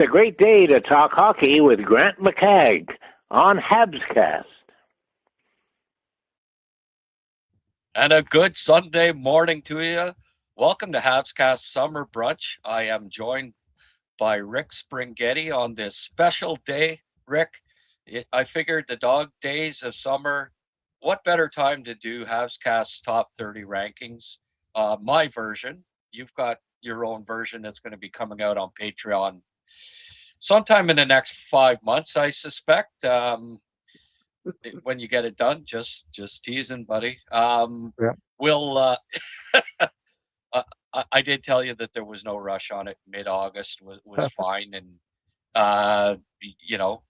A great day to talk hockey with Grant McCagg on HabsCast. And a good Sunday morning to you. Welcome to HabsCast's Summer Brunch. I am joined by Rick Springhetti on this special day. Rick, I figured the dog days of summer, what better time to do HabsCast's top 30 rankings? My version. You've got your own version that's going to be coming out on Patreon sometime in the next 5 months, I suspect. When you get it done, just teasing, buddy. Yeah. We'll. I did tell you that there was no rush on it. Mid-August was fine, and you know,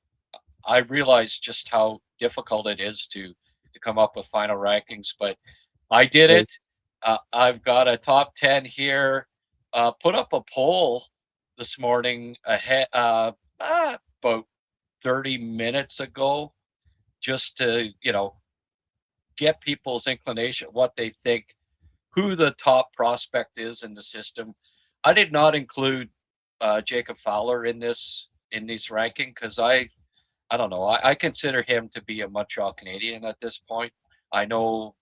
I realized just how difficult it is to come up with final rankings, but I did it. I've got a top 10 here. Put up a poll this morning ahead about 30 minutes ago, just to get people's inclination, what they think, who the top prospect is in the system. I did not include Jacob Fowler in this ranking because I don't know. I consider him to be a Montreal Canadien at this point. I know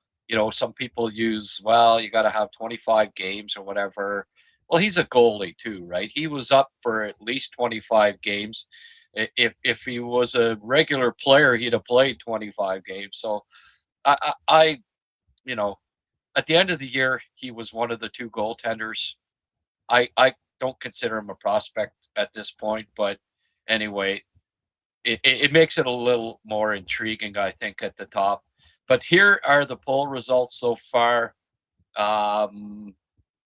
some people use, well, you got to have 25 games or whatever. Well, he's a goalie too, right? He was up for at least 25 games. If he was a regular player, he'd have played 25 games. So I at the end of the year, he was one of the two goaltenders. I don't consider him a prospect at this point, but anyway, it makes it a little more intriguing, I think, at the top. But here are the poll results so far.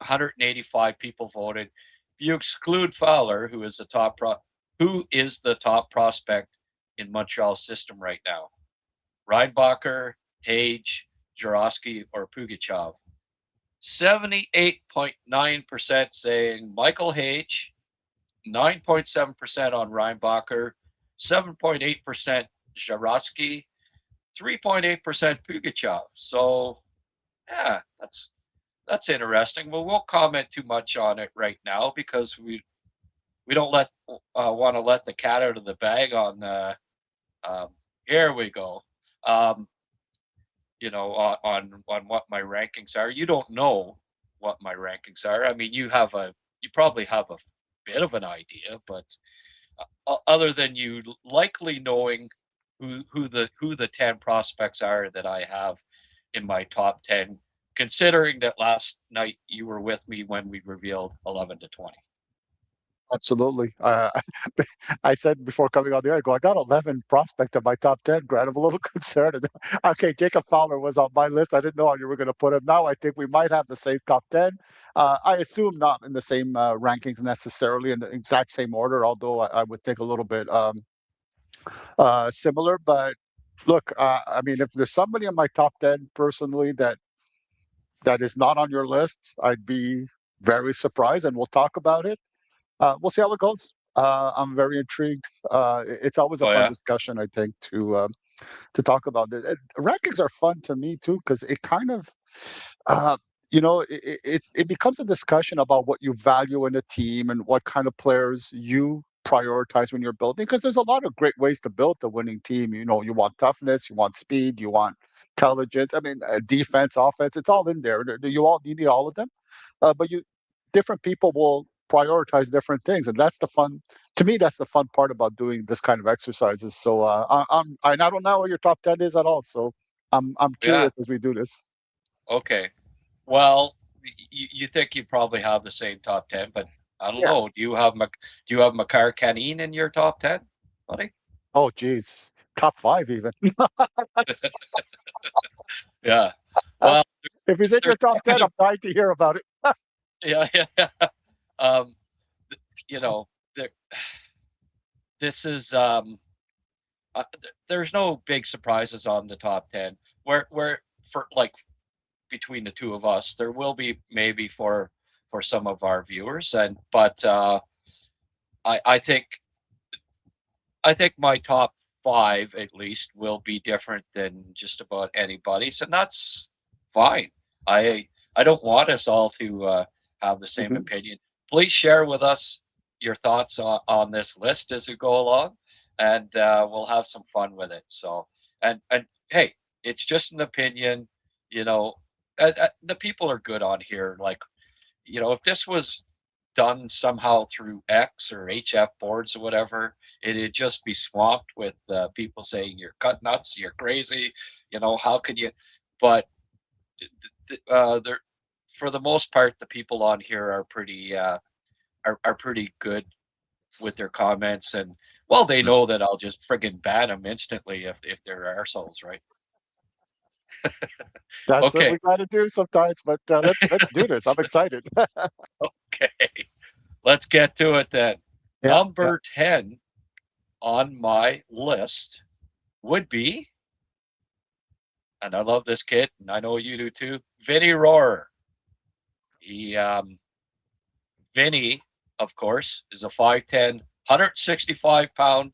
185 people voted. If you exclude Fowler, who is the top prospect in Montreal's system right now? Reinbacher, Hage, Jurowski, or Pugachev? 78.9% saying Michael Hage, 9.7% on Reinbacher, 7.8% Jurowski, 3.8% Pugachev. So, yeah, that's interesting. Well, we'll comment too much on it right now because we don't want to let the cat out of the bag on the. Here we go. On what my rankings are. You don't know what my rankings are. I mean, you probably have a bit of an idea, but other than you likely knowing who the 10 prospects are that I have in my top 10, considering that last night you were with me when we revealed 11 to 20. Absolutely. I said before coming on the air, I got 11 prospects in my top 10, Grant. I'm a little concerned. Okay, Jacob Fowler was on my list. I didn't know how you were going to put him. Now I think we might have the same top 10. I assume not in the same rankings necessarily in the exact same order, although I would think a little bit similar. But look, I mean, if there's somebody in my top 10 personally that is not on your list, I'd be very surprised, and we'll talk about it. We'll see how it goes. I'm very intrigued. It's always a fun discussion, I think, to talk about this. Rankings are fun to me too because it kind of, it becomes a discussion about what you value in a team and what kind of players you prioritize when you're building. Because there's a lot of great ways to build a winning team. You want toughness, you want speed, you want intelligence. I mean, defense, offense, it's all in there. You need all of them, but different people will prioritize different things, and that's the fun. To me, that's the fun part about doing this kind of exercises. So I don't know what your top 10 is at all. So I'm curious as we do this. Okay, well, you think you probably have the same top 10, but I don't know. Do you have Makar Canine in your top 10, buddy? Oh, geez, top 5 even. Yeah. Well, if he's in your top 10, I'm dying to hear about it. Yeah. This is there's no big surprises on the top 10. Where for like between the two of us, there will be maybe for some of our viewers, but I think my top 5 at least will be different than just about anybody's, and that's fine. I don't want us all to have the same opinion. Please share with us your thoughts on this list as we go along, and we'll have some fun with it. So, and hey, it's just an opinion, you know. The people are good on here. Like, if this was done somehow through X or HF boards or whatever, it'd just be swamped with people saying you're cut nuts, you're crazy, how could you? But they're, for the most part, the people on here are pretty good with their comments, and well, they know that I'll just friggin' ban them instantly if they're assholes, right? That's what Okay, we got to do sometimes. But let's do this. I'm excited. okay, let's get to it then. Yeah, yeah. Number 10 on my list would be, and I love this kid, and I know you do too, Vinny Rohrer. He, Vinny, of course, is a 5'10", 165-pound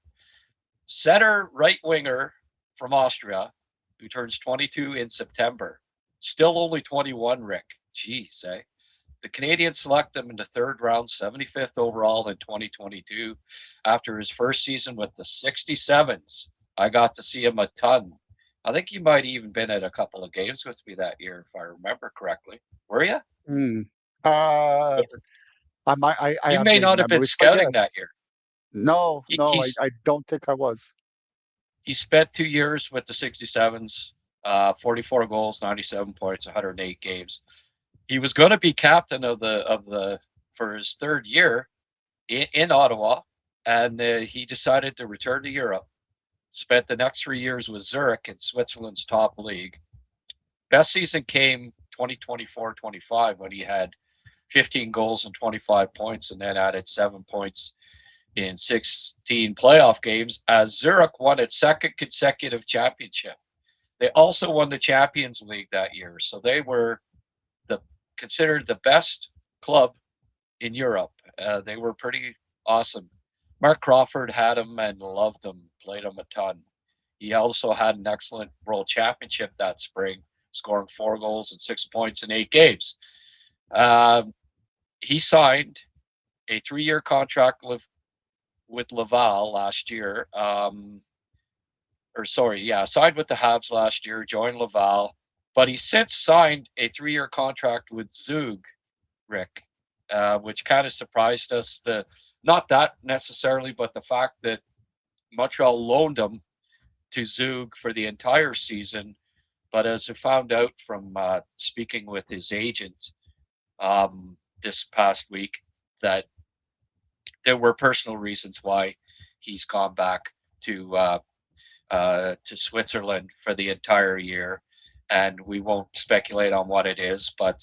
center right winger from Austria who turns 22 in September. Still only 21, Rick. Jeez, eh? The Canadiens select him in the third round, 75th overall in 2022. After his first season with the 67s, I got to see him a ton. I think you might even been at a couple of games with me that year, if I remember correctly. Were you? Hmm. Uh, I might. I You have may vague not have been memories, but scouting that yes. year. No, He, no, he's I don't think I was. he spent 2 years with the 67s, 44 goals, 97 points, 108 games. He was going to be captain of the for his third year in Ottawa, and he decided to return to Europe. Spent the next 3 years with Zurich in Switzerland's top league. Best season came 2024-25 when he had 15 goals and 25 points, and then added 7 points in 16 playoff games as Zurich won its second consecutive championship. They also won the Champions League that year, so they were the considered the best club in Europe. They were pretty awesome. Mark Crawford had him and loved him, played him a ton. He also had an excellent World Championship that spring, scoring 4 goals and 6 points in 8 games. Um, he signed a 3-year contract with Laval last year. Signed with the Habs last year, joined Laval, but he's since signed a 3-year contract with Zug, Rick, which kind of surprised us. Not that necessarily, but the fact that Montreal loaned him to Zug for the entire season. But as I found out from speaking with his agent this past week, that there were personal reasons why he's gone back to Switzerland for the entire year, and we won't speculate on what it is. But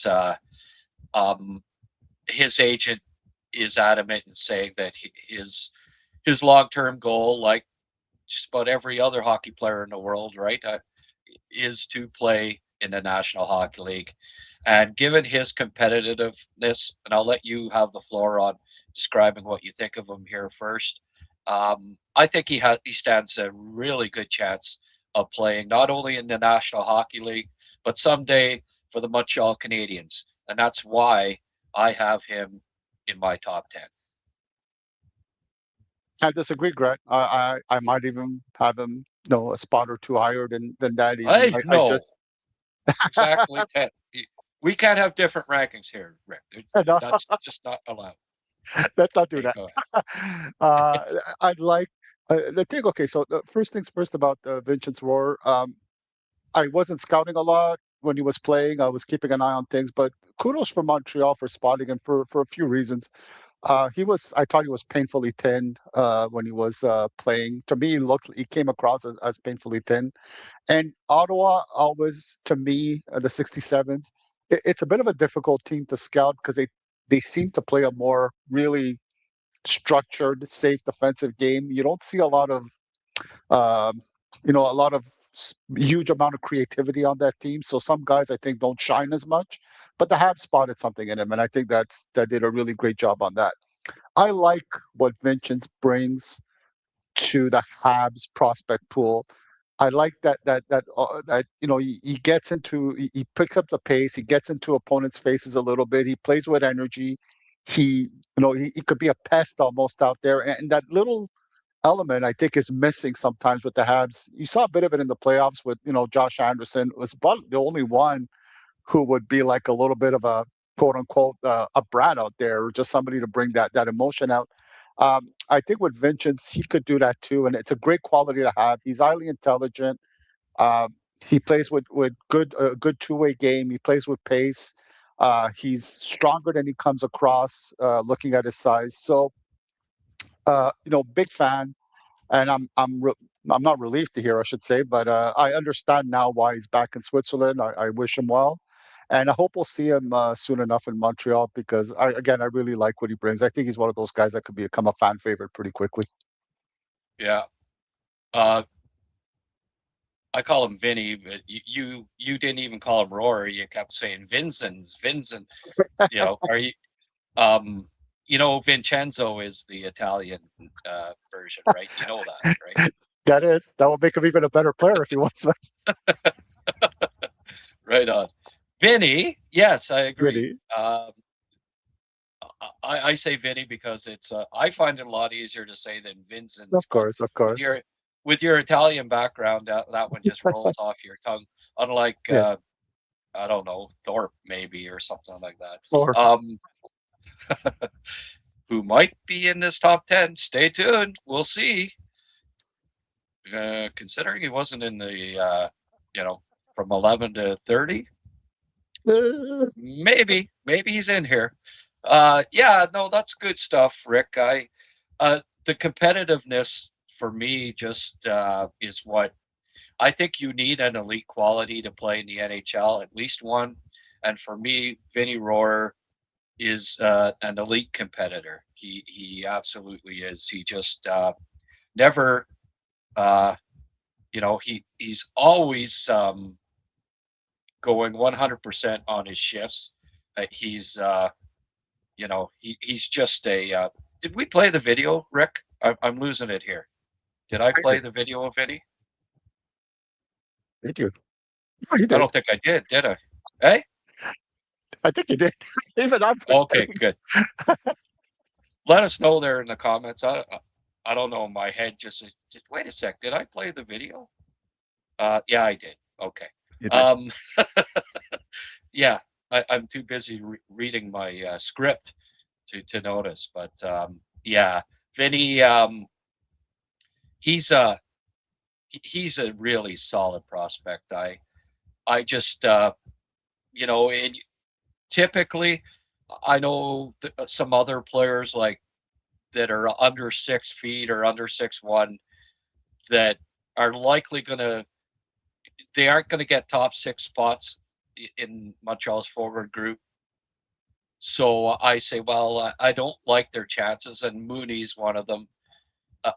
um, his agent is adamant in saying that his long term goal, like just about every other hockey player in the world, right, is to play in the National Hockey League. And given his competitiveness, and I'll let you have the floor on describing what you think of him here first. I think he stands a really good chance of playing not only in the National Hockey League, but someday for the Montreal Canadiens, and that's why I have him in my top 10. I disagree, Greg. I might even have him, a spot or two higher than that. Even I I no, just exactly 10. We can't have different rankings here, Rick. no, That's just not allowed. let's not do Okay, that. go ahead. uh, I'd like the thing. Okay, so the first things first about Vincent's Roar. I wasn't scouting a lot when he was playing. I was keeping an eye on things, but kudos for Montreal for spotting him for a few reasons. I thought he was painfully thin when he was playing. To me, he came across as painfully thin. And Ottawa always, to me, the 67s, it's a bit of a difficult team to scout because they seem to play a more really structured, safe defensive game. You don't see a lot of um, a lot of huge amount of creativity on that team. So some guys I think don't shine as much, but the Habs spotted something in him, and I think that did a really great job on that. I like what Vincent brings to the Habs prospect pool. I like that he gets he picks up the pace, he gets into opponents' faces a little bit, he plays with energy, he he could be a pest almost out there, and that little element I think is missing sometimes with the Habs. You saw a bit of it in the playoffs with Josh Anderson was about the only one who would be like a little bit of a quote unquote a brat out there, or just somebody to bring that emotion out. I think with Vincent, he could do that too, and it's a great quality to have. He's highly intelligent. He plays with good two-way game. He plays with pace. He's stronger than he comes across. Looking at his size, so big fan, and I'm not relieved to hear, I should say, but I understand now why he's back in Switzerland. I wish him well, and I hope we'll see him soon enough in Montreal because I really like what he brings. I think he's one of those guys that could become a fan favorite pretty quickly. Yeah. Uh, I call him Vinny, but you didn't even call him Rory. You kept saying Vincent. Are you? Vincenzo is the Italian version, right? You know that, right? That will make him even a better player if he wants. Right on. Vinny, yes, I agree. Vinny. I say Vinny because I find it a lot easier to say than Vincent. Of course. With your Italian background, that one just rolls off your tongue. Unlike Yes. I don't know, Thorpe maybe or something like that. Thorpe. Who might be in this top 10? Stay tuned. We'll see. Considering he wasn't in the from 11 to 30, maybe he's in here. Yeah, no, that's good stuff, Rick. The competitiveness for me just is what I think you need an elite quality to play in the NHL, at least one. And for me, Vinny Rohr is an elite competitor. He absolutely is. He just never, he's always going 100% on his shifts. He's just a. Did we play the video, Rick? I'm losing it here. Did I play the video of Vinny? Did you? No, you did. I don't think I did I? Hey? I think you did. Even I'm. Okay, good. Let us know there in the comments. I don't know. My head just wait a sec. Did I play the video? Yeah, I did. Okay. You did. Yeah, I'm too busy reading my script to notice. But yeah, Vinny, he's a really solid prospect. I just and typically I know some other players like that are under 6 feet or under 6'1" that are likely they aren't going to get top 6 spots in Montreal's forward group. So I say, well, I don't like their chances, and Mooney's one of them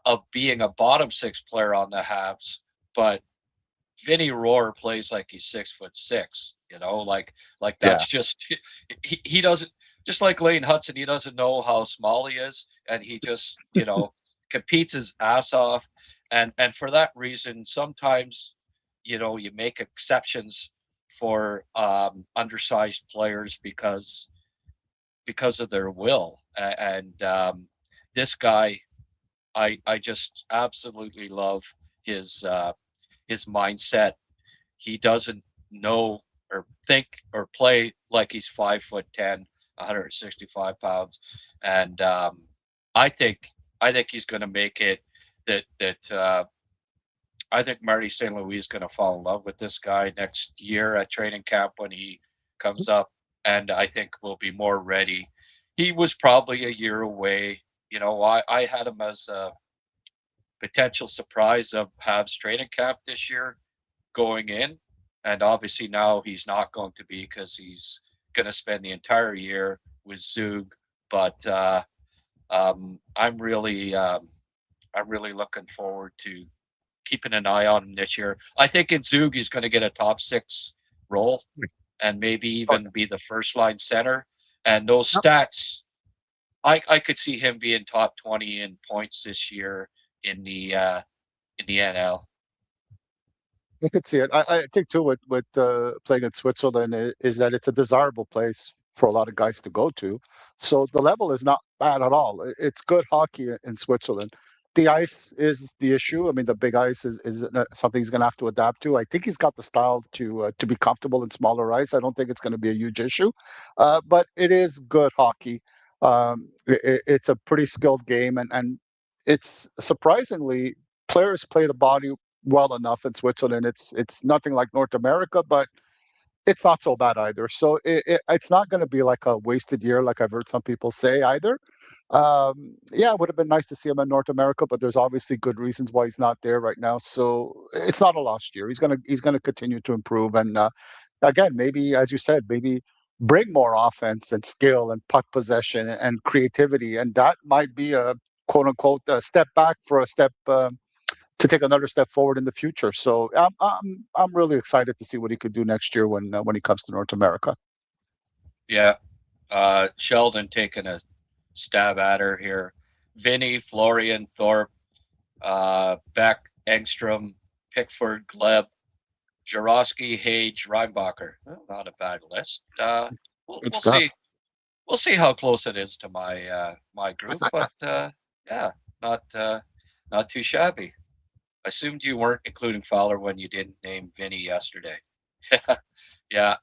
of being a bottom 6 player on the Habs. But Vinny Rohr plays like he's 6'6", that's just he doesn't, just like Lane Hudson, he doesn't know how small he is, and he just competes his ass off, and for that reason sometimes you make exceptions for undersized players because of their will, and this guy, I just absolutely love his mindset. He doesn't know or think or play like he's 5'10", 165 pounds, and I think he's going to make it. I think Marty St. Louis is going to fall in love with this guy next year at training camp when he comes up, and I think we'll be more ready. He was probably a year away. I had him as a potential surprise of Habs training camp this year going in, and obviously now he's not going to be because he's going to spend the entire year with Zug. But I'm really looking forward to keeping an eye on him this year. I think in Zug he's going to get a top 6 role and maybe even be the first line center. And those stats, I could see him being top 20 in points this year in the NL. I could see it. I think too with playing in Switzerland is that it's a desirable place for a lot of guys to go to. So the level is not bad at all. It's good hockey in Switzerland. The ice is the issue. I mean, the big ice is something he's going to have to adapt to. I think he's got the style to be comfortable in smaller ice. I don't think it's going to be a huge issue, but it is good hockey. It's a pretty skilled game, and it's surprisingly players play the body well enough in Switzerland. It's nothing like North America, but it's not so bad either. So it's not going to be like a wasted year, like I've heard some people say either. Yeah, it would have been nice to see him in North America, but there's obviously good reasons why he's not there right now. So it's not a lost year. He's gonna continue to improve, and again, maybe as you said, maybe bring more offense and skill and puck possession and creativity, and that might be a quote unquote step back for a step. To take another step forward in the future. So I'm really excited to see what he could do next year when he comes to North America. Yeah. Sheldon taking a stab at her here. Vinny, Florian, Thorpe, Beck, Engstrom, Pickford, Gleb, Jarosky, Hage, Reinbacher. Well, not a bad list. We'll, Good we'll stuff. see. We'll see how close it is to my group, but yeah, not too shabby. I assumed you weren't including Fowler when you didn't name Vinny yesterday. Yeah,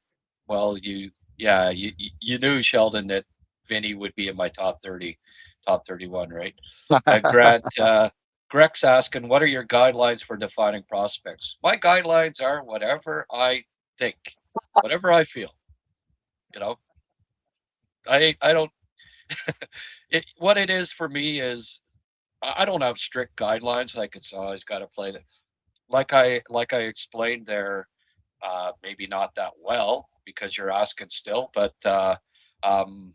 well, you knew, Sheldon, that Vinny would be in my top 30, top 31, right? Grant, Greg's asking, what are your guidelines for defining prospects? My guidelines are whatever I think, whatever I feel. You know, I don't. What it is for me is I don't have strict guidelines. Like it's always got to play that. Like I explained there, maybe not that well because you're asking still, but um,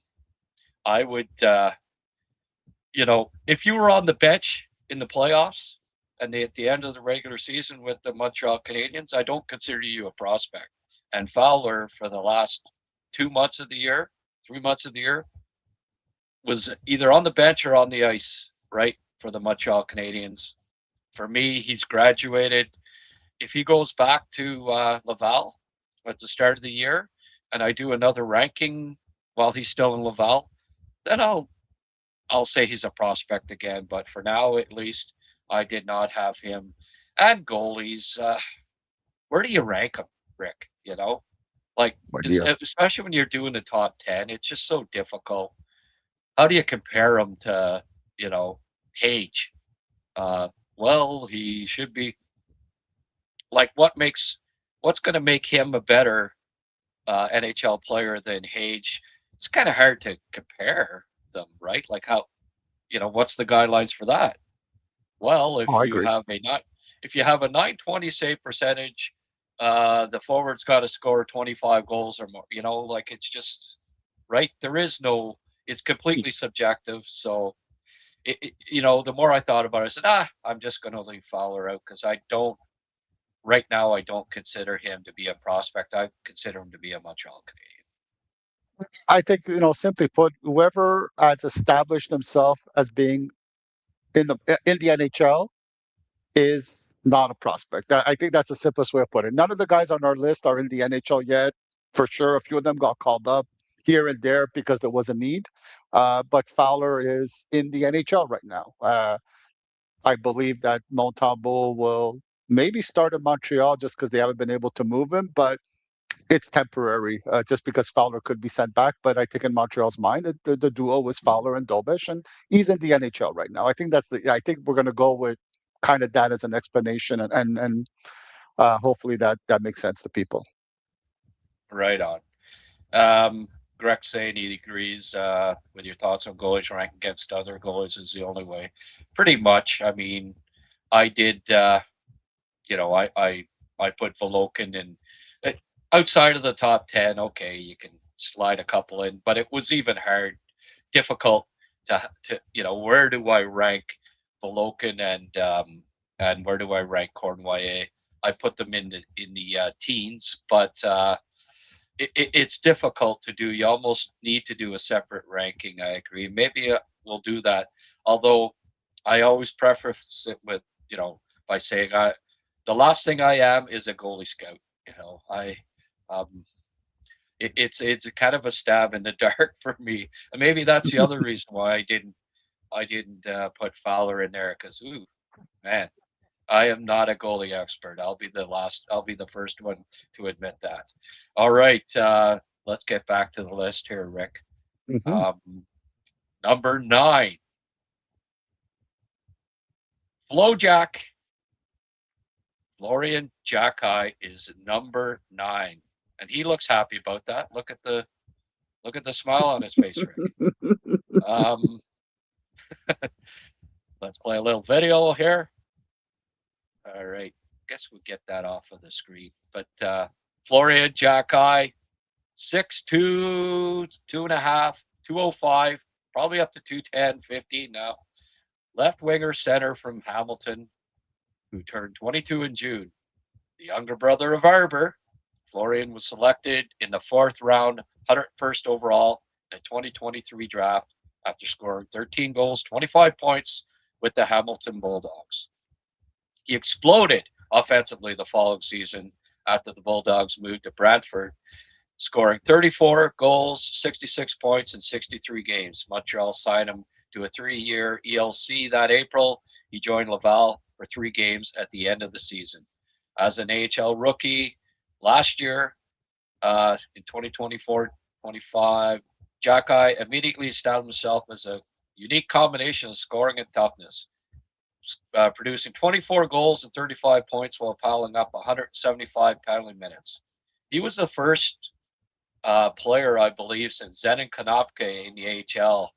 I would, if you were on the bench in the playoffs and at the end of the regular season with the Montreal Canadiens, I don't consider you a prospect. And Fowler for the last 2 months of the year, 3 months of the year, was either on the bench or on the ice, right, for the Montreal Canadiens. For me, he's graduated. If he goes back to Laval at the start of the year, and I do another ranking while he's still in Laval, then I'll say he's a prospect again. But for now, at least, I did not have him. And goalies, where do you rank them, Rick? Like My dear. especially when you're doing the top 10, it's just so difficult. How do you compare him to Hage? Well, he should be like what's going to make him a better NHL player than Hage? It's kind of hard to compare them, right? Like what's the guidelines for that? Well, Oh, I agree. if you have a 920 save percentage, the forward's got to score 25 goals or more. Like it's just right. There is no. It's completely subjective. So, the more I thought about it, I said, I'm just going to leave Fowler out because right now, I don't consider him to be a prospect. I consider him to be a Montreal Canadian. I think simply put, whoever has established himself as being in the NHL is not a prospect. I think that's the simplest way of putting it. None of the guys on our list are in the NHL yet. For sure, a few of them got called up here and there because there was a need. But Fowler is in the NHL right now. I believe that Montembeault will maybe start in Montreal just because they haven't been able to move him, but it's temporary, just because Fowler could be sent back. But I think in Montreal's mind, the duo was Fowler and Dobish, and he's in the NHL right now. I think we're going to go with kind of that as an explanation, and hopefully that makes sense to people. Right on. Greg saying he agrees with your thoughts on goalies rank against other goalies is the only way. Pretty much. I mean, I did. I put Volokin in outside of the top 10. Okay, you can slide a couple in, but it was even difficult to where do I rank Volokin and where do I rank Cournoyer? I put them in the teens, but it's difficult to do. You almost need to do a separate ranking. I agree. Maybe we'll do that. Although I always preface it with by saying the last thing I am is a goalie scout. I um, it's a kind of a stab in the dark for me, and maybe that's the other reason why I didn't put Fowler in there because ooh man, I am not a goalie expert. I'll be the first one to admit that. All right, let's get back to the list here, Rick. Mhm. Um, number 9, Flowjack. Florian Jacki is number 9, and he looks happy about that. Look at the smile on his face, Rick. Um, let's play a little video here. All right, guess we'll get that off of the screen. But Florian Jacki, 6'2", 2.5, 205, probably up to 210, 15 now. Left winger center from Hamilton, who turned 22 in June. The younger brother of Arber, Florian was selected in the 4th round, 101st overall in the 2023 draft after scoring 13 goals, 25 points with the Hamilton Bulldogs. He exploded offensively the following season after the Bulldogs moved to Brantford, scoring 34 goals, 66 points in 63 games. Montreal signed him to a 3-year ELC that April. He joined Laval for 3 games at the end of the season. As an AHL rookie last year, in 2024-25, Jacki immediately established himself as a unique combination of scoring and toughness, producing 24 goals and 35 points while piling up 175 penalty minutes. He was the first player, I believe, since Zenon Konopka in the AHL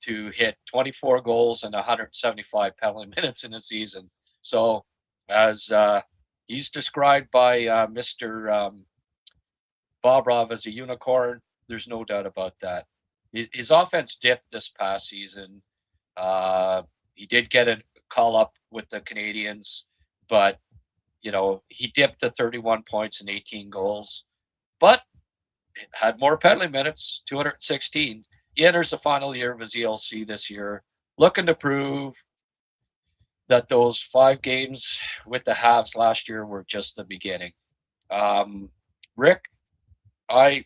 to hit 24 goals and 175 penalty minutes in a season. So, as he's described by Mr. Bobrov as a unicorn, there's no doubt about that. His offense dipped this past season. He did get a call up with the Canadiens, but he dipped to 31 points and 18 goals, but had more penalty minutes, 216. He enters the final year of his ELC this year, looking to prove that those 5 games with the Habs last year were just the beginning. Rick, I,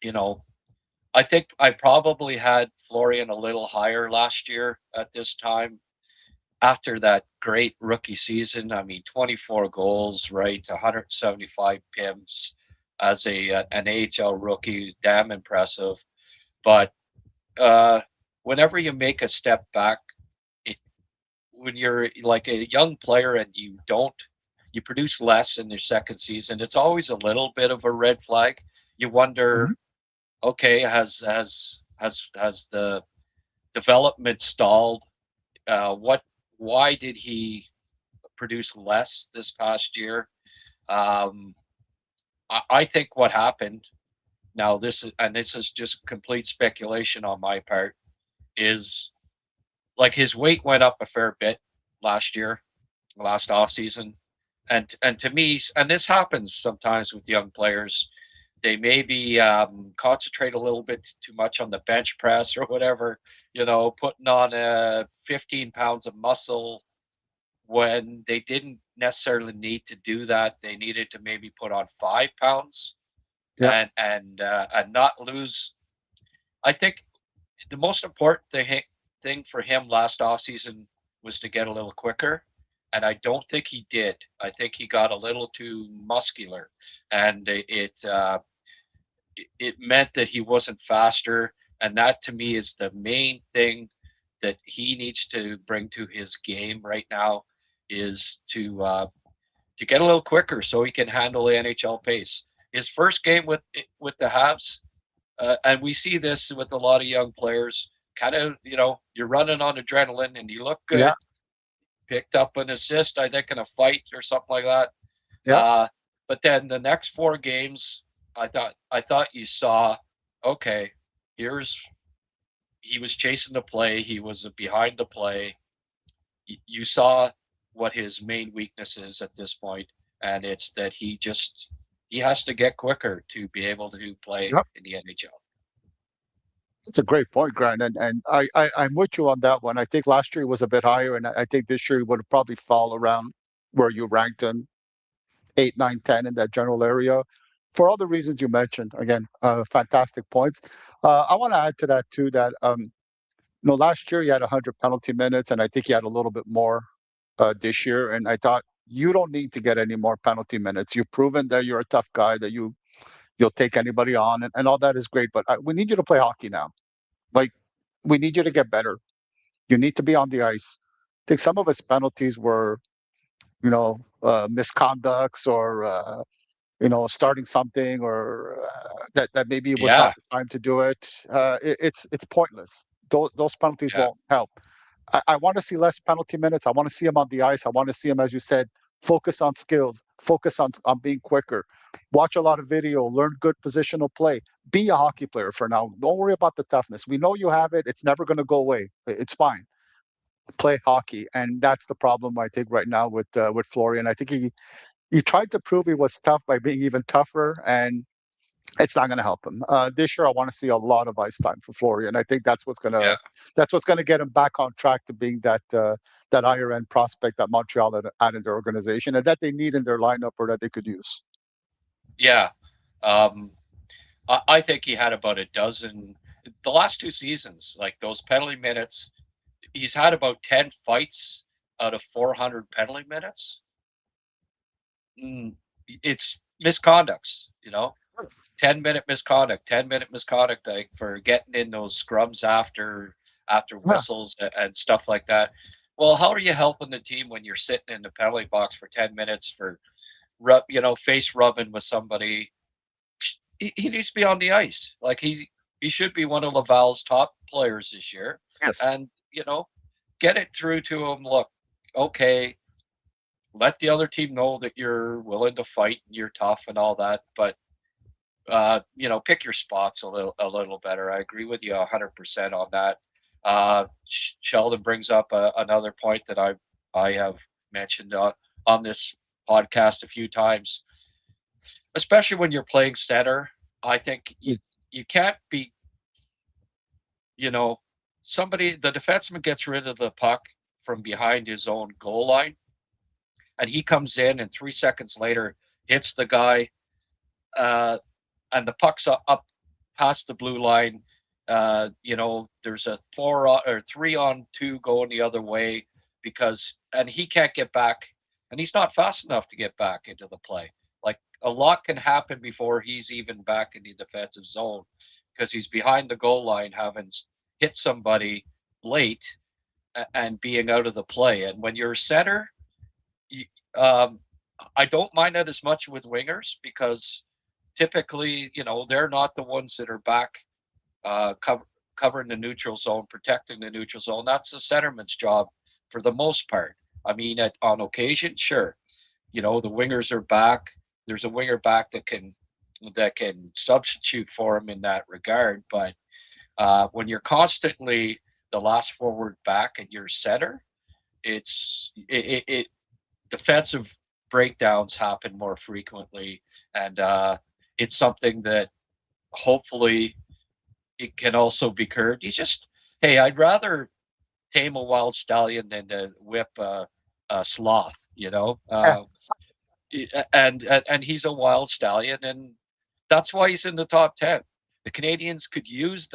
I think I probably had Florian a little higher last year at this time after that great rookie season. I mean, 24 goals, right? 175 PIMs as an AHL rookie, damn impressive. But whenever you make a step back, when you're like a young player and you produce less in your second season, it's always a little bit of a red flag. You wonder, Mhm. okay, has the development stalled? Why did he produce less this past year? I think what happened now, this is just complete speculation on my part, is like his weight went up a fair bit last off season, and to me, and this happens sometimes with young players, they maybe concentrate a little bit too much on the bench press or whatever, putting on 15 pounds of muscle when they didn't necessarily need to do that. They needed to maybe put on 5 pounds Yeah. and not lose. I think the most important thing for him last offseason was to get a little quicker. And I don't think he did. I think he got a little too muscular, and it meant that he wasn't faster. And that to me is the main thing that he needs to bring to his game right now, is to get a little quicker so he can handle the NHL pace. His first game with the Habs, and we see this with a lot of young players, kind of, you're running on adrenaline and you look Yeah. good. Picked up an assist, I think, in a fight or something like that. Yeah. But then the next 4 games, I thought you saw, okay, he was chasing the play, he was behind the play. You saw what his main weakness is at this point, and it's that he has to get quicker to be able to play Yep. in the NHL. It's a great point, Grant, and I'm with you on that one. I think last year was a bit higher, and I think this year would probably fall around where you ranked him, 8, 9, 10 in that general area. for all the reasons you mentioned, again, fantastic points. I want to add to that too that last year he had 100 penalty minutes, and I think he had a little bit more this year. And I thought you don't need to get any more penalty minutes. You've proven that you're a tough guy, that you'll take anybody on, and all that is great. But we need you to play hockey now. Like we need you to get better. You need to be on the ice. I think some of his penalties were, misconducts or starting something or that maybe it was not Yeah, the time to do it. It's pointless. Those penalties yeah, won't help. I want to see less penalty minutes. I want to see him on the ice. I want to see him, as you said, focus on skills, focus on being quicker, watch a lot of video, learn good positional play. Be a hockey player for now. Don't worry about the toughness. We know you have it. It's never going to go away. It's fine. Play hockey, and that's the problem I think right now with Florian. I think he tried to prove he was tough by being even tougher, and it's not going to help him. This year, I want to see a lot of ice time for Florian. I think yeah, that's what's gonna get him back on track to being that higher end prospect that Montreal had in their organization, and that they need in their lineup or that they could use. yeah. Um, I think he had about a dozen the last 2 seasons, like those penalty minutes. He's had about 10 fights out of 400 penalty minutes. It's misconducts, 10-minute misconduct, 10-minute misconduct, like for getting in those scrums after Yeah, whistles and stuff like that. Well, how are you helping the team when you're sitting in the penalty box for 10 minutes for face rubbing with somebody? He needs to be on the ice. Like he should be one of Laval's top players this year. yes, And, get it through to him. Look, okay, let the other team know that you're willing to fight and you're tough and all that, but pick your spots a little better. I agree with you 100% on that. Sheldon brings up another point that I have mentioned on this podcast a few times, especially when you're playing center. I think you can't be, you know, the defenseman gets rid of the puck from behind his own goal line, and he comes in, and 3 seconds later hits the guy, uh, and the puck's up past the blue line. There's a 3-on-2 going the other way and he can't get back, and he's not fast enough to get back into the play. Like a lot can happen before he's even back in the defensive zone because he's behind the goal line, having hit somebody late and being out of the play. And when you're a center, you, um, I don't mind that as much with wingers because typically, they're not the ones that are back covering the neutral zone, protecting the neutral zone. That's the centerman's job for the most part. I mean, on occasion, sure, the wingers are back. There's a winger back that can substitute for him in that regard. But when you're constantly the last forward back and you're center, it defensive breakdowns happen more frequently, and it's something that hopefully it can also be curbed. Hey, I'd rather tame a wild stallion than to whip a sloth, yeah, and he's a wild stallion, and that's why he's in the top 10. The Canadiens could use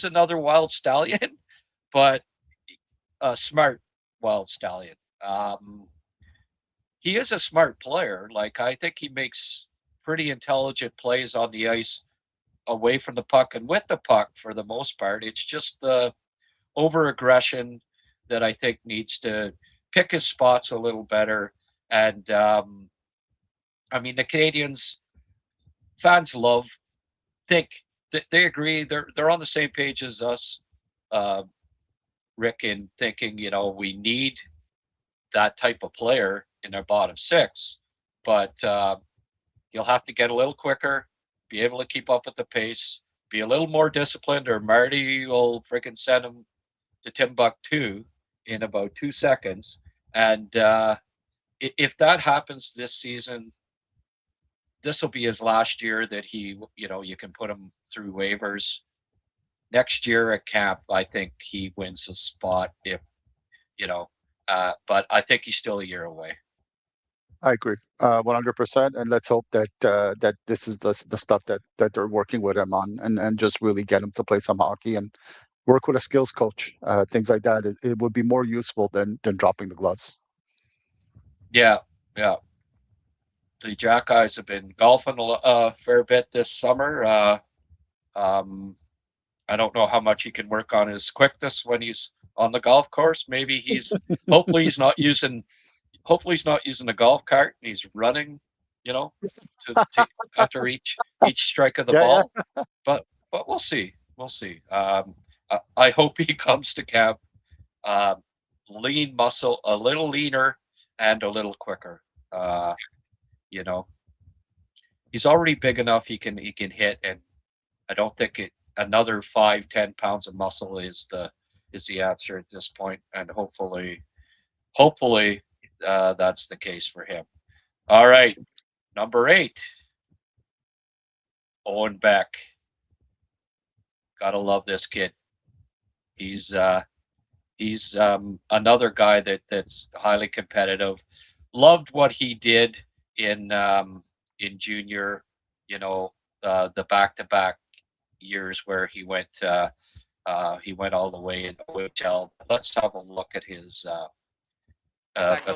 another wild stallion, but a smart wild stallion. He is a smart player. Like I think he makes pretty intelligent plays on the ice away from the puck and with the puck for the most part. It's just the over aggression that I think needs to pick his spots a little better. And I mean, the Canadians fans think that they agree. They're on the same page as us, uh, Rick, in thinking we need that type of player in our bottom six, but you'll have to get a little quicker, be able to keep up with the pace, be a little more disciplined, or Marty will freaking send him to Timbuktu in about 2 seconds. And if that happens this season, this will be his last year that you can put him through waivers. Next year at camp, I think he wins a spot if, but I think he's still a year away. I agree, 100%. And let's hope that that this is the stuff that they're working with him on, and just really get him to play some hockey and work with a skills coach, things like that. It would be more useful than dropping the gloves. Yeah, yeah. The Jack guys have been golfing a fair bit this summer. Um, I don't know how much he can work on his quickness when he's on the golf course. Maybe he's hopefully he's not using hopefully he's not using a golf cart and he's running, you know, to after each strike of the Yeah, ball. yeah. But we'll see. We'll see. I hope he comes to camp uh, lean muscle, a little leaner and a little quicker. Uh, you know, he's already big enough. He can hit, and I don't think another 5-10 pounds of muscle is the answer at this point. And hopefully that's the case for him. All right, number 8, Owen Beck. Gotta love this kid. He's another guy that's highly competitive. Loved what he did in junior. You know, the back-to-back years where he went all the way in OHL. Let's have a look at his a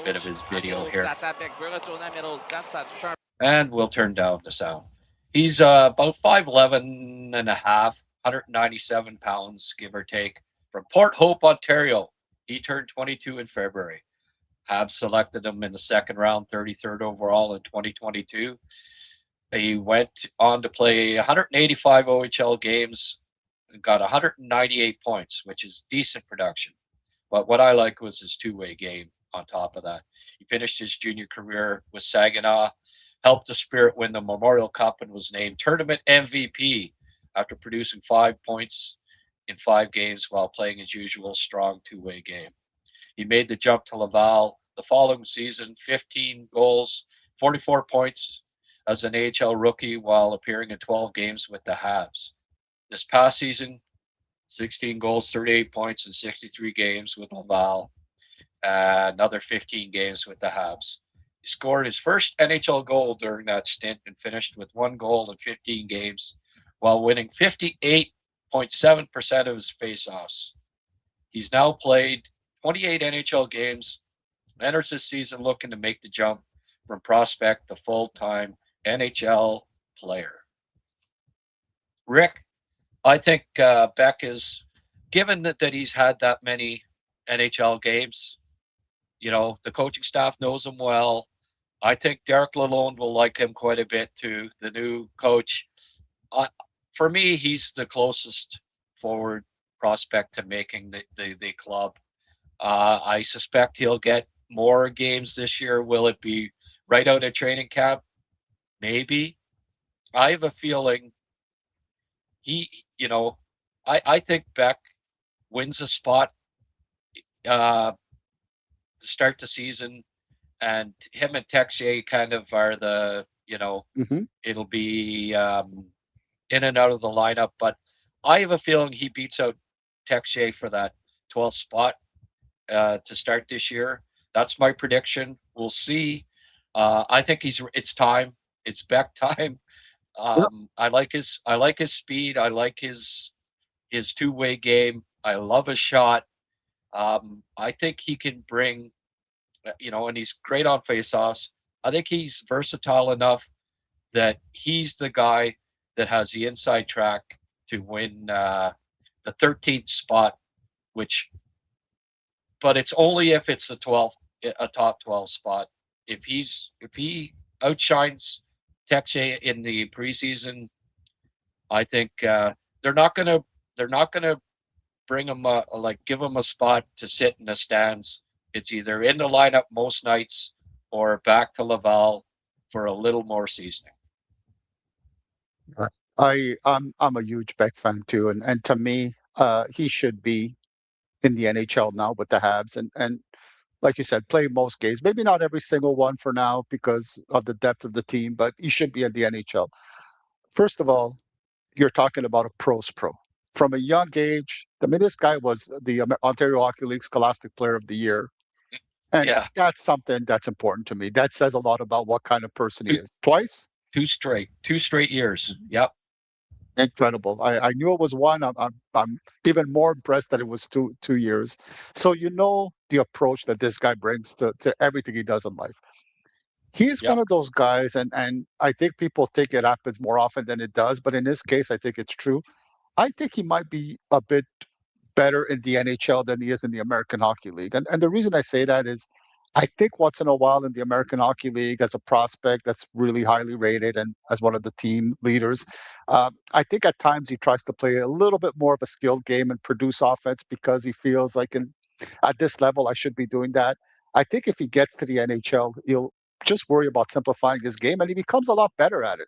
bit of his video here, and we'll turn down the sound. He's about 5'11 and a half, 197 pounds, give or take, from Port Hope, Ontario. He turned 22 in February. Habs selected him in the second round, 33rd overall in 2022. He went on to play 185 OHL games and got 198 points, which is decent production. But what I like was his two-way game on top of that. He finished his junior career with Saginaw, helped the Spirit win the Memorial Cup, and was named tournament MVP after producing 5 points in 5 games while playing his usual strong two-way game. He made the jump to Laval the following season, 15 goals, 44 points as an AHL rookie while appearing in 12 games with the Habs. This past season, 16 goals, 38 points in 63 games with Laval, another 15 games with the Habs. He scored his first NHL goal during that stint and finished with 1 goal in 15 games while winning 58.7% of his faceoffs. He's now played 28 NHL games, enters this season looking to make the jump from prospect to full-time NHL player. Rick, I think Beck is, given that he's had that many NHL games, you know, the coaching staff knows him well. I think Derek Lalonde will like him quite a bit too, the new coach. For me, he's the closest forward prospect to making the club. I suspect he'll get more games this year. Will it be right out of training camp? Maybe. I have a feeling you know, I think Beck wins a spot to start the season, and him and Texier kind of are the, you know, Hmm. it'll be in and out of the lineup. But I have a feeling he beats out Texier for that 12th spot to start this year. That's my prediction. We'll see. I think it's time. It's Beck time. I like his speed. I like his two-way game. I love his shot. I think he can bring, you know, and he's great on faceoffs. I think he's versatile enough that he's the guy that has the inside track to win the 13th spot, but it's only if it's a top 12 spot. If he outshines Texier in the preseason, I think they're not gonna bring him give him a spot to sit in the stands. It's either in the lineup most nights or back to Laval for a little more seasoning. I'm a huge Beck fan too, and to me, he should be in the NHL now with the Habs, and like you said, play most games. Maybe not every single one for now because of the depth of the team, but he should be in the NHL. First of all, you're talking about a pro's pro. From a young age, I mean, this guy was the Ontario Hockey League Scholastic Player of the Year And Yeah, that's something that's important to me. That says a lot about what kind of person he is. Twice? two straight years. Yep. Incredible. I knew it was one. I'm even more impressed that it was two years. So you know the approach that this guy brings to everything he does in life. He's one Yep. of those guys, and I think people think it happens more often than it does, but in this case, I think it's true. I think he might be a bit better in the NHL than he is in the American Hockey League. And the reason I say that is I think once in a while in the American Hockey League as a prospect that's really highly rated and as one of the team leaders, I think at times he tries to play a little bit more of a skilled game and produce offense because he feels like at this level I should be doing that. I think if he gets to the NHL, he'll just worry about simplifying his game and he becomes a lot better at it.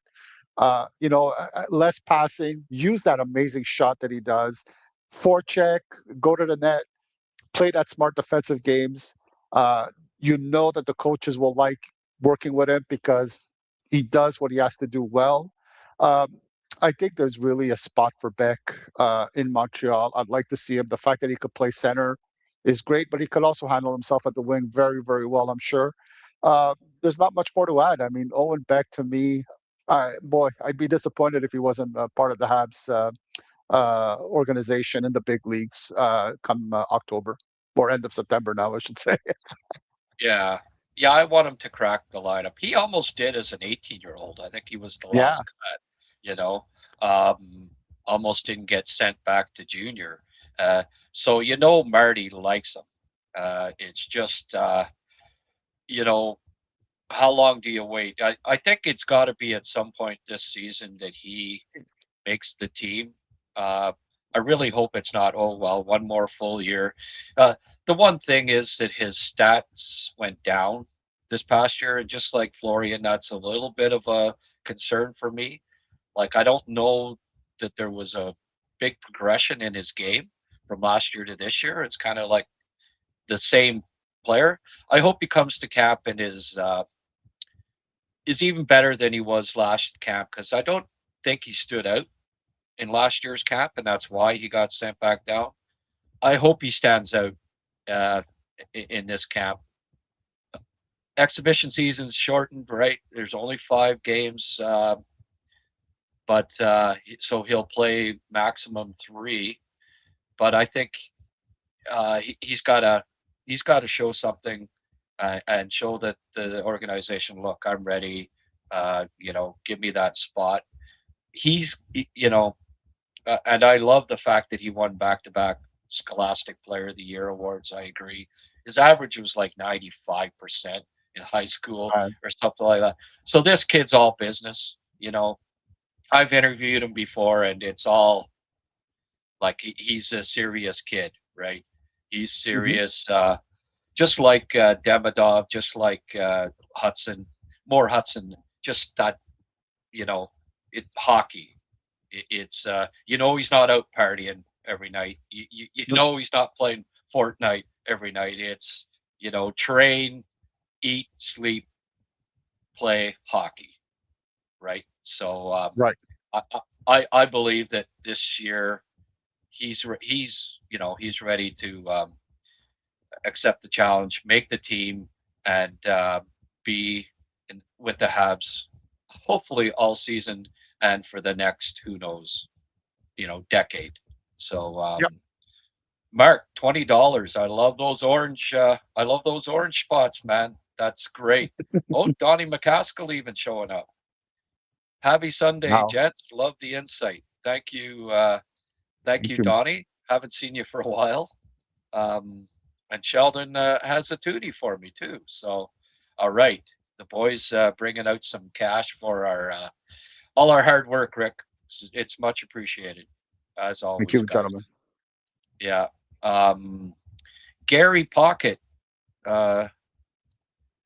Less passing, use that amazing shot that he does, forecheck, go to the net, play that smart defensive games. Uh, you know that the coaches will like working with him because he does what he has to do well. Um, I think there's really a spot for Beck in Montreal. I'd like to see him. The fact that he could play center is great, but he could also handle himself at the wing very, very well, I'm sure. There's not much more to add. I mean, Owen Beck to me, boy, I'd be disappointed if he wasn't part of the Habs organization in the big leagues come October or end of September now, I should say. Yeah. Yeah, I want him to crack the lineup. He almost did as an 18-year-old. I think he was the Yeah, last cut, you know. Um, Almost didn't get sent back to junior. Uh, so Marty likes him. It's just you know, how long do you wait? I think it's got to be at some point this season that he makes the team. Uh, I really hope it's not, oh, well, one more full year. Uh, the one thing is that his stats went down this past year, and just like Florian, that's a little bit of a concern for me. Like, I don't know that there was a big progression in his game from last year to this year. It's kind of like the same player. I hope he comes to camp and is even better than he was last camp because I don't think he stood out in last year's camp, and that's why he got sent back down. I hope he stands out uh, in this camp. Exhibition season's shortened, right? There's only 5 games, but so he'll play maximum 3. But I think he's got to show something and show that the organization, look, I'm ready. Give me that spot. He's, and I love the fact that he won back-to-back Scholastic Player of the Year awards. I agree. His average was like 95% in high school uh, or something like that. So this kid's all business. I've interviewed him before, and it's all like he's a serious kid, right? He's mhm. serious, just like Demidov, just like Hudson, more Hudson. Just that, you know, hockey. It's he's not out partying every night. You Nope. know he's not playing Fortnite every night. It's train, eat, sleep, play hockey, right? So Right. I, I believe that this year he's ready to accept the challenge, make the team, and be with the Habs hopefully all season and for the next who knows decade. So Yep. Mark, $20. I love those orange. I love those orange spots, man. That's great. Oh, Donnie McCaskill even showing up. Happy Sunday, Now, gents. Love the insight. Thank you, thank thank you, you. Donnie. Haven't seen you for a while. Um, and Sheldon has a tootie for me too. So, all right, the boys bringing out some cash for our all our hard work, Rick. It's much appreciated, as Thank always, you, guys. gentlemen. Yeah. Um, Gary Pocket uh,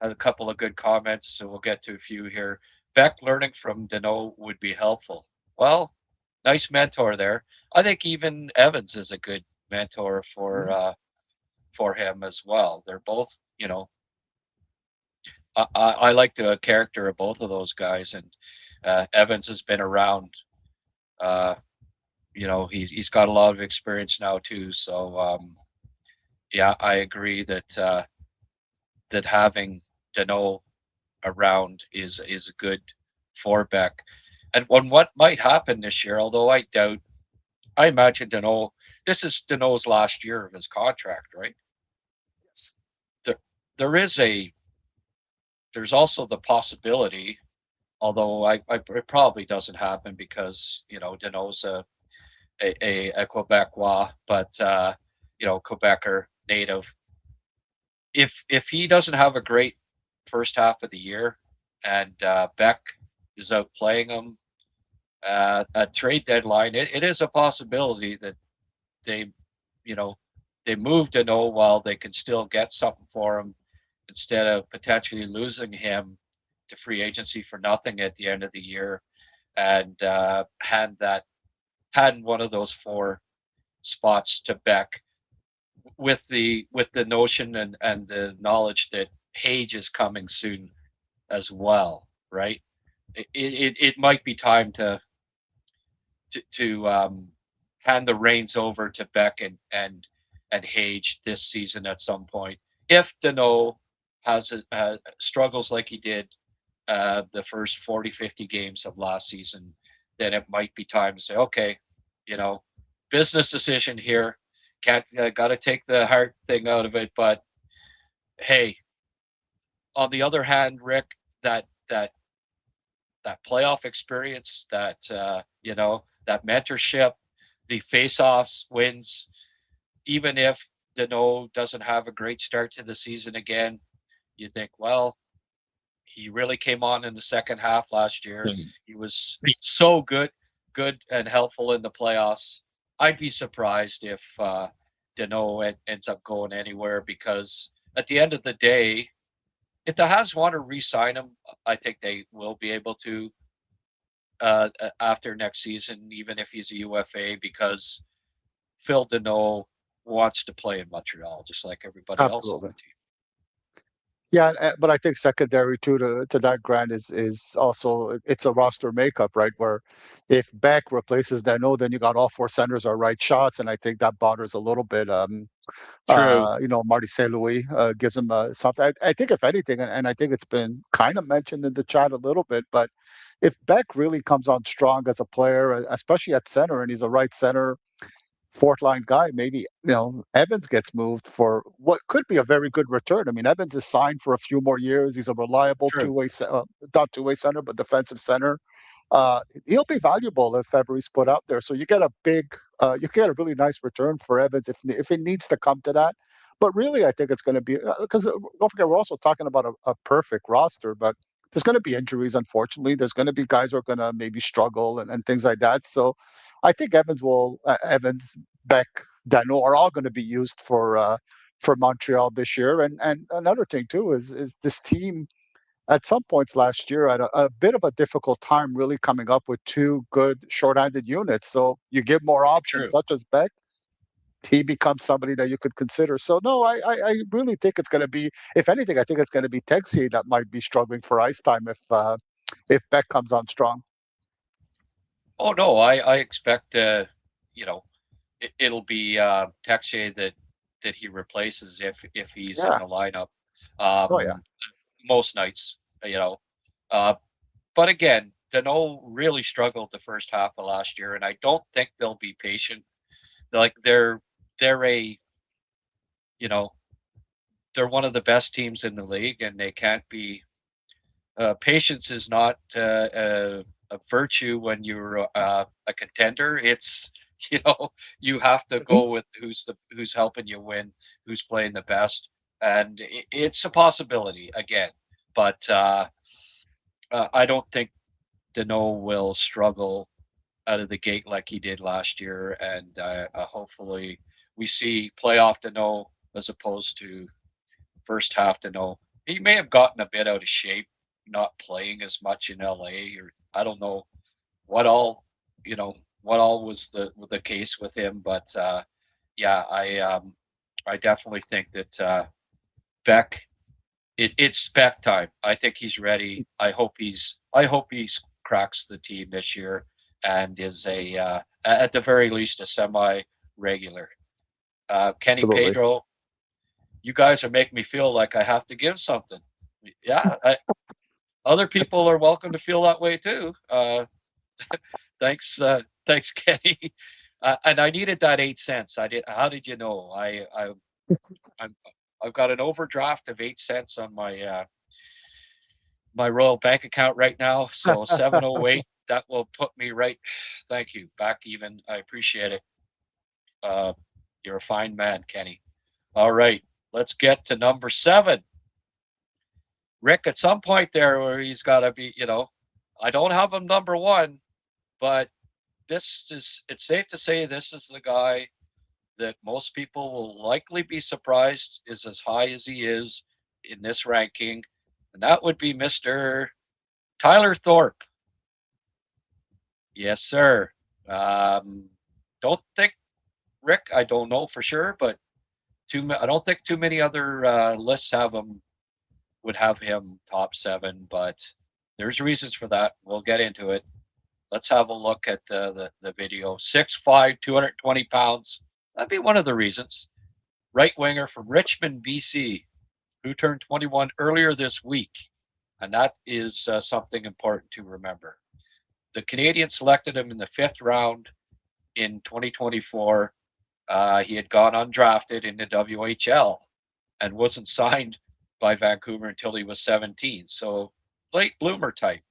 had a couple of good comments, so we'll get to a few here. Beck learning from Deneau would be helpful. Well, nice mentor there. I think even Evans is a good mentor Mhm. for him as well. They're both, I like the character of both of those guys, and Evans has been around. Uh, he's got a lot of experience now too. So yeah, I agree that that having Danault around is good for Beck. And on what might happen this year, although I doubt, I imagine Danault. This is Danault's last year of his contract, right? Yes. There, there is a. There's also the possibility, although it probably doesn't happen because Danault's a Quebecois, but Quebecer native. If he doesn't have a great first half of the year, and Beck is out playing him at trade deadline, it is a possibility that they, you know, they move Danault while they can still get something for him instead of potentially losing him to free agency for nothing at the end of the year, and hand one of those four spots to Beck with the notion and the knowledge that Hage is coming soon as well, right? It might be time to hand the reins over to Beck and Hage this season at some point. If Danault struggles like he did the first 40, 50 games of last season, then it might be time to say, okay, business decision here. Can't got to take the heart thing out of it, but hey, on the other hand, Rick, that playoff experience, that mentorship, the face-offs wins, even if Danault doesn't have a great start to the season again, you think, well, he really came on in the second half last year. He was so good and helpful in the playoffs. I'd be surprised if Danault ends up going anywhere, because at the end of the day, if the Habs want to re-sign him, I think they will be able to after next season, even if he's a UFA, because Phil Danault wants to play in Montreal just like everybody else on Absolutely. the team. Yeah, but I think secondary to that, Grant, is also it's a roster makeup, right? Where if Beck replaces Danault, then you got all four centers are right shots, and I think that bothers a little bit. True. Marty St. Louis gives him something. I think if anything, and I think it's been kind of mentioned in the chat a little bit, but if Beck really comes on strong as a player, especially at center, and he's a right center fourth line guy, maybe Evans gets moved for what could be a very good return. I mean, Evans is signed for a few more years. He's a reliable True. not two-way center, but defensive center. He'll be valuable if ever he's put out there. So you get you get a really nice return for Evans if it needs to come to that. But really, I think it's going to be because don't forget we're also talking about a perfect roster, but there's going to be injuries. Unfortunately, there's going to be guys who are going to maybe struggle and things like that. So I think Evans, Beck, Danault are all going to be used for Montreal this year. And another thing too is this team at some points last year had a bit of a difficult time really coming up with two good shorthanded units. So you give more options, True. such as Beck, he becomes somebody that you could consider. So no, I really think it's going to be, if anything, I think it's going to be Texier that might be struggling for ice time if Beck comes on strong. Oh no, I expect it'll be Texier that he replaces if he's in Yeah. the lineup Oh yeah. most nights. But again, Danault really struggled the first half of last year, and I don't think they'll be patient. Like they're a you know they're one of the best teams in the league, and they can't be. Patience is not a virtue when you're a contender. It's you know you have to Mhm. go with who's helping you win, who's playing the best, and it's a possibility again. But I don't think Danault will struggle out of the gate like he did last year, and hopefully we see playoff Danault as opposed to first half Danault. He may have gotten a bit out of shape, not playing as much in LA, or I don't know what all you know what all was the case with him, but yeah, I definitely think that Beck. It's Beck time. I think he's ready. I hope he's cracks the team this year and is at the very least a semi regular. Kenny Absolutely. Pedro, you guys are making me feel like I have to give something. Yeah, other people are welcome to feel that way too. Thanks, thanks, Kenny. And I needed that 8 cents. I did. How did you know? I'm, I've got an overdraft of 8 cents on my Royal Bank account right now. So 708. That will put me right. Thank you. Back even. I appreciate it. Uh, you're a fine man, Kenny. All right, let's get to number 7. Rick, at some point there where he's got to be, I don't have him number 1, but it's safe to say this is the guy that most people will likely be surprised is as high as he is in this ranking, and that would be Mr. Tyler Thorpe. Yes, sir. Don't think, Rick, I don't know for sure, but I don't think too many other lists would have him top 7, but there's reasons for that. We'll get into it. Let's have a look at the video. 6'5", 220 pounds. That'd be one of the reasons. Right winger from Richmond, BC, who turned 21 earlier this week. And that is something important to remember. The Canadiens selected him in the 5th round in 2024. He had gone undrafted in the WHL and wasn't signed by Vancouver until he was 17. So late bloomer type.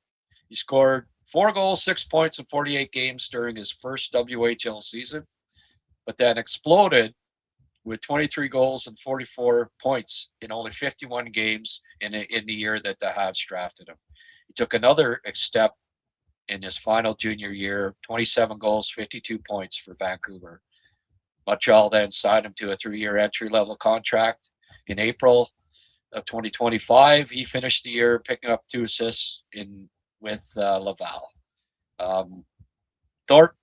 He scored 4 goals, 6 points in 48 games during his first WHL season, but then exploded with 23 goals and 44 points in only 51 games in the year that the Habs drafted him. He took another step in his final junior year, 27 goals, 52 points for Vancouver. Montreal then signed him to a 3-year entry-level contract. In April of 2025, he finished the year picking up 2 assists with Laval. Thorpe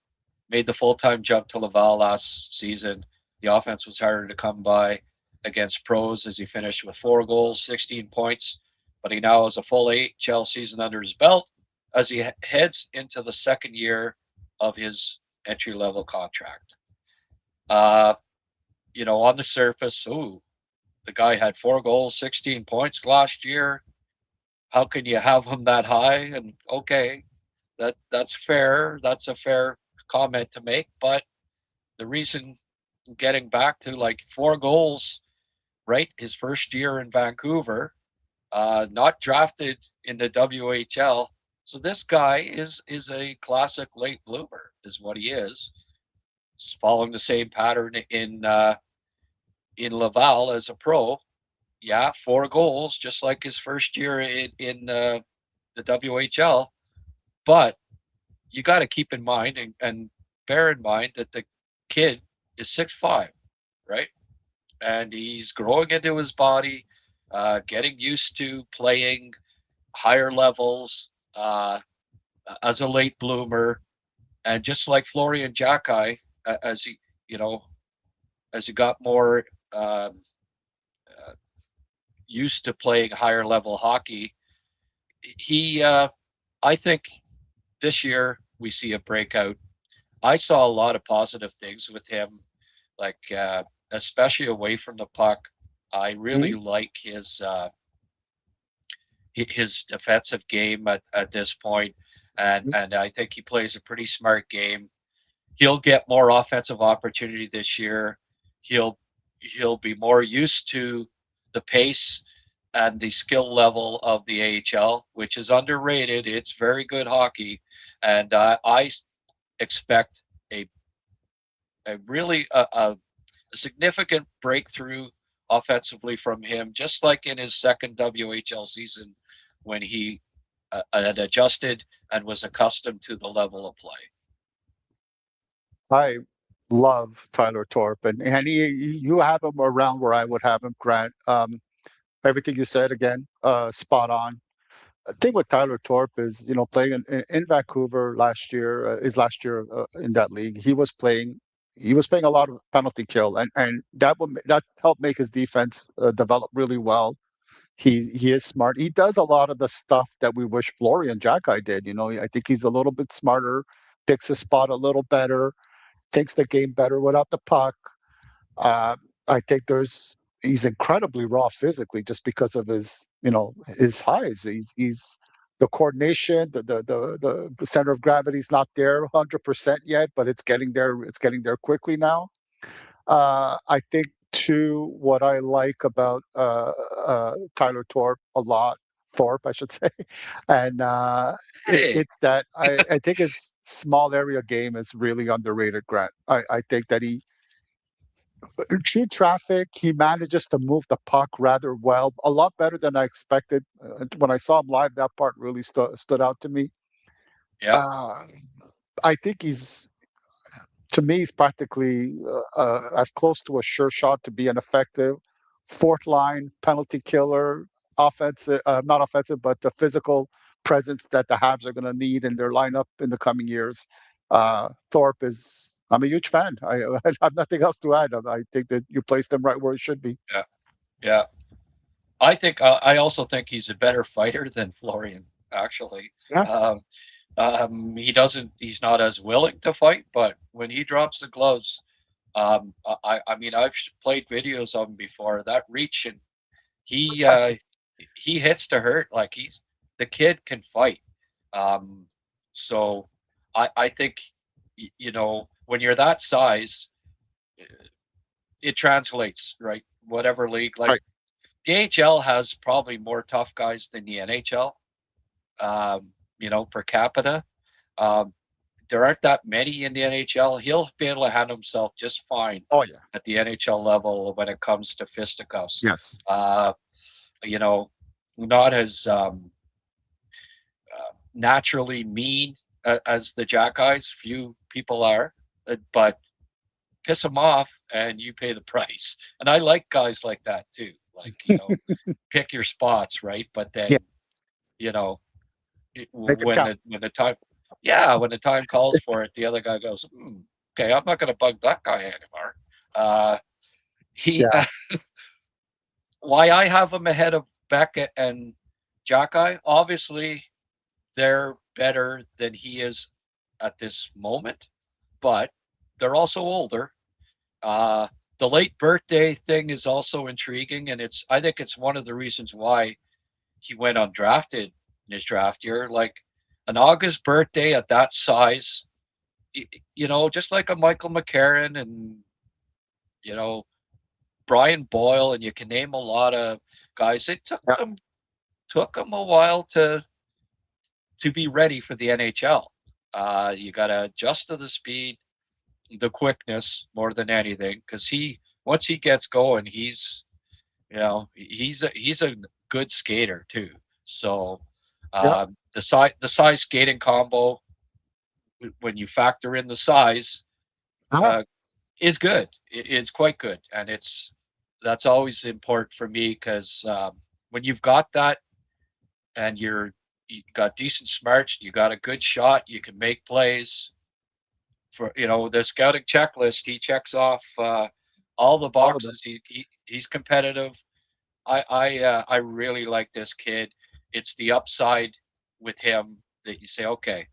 made the full-time jump to Laval last season. The offense was harder to come by against pros as he finished with 4 goals, 16 points, but he now has a full AHL season under his belt as he heads into the 2nd year of his entry-level contract. On the surface, the guy had 4 goals, 16 points last year. How can you have him that high? And okay, that's fair. That's a fair comment to make. But the reason, getting back to like 4 goals, right? His first year in Vancouver, not drafted in the WHL. So this guy is a classic late bloomer, is what he is. He's following the same pattern in Laval as a pro. Yeah, 4 goals, just like his first year in the WHL. But you got to keep in mind and bear in mind that the kid is 6'5", right? And he's growing into his body, getting used to playing higher levels as a late bloomer. And just like Florian Jacki, as he got more used to playing higher level hockey, I think this year we see a breakout. I saw a lot of positive things with him, like especially away from the puck. I really like his defensive game at this point, and I think he plays a pretty smart game. He'll get more offensive opportunity this year. He'll be more used to the pace and the skill level of the AHL, which is underrated. It's very good hockey, and I expect a really significant breakthrough offensively from him, just like in his second WHL season when he had adjusted and was accustomed to the level of play. I love Tyler Thorpe, and you have him around where I would have him, Grant. Everything you said again, spot on. The thing with Tyler Thorpe is, playing in Vancouver last year, in that league, he was playing a lot of penalty kill, and that helped make his defense develop really well. He is smart. He does a lot of the stuff that we wish Florian Jacki did. I think he's a little bit smarter, picks his spot a little better, takes the game better without the puck. I think there's he's incredibly raw physically just because of his, his highs. He's the coordination, the center of gravity is not there 100% yet, but it's getting there. It's getting there quickly now. I think too, what I like about Tyler Thorpe, I should say, and Hey, it's that I think his small area game is really underrated. Grant, I think that through traffic, he manages to move the puck rather well, a lot better than I expected. When I saw him live, that part really stood out to me. yeah, Uh, I think to me, he's practically as close to a sure shot to be an effective fourth line penalty killer, offensive, not offensive, but the physical presence that the Habs are going to need in their lineup in the coming years. Thorpe is, I'm a huge fan. I have nothing else to add. I think that you placed him right where he should be. yeah, yeah. I also think he's a better fighter than Florian, actually. Yeah. He's not as willing to fight, but when he drops the gloves, I mean, I've played videos of him before. That reach, and he uh, he hits to hurt. Like the kid can fight. Um, so I think when you're that size, it translates, right? Whatever league, like Right. the AHL has probably more tough guys than the NHL. Per capita. Um, there aren't that many in the NHL. He'll be able to handle himself just fine Oh yeah. at the NHL level when it comes to fisticuffs. Yes. Uh, not as naturally mean as the Jack guys. Few people are, but piss them off and you pay the price. And I like guys like that too. Like pick your spots, right? But Yeah. then you know Make it count. when the time, yeah, when the time calls for it, the other guy goes, okay, I'm not going to bug that guy anymore. He Yeah. Why I have him ahead of Beckett and Jackeye, obviously they're better than he is at this moment, but they're also older. Uh, the late birthday thing is also intriguing, and I think it's one of the reasons why he went undrafted in his draft year. Like an August birthday at that size, just like a Michael McCarron and you know Brian Boyle, and you can name a lot of guys. It Yeah. took them a while to be ready for the NHL. You got to adjust to the speed, the quickness more than anything, because once he gets going, he's a good skater too. So Yeah. the size skating combo, when you factor in the size, Ah, uh, is good. It's quite good, and that's always important for me because when you've got that and you got decent smarts, you got a good shot, you can make plays. For the scouting checklist, he checks off all the all of them. boxes. He's competitive. I really like this kid. It's the upside with him that you say, okay,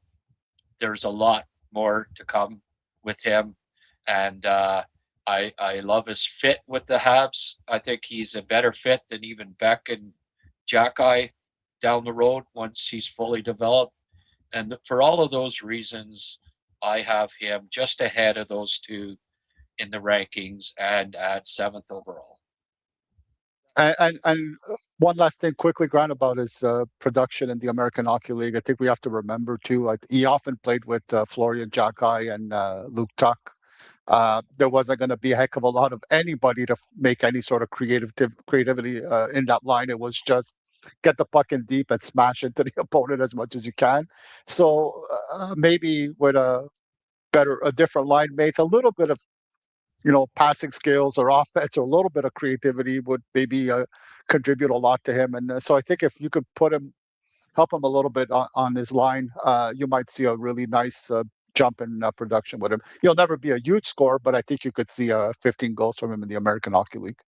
there's a lot more to come with him, and I love his fit with the Habs. I think he's a better fit than even Beck and Jackeye down the road once he's fully developed. And for all of those reasons, I have him just ahead of those two in the rankings and at seventh overall. And one last thing quickly, Grant, about his production in the American Hockey League. I think we have to remember too. Like he often played with Florian Jackeye and Luke Tuck. There wasn't going to be a heck of a lot of anybody to make any sort of creativity in that line. It was just get the puck in deep and smash into the opponent as much as you can. So maybe with a different line mates, a little bit of passing skills or offense or a little bit of creativity would maybe contribute a lot to him. And so I think if you could help him a little bit on his line, you might see a really nice jump in production with him. He'll never be a huge scorer, but I think you could see 15 goals from him in the American Hockey League.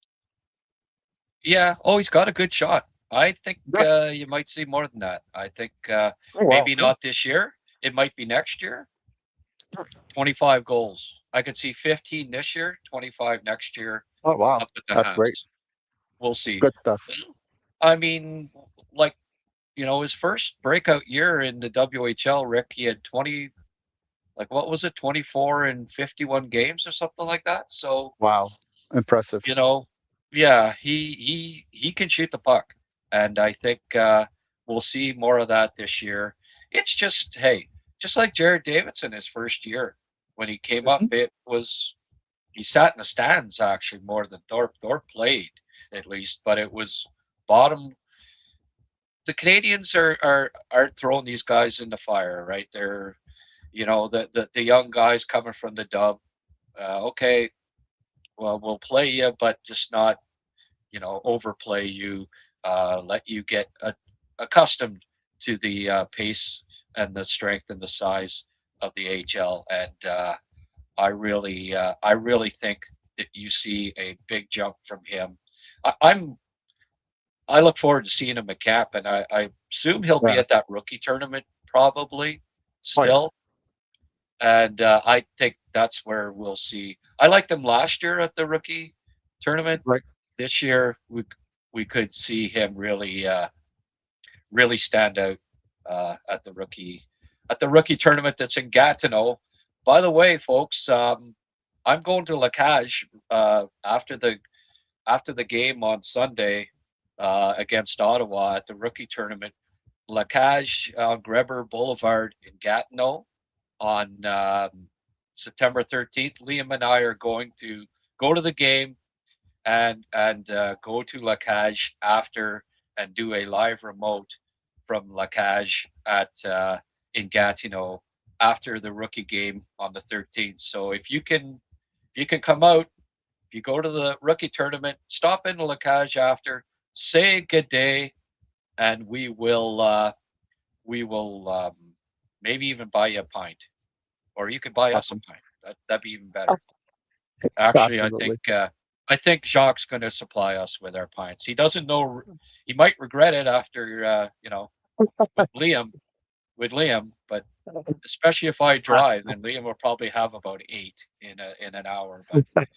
Yeah. Oh, he's got a good shot. I think Yeah. you might see more than that. I think Oh, wow. maybe Yeah. not this year. It might be next year. 25 goals. I could see 15 this year, 25 next year. Oh, wow. Up at the That's great. Habs. we'll see. Good stuff. I mean, like, his first breakout year in the WHL, Rick, he had 20, like, what was it, 24 in 51 games or something like that. So, Wow, impressive. yeah, he can shoot the puck, and I think we'll see more of that this year. It's just, hey, just like Jared Davidson his first year when he came up, Mhm. he sat in the stands actually more than Thorpe. Thorpe played at least, but it was bottom. The Canadians are throwing these guys in the fire, right? They're the young guys coming from the dub. Okay, well, we'll play you, but just not overplay you, let you get accustomed to the pace and the strength and the size of the HL. And I really think that you see a big jump from him. I, I'm I look forward to seeing him at camp, and I assume he'll be Yeah. at that rookie tournament probably Oh yeah. still. And I think that's where we'll see. I liked him last year at the rookie tournament. Right. This year, we could see him really stand out at the rookie tournament that's in Gatineau. By the way, folks, I'm going to La Cage after the game on Sunday against Ottawa at the rookie tournament. La Cage on Greber Boulevard in Gatineau on September 13th. Liam and I are going to go to the game and go to La Cage after and do a live remote from La Cage at in Gatineau after the rookie game on the 13th. So if you can come out, if you go to the rookie tournament, stop in La Cage after, say good day, and we will maybe even buy you a pint, or you could buy us a Awesome. pint. That'd be even better. Oh, Actually, absolutely. I think Jacques going to supply us with our pints. He doesn't know. He might regret it after with Liam with Liam, but especially if I drive, then Liam will probably have about 8 in an hour. But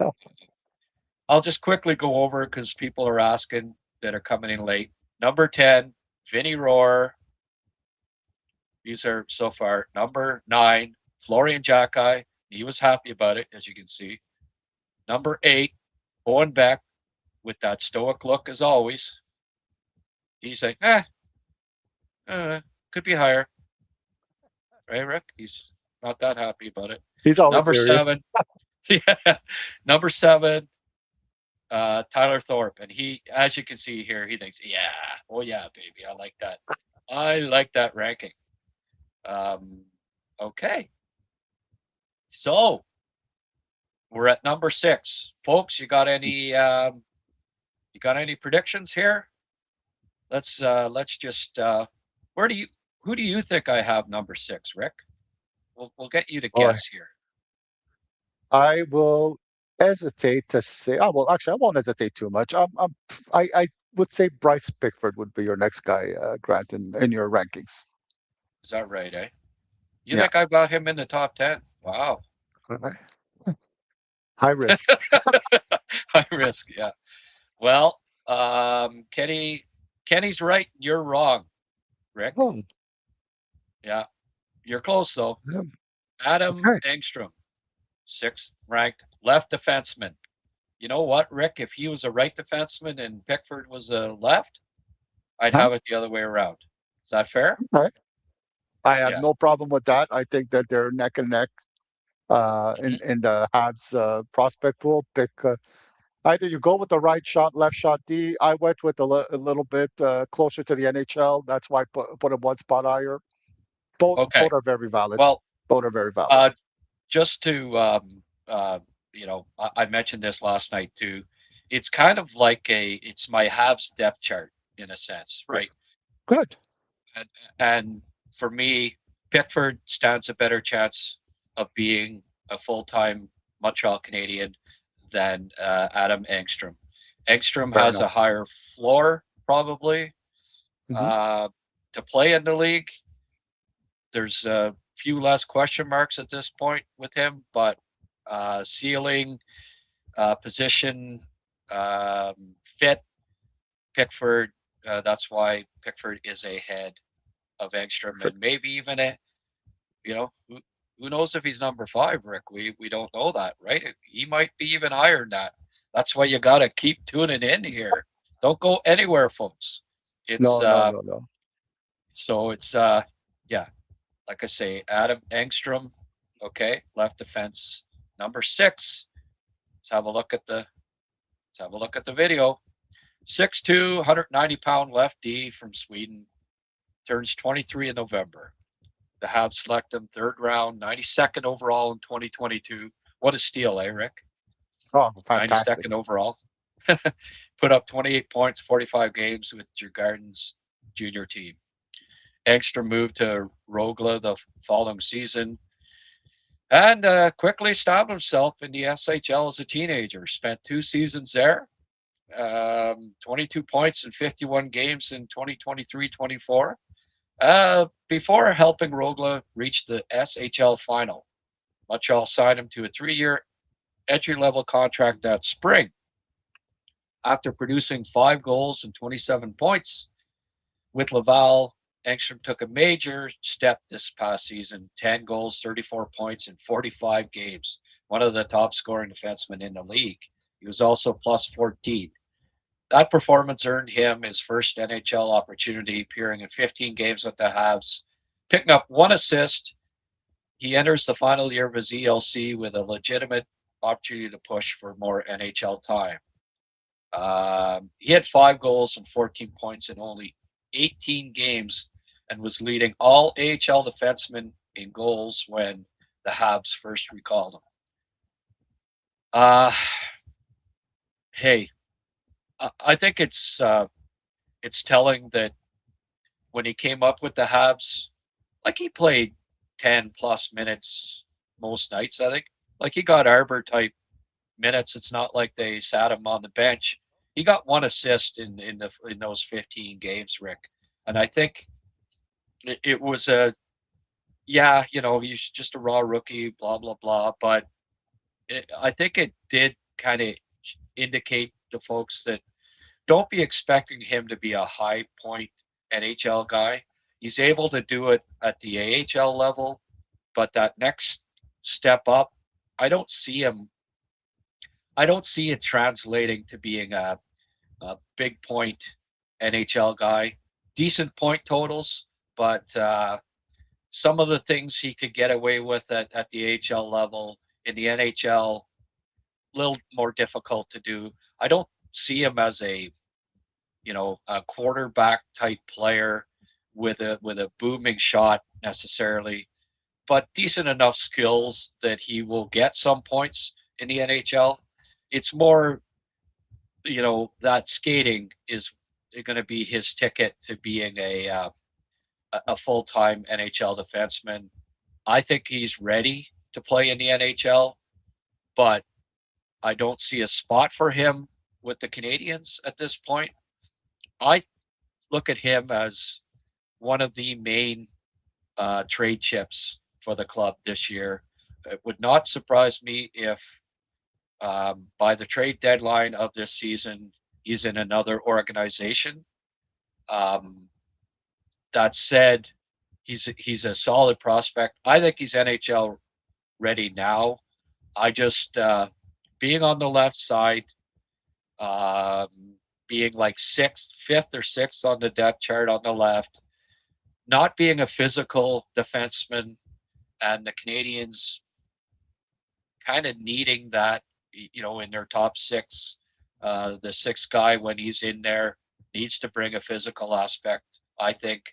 I'll just quickly go over because people are asking that are coming in late. Number 10, Vinny Rohr. These are so far. Number 9, Florian Jacki. He was happy about it, as you can see. Number 8, Owen Beck, with that stoic look as always. He's like, could be higher. Right, Rick? He's not that happy about it. He's always Number serious. 7, yeah. Number 7, Tyler Thorpe. And he, as you can see here, he thinks, yeah, oh yeah, baby, I like that. I like that ranking. Okay. So we're at number 6. Folks, you got any predictions here? Let's just where do you who do you think I have number 6, Rick? We'll get you to Boy, guess here. I will hesitate to say. Oh well, actually, I won't hesitate too much. I would say Bryce Pickford would be your next guy, Grant, in your rankings. Is that right, eh? You Yeah. think I got him in the top 10? Wow. Alright. High risk. High risk, yeah. Well, Kenny's right, you're wrong, Rick. Oh, Yeah. You're close though. yeah. Adam Okay. Engstrom, 6th ranked left defenseman. You know what, Rick? If he was a right defenseman and Pickford was a left, I'd Huh? have it the other way around. Is that fair? Okay. I have Yeah. no problem with that. I think that they're neck and neck Hmm. in the Habs prospect pool. Pick either you go with the right shot, left shot D. I went with a little bit closer to the NHL. That's why I put him one spot higher. Okay. Both are very valid. Well, Both are very valid. uh, just to I mentioned this last night too. It's kind of like it's my Habs depth chart in a sense, Right. right? Good. And for me, Pickford stands a better chance of being a full-time Montreal Canadian than Adam Engstrom. Engstrom Fair has enough. a higher floor probably Hmm. uh, to play in the league. There's a few less question marks at this point with him, but ceiling, position, fit. Pickford. That's why Pickford is ahead of Engstrom, and maybe even who knows if he's number 5, Rick? We don't know that, right? He might be even higher than that. That's why you got to keep tuning in here. Don't go anywhere, folks. It's No. so it's yeah, like I say, Adam Engstrom, okay, left defense, number 6. Let's have a look at the video. 6'2", 190-pound lefty from Sweden, turns 23 in November. The Habs select him 3rd round, 92nd overall in 2022. What a steal, eh, Rick? Oh, fantastic. 92nd overall. Put up 28 points, 45 games with Djurgården's junior team. Engstrom moved to Rögle the following season and quickly established himself in the SHL as a teenager. Spent 2 seasons there, 22 points in 51 games in 2023-24. Before helping Rögle reach the SHL final. Montreal signed him to a 3-year entry-level contract that spring. After producing 5 goals and 27 points with Laval, Engstrom took a major step this past season, 10 goals, 34 points in 45 games, one of the top scoring defensemen in the league. He was also plus 14. That performance earned him his first NHL opportunity, appearing in 15 games with the Habs, picking up 1 assist. He enters the final year of his ELC with a legitimate opportunity to push for more NHL time. He had 5 goals and 14 points in only 18 games and was leading all AHL defensemen in goals when the Habs first recalled him. Hey, I think it's telling that when he came up with the Habs, like he played 10 plus minutes most nights, I think. Like he got Arbor type minutes. It's not like they sat him on the bench. He got 1 assist in those 15 games, Rick. And I think it was he's just a raw rookie, blah blah blah. But I think it did kind of indicate to folks that don't be expecting him to be a high point NHL guy. He's able to do it at the AHL level, but that next step up, I don't see it translating to being a big point NHL guy. Decent point totals, but some of the things he could get away with at the AHL level in the NHL, a little more difficult to do. I don't see him as a quarterback type player with a booming shot necessarily, but decent enough skills that he will get some points in the NHL. It's more, that skating is going to be his ticket to being a full-time NHL defenseman. I think he's ready to play in the NHL, but I don't see a spot for him with the Canadiens at this point. I look at him as one of the main trade chips for the club this year. It would not surprise me if by the trade deadline of this season, he's in another organization. That said, he's a solid prospect. I think he's NHL ready now. I just being on the left side, being like fifth or sixth on the depth chart on the left, not being a physical defenseman, and the Canadiens kind of needing that, in their top 6. The 6th guy, when he's in there, needs to bring a physical aspect, I think.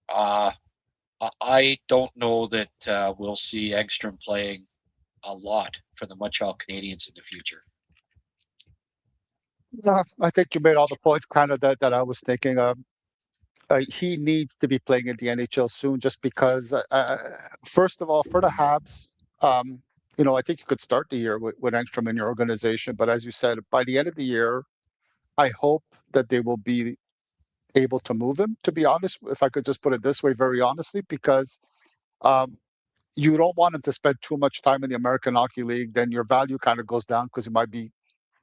I don't know that we'll see Engstrom playing a lot for the Montreal Canadiens in the future. I think you made all the points kind of that I was thinking of. He needs to be playing in the NHL soon, just because, first of all, for the Habs, I think you could start the year with Engstrom in your organization. But as you said, by the end of the year, I hope that they will be able to move him, to be honest, if I could just put it this way, very honestly, because you don't want him to spend too much time in the American Hockey League. Then your value kind of goes down because it might be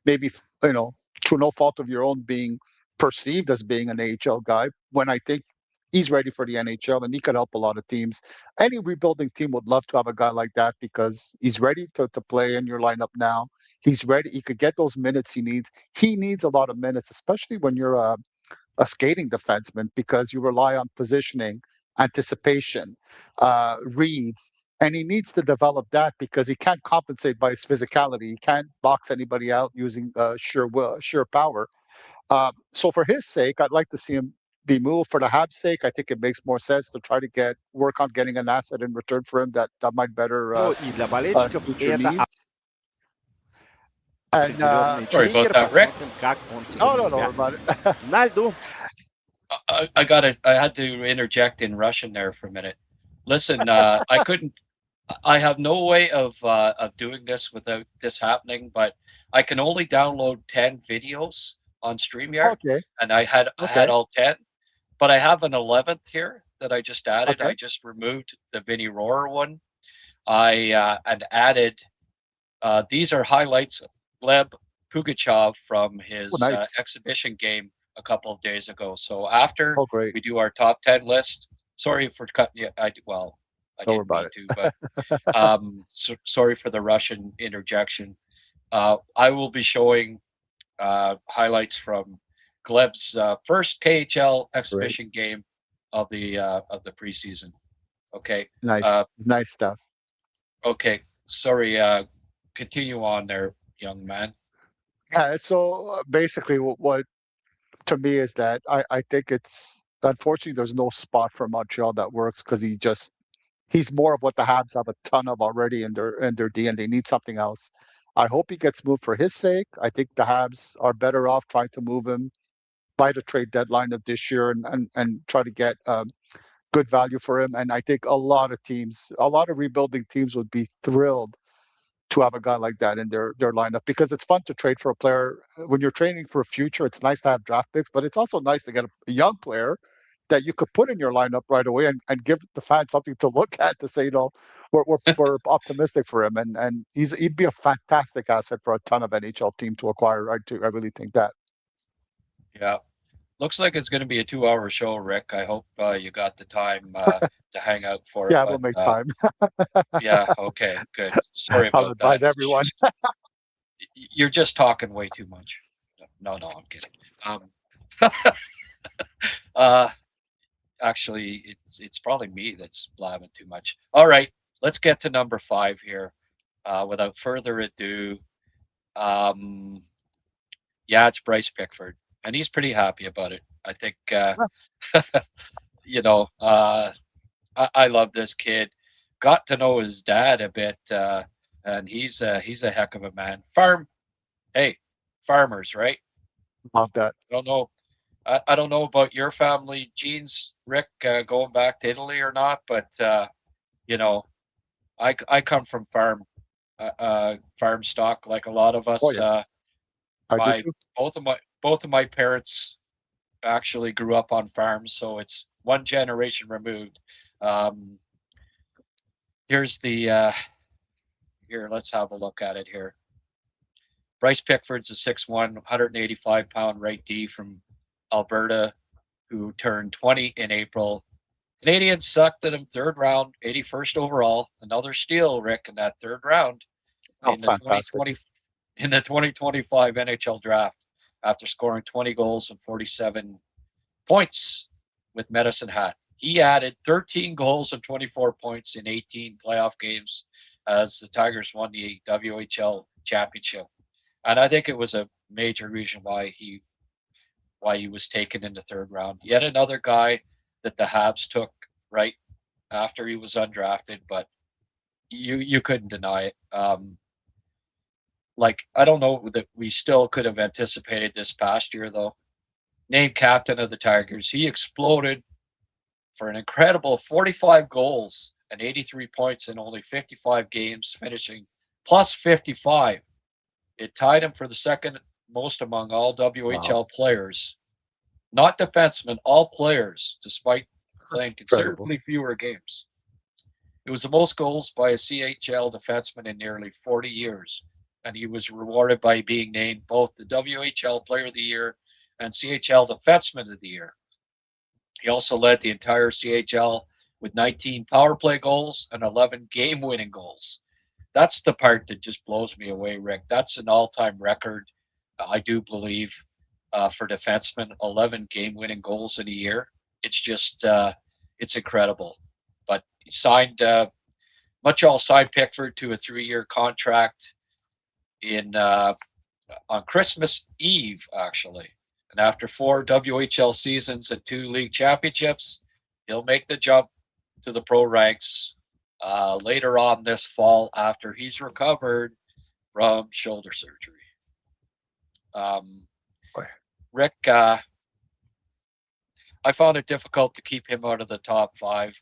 maybe, through no fault of your own, being perceived as being an AHL guy when I think he's ready for the NHL and he could help a lot of teams. Any rebuilding team would love to have a guy like that because he's ready to play in your lineup now. He's ready. He could get those minutes he needs. He needs a lot of minutes, especially when you're a skating defenseman, because you rely on positioning, anticipation, reads, and he needs to develop that because he can't compensate by his physicality. He can't box anybody out using sheer will, sheer power. So for his sake, I'd like to see him be moved. For the Habs' sake, I think it makes more sense to try to work on getting an asset in return for him that might better И для болельщиков suit your это needs. And определенный Sorry about триггер. that, Rick. Посмотрим, как он no, сегодня don't себя worry about it. на льду. I had to interject in Russian there for a minute. Listen, I have no way of doing this without this happening, but I can only download 10 videos on StreamYard, Okay, and I had okay, all 10, but I have an 11th here that I just added. okay. I just removed the Vinny Rohrer one. I and added these are highlights of Gleb Pugachev from Oh, his nice. exhibition game a couple of days ago. So after Oh, great. we do our top 10 list, sorry for cutting you. I Don't worry didn't about mean it. to, but sorry for the Russian interjection. I will be showing highlights from Gleb's first KHL Great. exhibition game of the preseason. Okay. Nice, nice stuff. Okay. Sorry. Continue on there, young man. Yeah, so basically, what to me is that I think it's unfortunately there's no spot for Montreal that works because he's more of what the Habs have a ton of already in their D, and they need something else. I hope he gets moved for his sake. I think the Habs are better off trying to move him by the trade deadline of this year and try to get good value for him. And I think a lot of teams, a lot of rebuilding teams would be thrilled to have a guy like that in their lineup because it's fun to trade for a player. When you're trading for a future, it's nice to have draft picks, but it's also nice to get a young player that you could put in your lineup right away and give the fans something to look at to say, we're optimistic for him. And he'd be a fantastic asset for a ton of NHL team to acquire. I really think that. Yeah. Looks like it's going to be a 2-hour show, Rick. I hope you got the time to hang out for it. Yeah, but, we'll make time. Yeah. Okay. Good. Sorry I'll about advise that. everyone. You're just talking way too much. No, I'm kidding. Actually, it's probably me that's blabbing too much. All right, let's get to number 5 here. Without further ado, yeah, it's Bryce Pickford, and he's pretty happy about it. I think, I love this kid. Got to know his dad a bit, and he's a heck of a man. Farmers, right? Love that. I don't know. I don't know about your family genes, Rick, going back to Italy or not, but I come from farm stock like a lot of Oh us. yes, I do My too. both of my parents actually grew up on farms, so it's one generation removed. Um, here's the here. Let's have a look at it here. Bryce Pickford's a 6'1", 185-pound right D from Alberta, who turned 20 in April. Canadiens sucked at him third round, 81st overall. Another steal, Rick, in that third round Oh, in the fantastic. 2025 NHL draft after scoring 20 goals and 47 points with Medicine Hat. He added 13 goals and 24 points in 18 playoff games as the Tigers won the WHL championship. And I think it was a major reason why he was taken in the third round. Yet another guy that the Habs took right after he was undrafted, but you couldn't deny it. I don't know that we still could have anticipated this past year, though. Named captain of the Tigers, he exploded for an incredible 45 goals and 83 points in only 55 games, finishing plus 55. It tied him for the second most among all WHL Wow, players, not defensemen, all players, despite playing incredible. considerably fewer games. It was the most goals by a CHL defenseman in nearly 40 years, and he was rewarded by being named both the WHL Player of the Year and CHL Defenseman of the Year. He also led the entire CHL with 19 power play goals and 11 game-winning goals. That's the part that just blows me away, Rick. That's an all-time record, I do believe, for defensemen. 11 game-winning goals in a year. It's just, it's incredible. But he signed Montreal signed Pickford to a 3-year contract in on Christmas Eve, actually. And after 4 WHL seasons and 2 league championships, he'll make the jump to the pro ranks later on this fall after he's recovered from shoulder surgery. Rick, I found it difficult to keep him out of the top 5.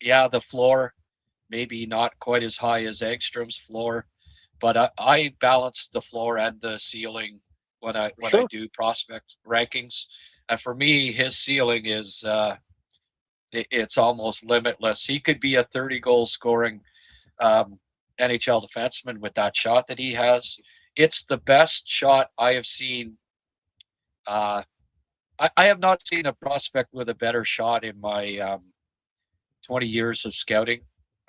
Yeah, the floor, maybe not quite as high as Ekstrom's floor, but I balance the floor and the ceiling when I do prospect rankings. And for me, his ceiling is it's almost limitless. He could be a 30-goal scoring NHL defenseman with that shot that he has. It's the best shot I have seen. I have not seen a prospect with a better shot in my 20 years of scouting.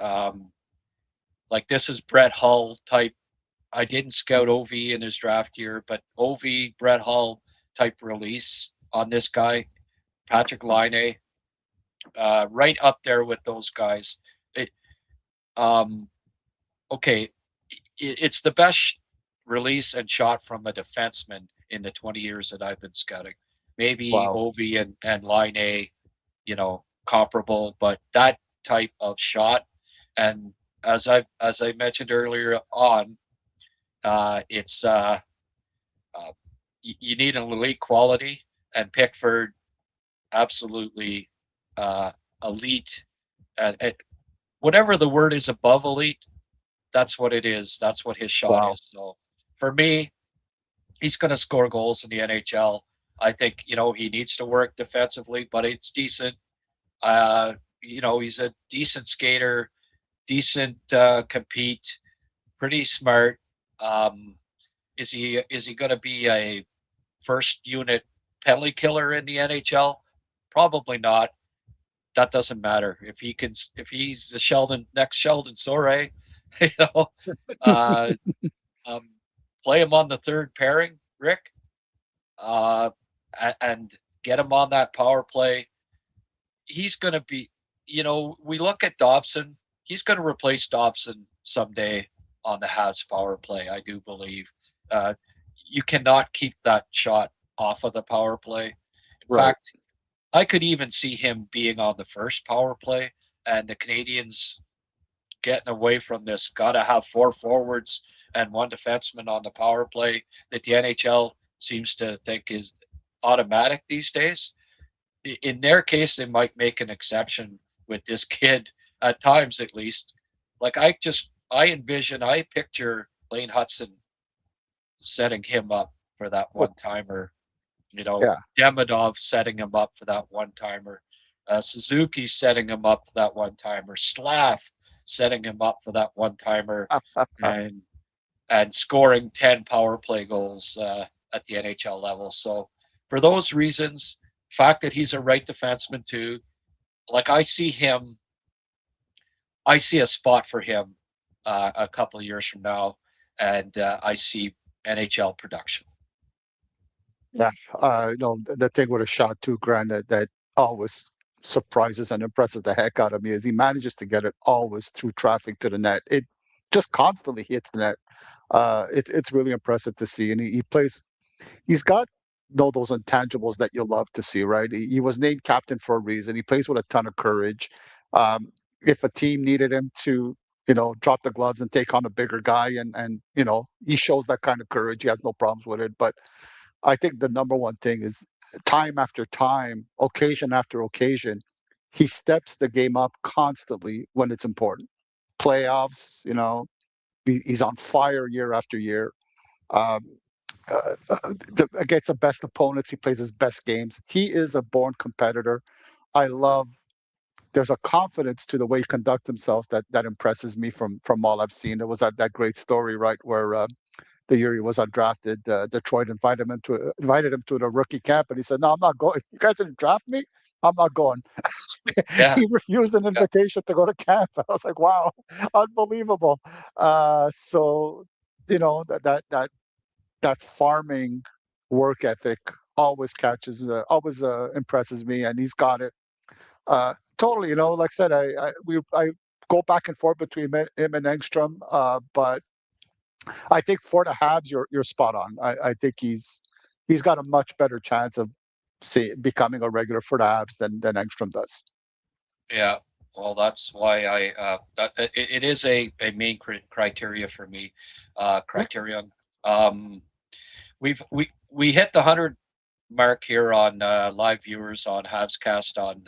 Like, this is Brett Hull type. I didn't scout Ovi in his draft year, but Ovi, Brett Hull type release on this guy, Patrick Laine, right up there with those guys. It's the best release and shot from a defenseman in the 20 years that I've been scouting. Maybe Ovi and Laine, comparable, but that type of shot. And as I mentioned earlier on, it's you need an elite quality, and Pickford absolutely elite. Whatever the word is above elite, that's what it is. That's what his shot is. So for me, he's going to score goals in the NHL. I think, he needs to work defensively, but it's decent. He's a decent skater, decent compete, pretty smart. Is he going to be a first unit penalty killer in the NHL? Probably not. That doesn't matter. If he's the next Sheldon Sore, play him on the third pairing, Rick, and get him on that power play. He's going to be, we look at Dobson. He's going to replace Dobson someday on the Habs power play, I do believe. You cannot keep that shot off of the power play. In fact, I could even see him being on the first power play, and the Canadiens getting away from this. Got to have 4 forwards and 1 defenseman on the power play that the NHL seems to think is automatic these days. In their case, they might make an exception with this kid at times, at least. Like, I picture Lane Hudson setting him up for that one-timer. Demidov setting him up for that one-timer. Suzuki setting him up for that one-timer. Slav setting him up for that one-timer. and scoring 10 power play goals at the NHL level. So for those reasons, the fact that he's a right defenseman too, like, I see a spot for him a couple of years from now, and I see NHL production. Yeah, the thing with a shot too, Grant, that always surprises and impresses the heck out of me is he manages to get it always through traffic to the net. It just constantly hits the net. It's really impressive to see, and he plays. He's got those intangibles that you love to see, right? He was named captain for a reason. He plays with a ton of courage. If a team needed him to, drop the gloves and take on a bigger guy, and he shows that kind of courage. He has no problems with it. But I think the number one thing is time after time, occasion after occasion, he steps the game up constantly when it's important. Playoffs, he's on fire year after year. Against the best opponents, he plays his best games. He is a born competitor. There's a confidence to the way he conducts himself that impresses me from all I've seen. There was that great story, right, where the year he was undrafted. Detroit invited him to the rookie camp, and he said, "No, I'm not going. You guys didn't draft me. I'm not going." Yeah, He refused an yeah, invitation to go to camp. I was like, "Wow, unbelievable." So that farming work ethic always impresses me, and he's got it totally. Like I said, I go back and forth between him and Engstrom, but I think for the Habs, you're spot on. I think he's got a much better chance of becoming a regular for the Habs than Engstrom does. yeah. Well, that's why it is a main criteria for me, Yeah. criterion. Um, we hit the 100 mark here on live viewers on HabsCast on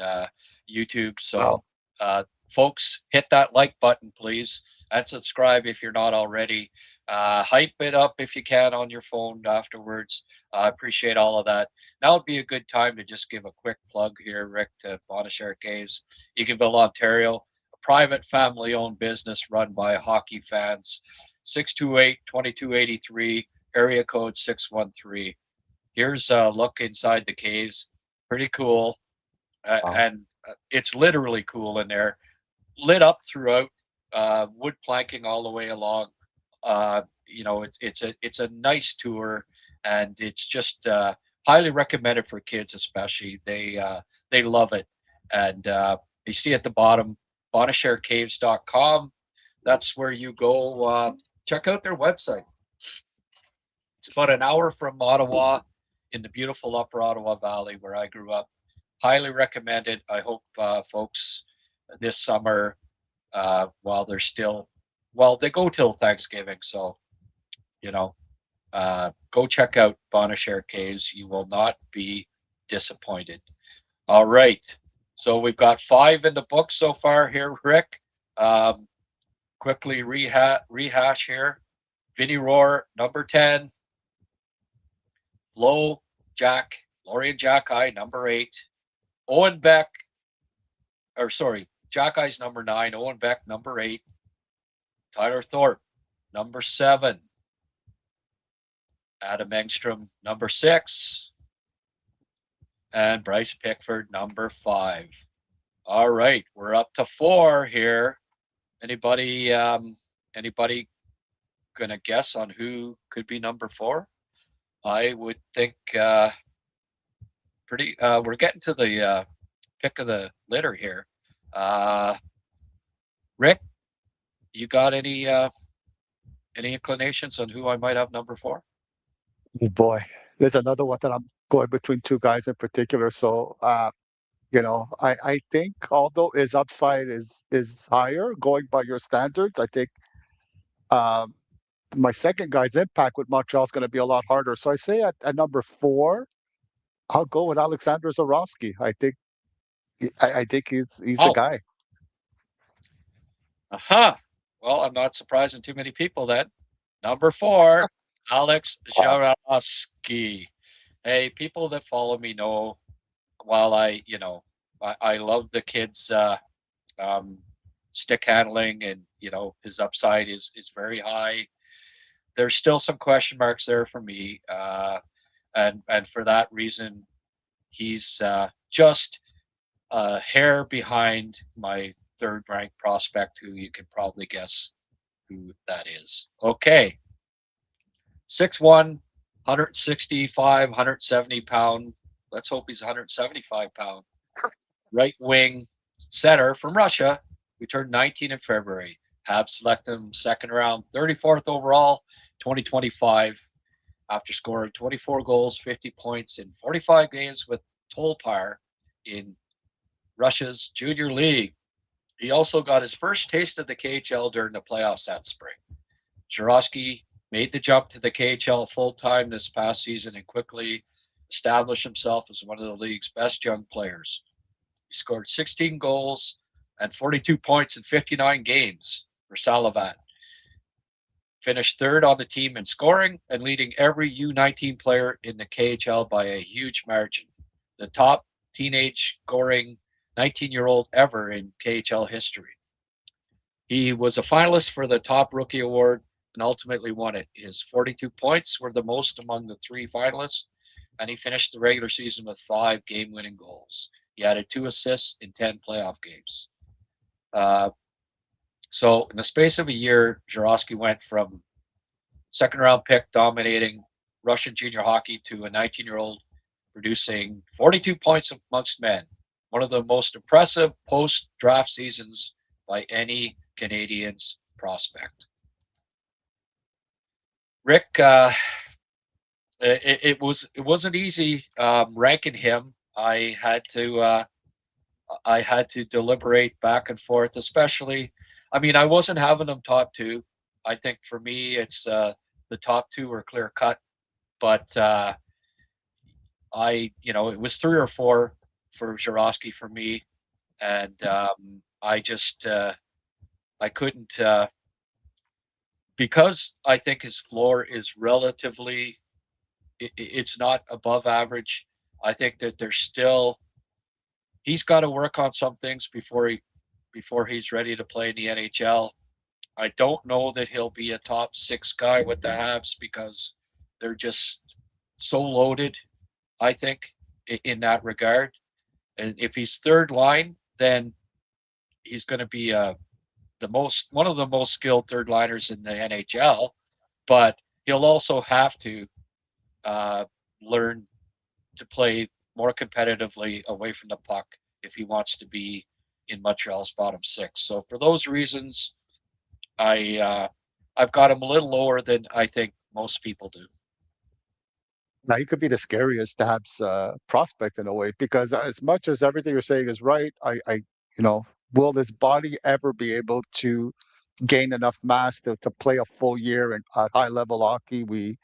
YouTube. So, Wow. folks, hit that like button, please, and subscribe if you're not already. Hype it up if you can on your phone afterwards. I appreciate all of that. Now would be a good time to just give a quick plug here, Rick, to Bonashare Caves, Eganville, Ontario, a private family-owned business run by hockey fans. 628-2283, area code 613. Here's a look inside the caves. Pretty cool. Wow. And it's literally cool in there. Lit up throughout, wood planking all the way along. It's a nice tour, and it's just highly recommended for kids, especially. They love it. And you see at the bottom, bonasharecaves.com. That's where you go check out their website. It's about an hour from Ottawa in the beautiful Upper Ottawa Valley where I grew up. Highly recommended. I hope folks this summer, while they're still, well, they go till Thanksgiving. So, you know, go check out Bonashare Caves. You will not be disappointed. All right. So we've got 5 in the book so far here, Rick. Quickly rehash here. Vinny Rohr, number 10. Flo Jack, Lorian Jack number 8. Owen Beck, or sorry, Jack number 9. Owen Beck, number 8. Tyler Thorpe, number 7. Adam Engstrom, number 6. And Bryce Pickford, number 5. All right, we're up to 4 here. Anybody gonna guess on who could be number 4? I would think we're getting to the pick of the litter here. Rick, you got any inclinations on who I might have number 4? Oh boy, there's another one that I'm going between two guys in particular. So, I think although his upside is higher, going by your standards, I think um, my second guy's impact with Montreal is going to be a lot harder. So I say at number 4, I'll go with Alexander Zorowski. I think he's the Oh, guy. aha. Well, I'm not surprising too many people then. Number 4, Alex Wow. Jarowski. Hey, people that follow me know while I love the kid's um, stick handling, and his upside is very high. There's still some question marks there for me, and for that reason, he's just a hair behind my third ranked prospect, who you can probably guess who that is. Okay, 6'1", 165, 170-pound. Let's hope he's 175-pound. Right wing center from Russia, who turned 19 in February. Habs select him second round, 34th overall, 2025, after scoring 24 goals, 50 points in 45 games with Tolpar in Russia's Junior League. He also got his first taste of the KHL during the playoffs that spring. Jarowski made the jump to the KHL full-time this past season and quickly established himself as one of the league's best young players. He scored 16 goals and 42 points in 59 games for Salavat. Finished third on the team in scoring and leading every U19 player in the KHL by a huge margin. The top teenage scoring 19-year-old ever in KHL history. He was a finalist for the top rookie award and ultimately won it. His 42 points were the most among the three finalists, and he finished the regular season with 5 game-winning goals. He added 2 assists in 10 playoff games. So in the space of a year, Zborowski went from second-round pick dominating Russian junior hockey to a 19-year-old producing 42 points amongst men, one of the most impressive post-draft seasons by any Canadiens prospect. Rick, it wasn't easy ranking him. I had to deliberate back and forth, especially. I mean, I wasn't having him top 2. I think for me, it's the top 2 are clear cut, but it was 3 or 4 for Zborowski for me, and I just I couldn't because I think his floor is relatively it's not above average. I think that he's got to work on some things before he's ready to play in the NHL. I don't know that he'll be a top 6 guy with the Habs because they're just so loaded, I think, in that regard. And if he's third line, then he's going to be one of the most skilled third liners in the NHL. But he'll also have to learn to play more competitively away from the puck if he wants to be in Montreal's bottom 6. So for those reasons, I've got him a little lower than I think most people do. Now he could be the scariest Habs prospect in a way, because as much as everything you're saying is right, will this body ever be able to gain enough mass to play a full year in high level hockey? We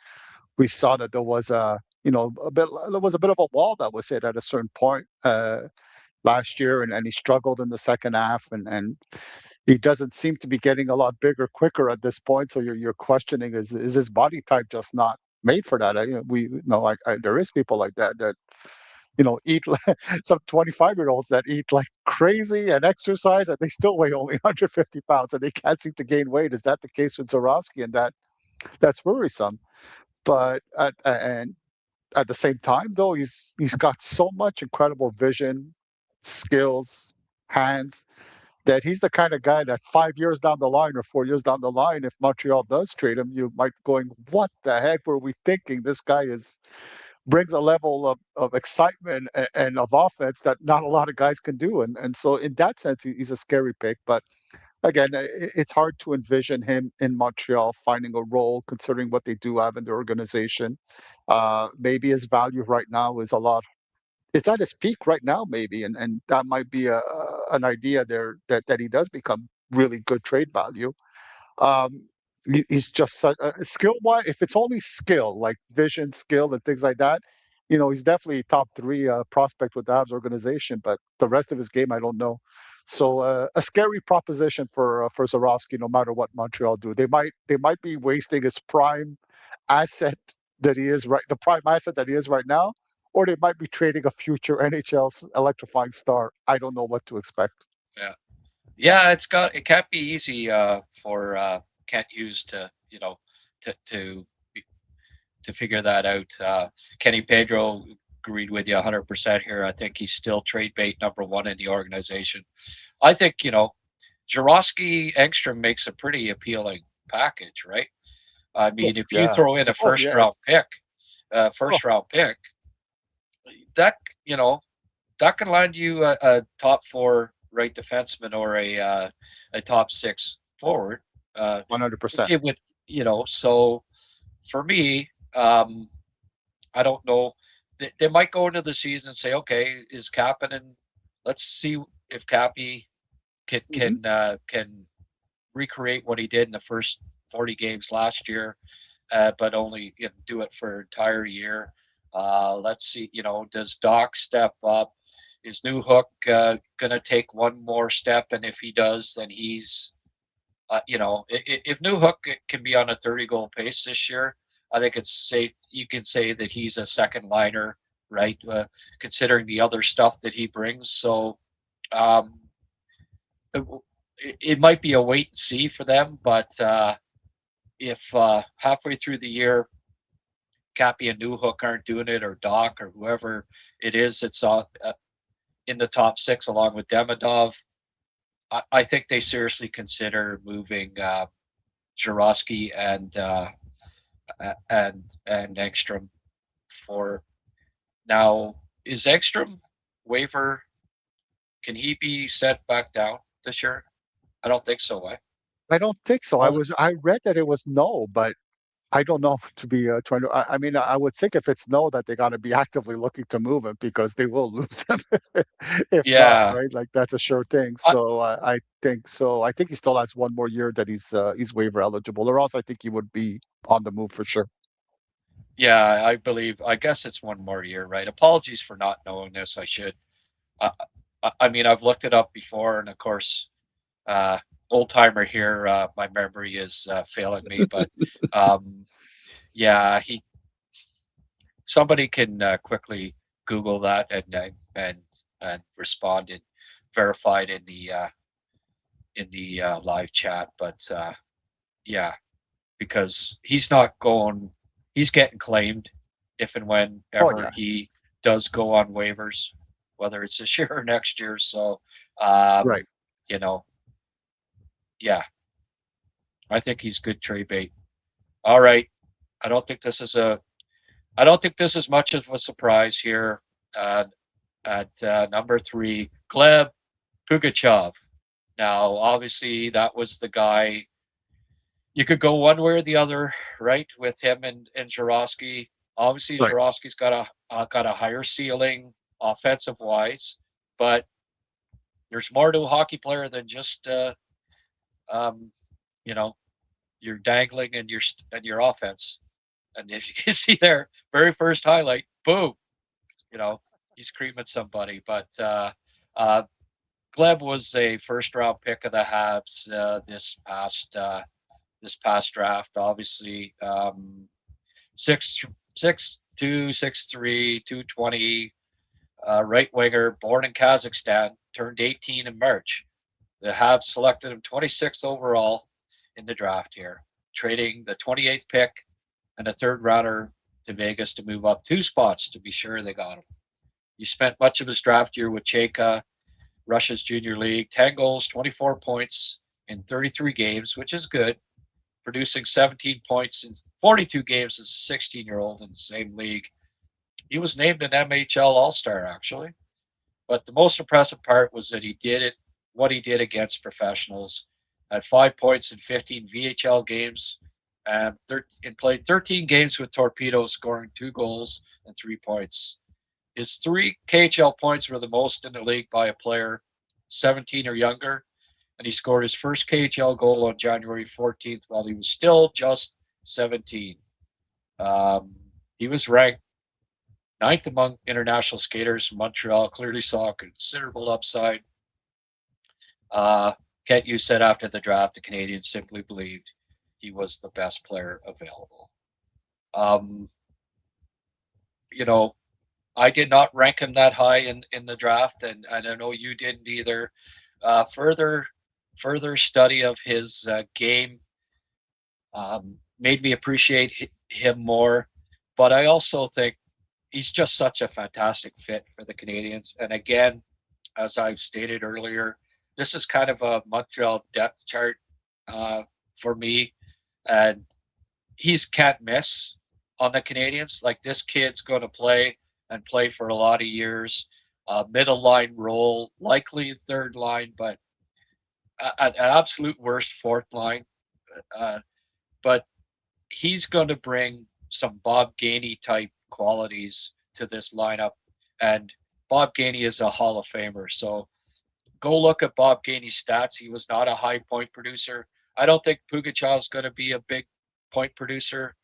saw that there was there was a bit of a wall that was hit at a certain point last year, and he struggled in the second half, and he doesn't seem to be getting a lot bigger quicker at this point. So you're questioning, is his body type just not made for that? There is people like that eat some 25-year-olds that eat like crazy and exercise, and they still weigh only 150 pounds and they can't seem to gain weight. Is that the case with Zborowski? And that's worrisome. But at the same time, though, he's got so much incredible vision, skills, hands, that he's the kind of guy that 5 years down the line or 4 years down the line, if Montreal does trade him, you might going, what the heck were we thinking? This guy brings a level of excitement and of offense that not a lot of guys can do. And so in that sense, he's a scary pick. But again, it's hard to envision him in Montreal finding a role, considering what they do have in their organization. Maybe his value right now is it's at his peak right now, maybe, and that might be an idea there that he does become really good trade value. Um, he's just skill wise. If it's only skill, like vision, skill, and things like that, he's definitely top 3 prospect with the Habs organization. But the rest of his game, I don't know. So a scary proposition for Zborowski, no matter what Montreal do. They might be wasting his prime asset the prime asset that he is right now, or they might be trading a future NHL's electrifying star. I don't know what to expect. Yeah. Yeah, it can't be easy for Kent Hughes to to figure that out. Kenny Pedro agreed with you 100% here. I think he's still trade bait number 1 in the organization. I think Zborowski Engstrom makes a pretty appealing package, right? I mean, if you throw in a first round pick, that that can land you a top 4 right defenseman or a top 6 forward. 100%. It would, so for me, I don't know. They might go into the season and say, okay, is Kapanen? Let's see if Cappy can recreate what he did in the first 40 games last year, but only do it for an entire year. Let's see, does Doc step up? Is Newhook going to take one more step? And if he does, then he's, if Newhook can be on a 30-goal pace this year, I think it's safe. You can say that he's a second liner, right? Considering the other stuff that he brings. So it might be a wait and see for them, but if halfway through the year, Cappy and Newhook aren't doing it, or Doc, or whoever it is that's in the top six along with Demidov, I think they seriously consider moving Jarosky and Ekstrom for now. Is Ekstrom waiver? Can he be sent back down this year? I don't think so. I don't think so. All, I read that it was no, but I don't know to be trying to. I mean, I would think if it's no, that they're going to be actively looking to move him because they will lose him if not, yeah, right? Like that's a sure thing. I, So I think so. I think he still has one more year that he's waiver eligible, or else I think he would be on the move for sure. yeah, I believe. I guess it's one more year, right? Apologies for not knowing this. I should. Uh, I mean, I've looked it up before, and of course, uh, old timer here, my memory is failing me. But um, yeah, somebody can quickly Google that and respond and verify it in the live chat. But yeah, because he's getting claimed if and Oh whenever yeah, he does go on waivers, whether it's this year or next year. So, right. you know, yeah, I think he's good trade bait. All right, I don't think this is a I don't think this is much of a surprise here uh, at number three, Gleb Pugachev. Now, obviously, that was the guy. You could go one way or the other, right, with him and Jarosky. Obviously, Right. Jarosky's got a higher ceiling offensive wise, but there's more to a hockey player than just um, you know you're dangling and your offense. And if you can see their very first highlight, boom, you know, he's creaming somebody. But uh, Gleb was a first round pick of the Habs this past draft. Obviously, 6'2", 6'3", 220, right winger, born in Kazakhstan, turned 18 in March. The Habs selected him 26th overall in the draft here, trading the 28th pick and a third rounder to Vegas to move up 2 spots to be sure they got him. He spent much of his draft year with Cheka, Russia's junior league, 10 goals, 24 points in 33 games, which is good, producing 17 points in 42 games as a 16-year-old in the same league. He was named an MHL All-Star, actually. But the most impressive part was that he did it, what he did against professionals, had 5 points in 15 VHL games, and played 13 games with Torpedo, scoring 2 goals and 3 points. His 3 KHL points were the most in the league by a player 17 or younger, and he scored his first KHL goal on January 14th while he was still just 17. Um, he was ranked ninth among international skaters. Montreal clearly saw a considerable upside. Uh, Kent, you said after the draft, the Canadiens simply believed he was the best player available. Um, you know, I did not rank him that high in the draft, and I know you didn't either. Further study of his game made me appreciate him more, but I also think he's just such a fantastic fit for the Canadiens. And again, as I've stated earlier, this is kind of a Montreal depth chart uh, for me, and he's can't miss on the Canadiens. Like this kid's going to play and play for a lot of years. Middle line role, likely third line, but an absolute worst fourth line. Uh, but he's going to bring some Bob Gainey type qualities to this lineup, and Bob Gainey is a Hall of Famer. So go look at Bob Gainey's stats. He was not a high point producer. I don't think Pugachev's going to be a big point producer.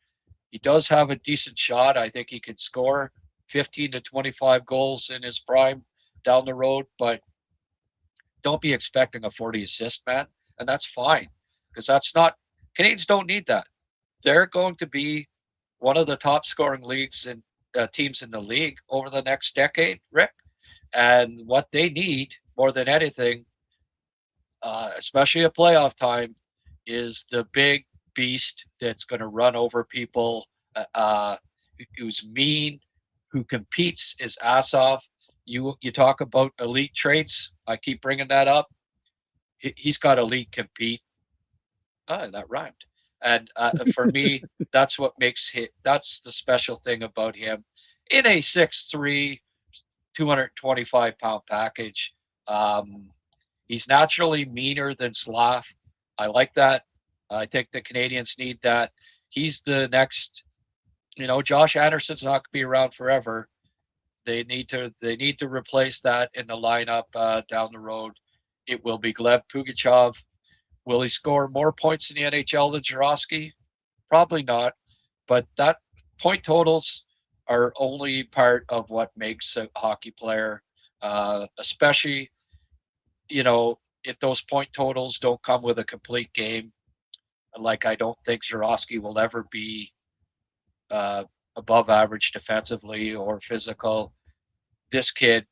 He does have a decent shot. I think he could score 15 to 25 goals in his prime down the road, but don't be expecting a 40 assist man, and that's fine because that's not Canadians don't need that. They're going to be one of the top scoring leagues and teams in the league over the next decade, Rick. And what they need more than anything, especially at playoff time, is the big beast that's going to run over people, who's mean, who competes his ass off. You talk about elite traits. I keep bringing that up. He's got elite compete. That rhymed. And for me, that's what makes him. That's the special thing about him. In a 6'3", 225-pound package, he's naturally meaner than Slav. I like that. I think the Canadiens need that. He's the next. Josh Anderson's not going to be around forever. They need to replace that in the lineup down the road. It will be Gleb Pugachev. Will he score more points in the NHL than Jurowski? Probably not. But that point totals are only part of what makes a hockey player, especially, if those point totals don't come with a complete game. Like, I don't think Jurowski will ever be above average defensively or physical. This kid,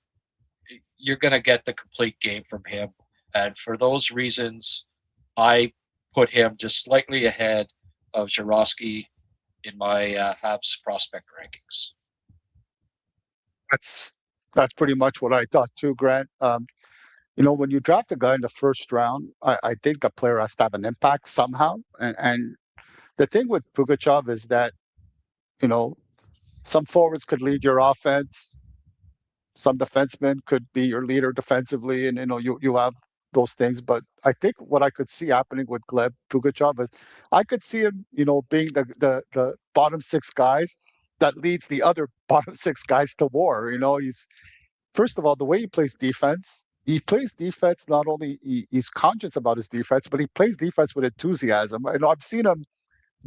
you're going to get the complete game from him. And for those reasons, I put him just slightly ahead of Jurowski in my Habs prospect rankings. That's pretty much what I thought too, Grant. When you draft a guy in the first round, I think the player has to have an impact somehow. And the thing with Pugachev is that, some forwards could lead your offense. Some defensemen could be your leader defensively, and you have those things. But I think what I could see happening with Gleb Pugachev is I could see him, being the bottom six guys that leads the other bottom six guys to war. He's, first of all, the way he plays defense. He plays defense. Not only he's conscious about his defense, but he plays defense with enthusiasm. I've seen him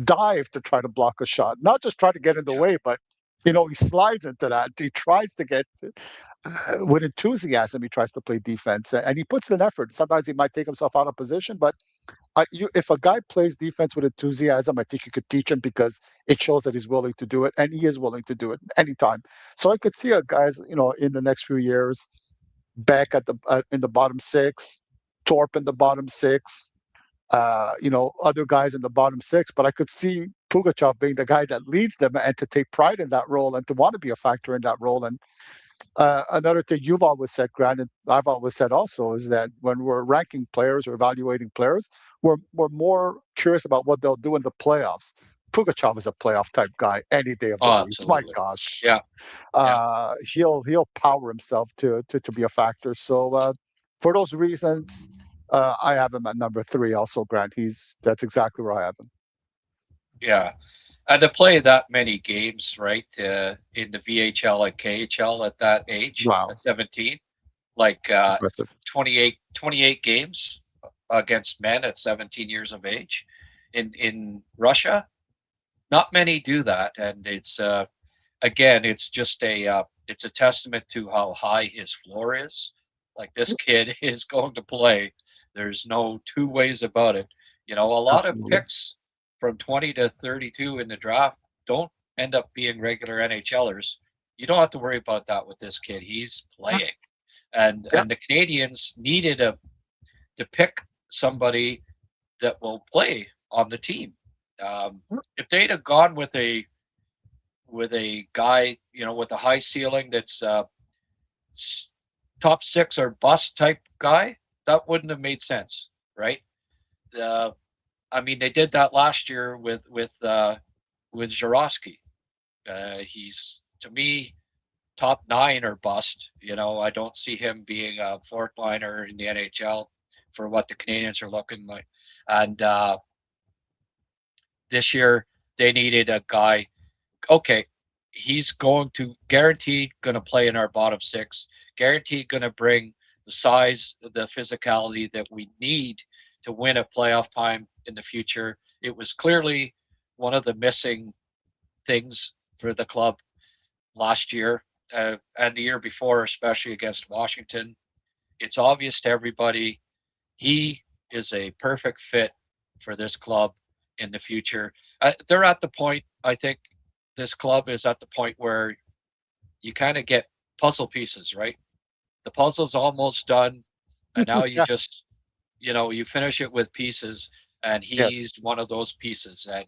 dive to try to block a shot, not just try to get in the way, but he slides into that. He tries to get with enthusiasm. He tries to play defense, and he puts in effort. Sometimes he might take himself out of position, but if a guy plays defense with enthusiasm, I think you could teach him because it shows that he's willing to do it, and he is willing to do it anytime. So I could see a guys, in the next few years, back at the in the bottom six, Torp in the bottom six, other guys in the bottom six, but I could see Pugachev being the guy that leads them and to take pride in that role and to want to be a factor in that role. And another thing you've always said, Grant, and I've always said also, is that when we're ranking players or evaluating players, we're more curious about what they'll do in the playoffs. Pugachev is a playoff type guy any day of the week. Absolutely. My gosh, yeah. He'll power himself to be a factor. So for those reasons, I have him at number 3. Also, Grant, that's exactly where I have him. Yeah. And to play that many games, right, in the VHL and KHL at that age, Wow. at 17, like Impressive. 28 games against men at 17 years of age in Russia. Not many do that, and it's again, it's just it's a testament to how high his floor is. Like, this kid is going to play. There's no two ways about it. A lot Absolutely. of picks from 20 to 32 in the draft don't end up being regular NHLers. You don't have to worry about that with this kid. He's playing. And the Canadiens needed to pick somebody that will play on the team. If they'd have gone with a guy, with a high ceiling that's top 6 or bust type guy, that wouldn't have made sense, right? I mean, they did that last year with Jurowski. He's, to me, top 9 or bust. I don't see him being a 4th liner in the NHL for what the Canadiens are looking like. And this year they needed a guy. Okay, he's guaranteed going to play in our bottom 6. Guaranteed going to bring the size, the physicality that we need to win a playoff time in the future. It was clearly one of the missing things for the club last year and the year before, especially against Washington. It's obvious to everybody he is a perfect fit for this club in the future. They're at the point, I think this club is at the point where you kind of get puzzle pieces, right? The puzzle's almost done, and now you just, you finish it with pieces. and Yes, he's one of those pieces. And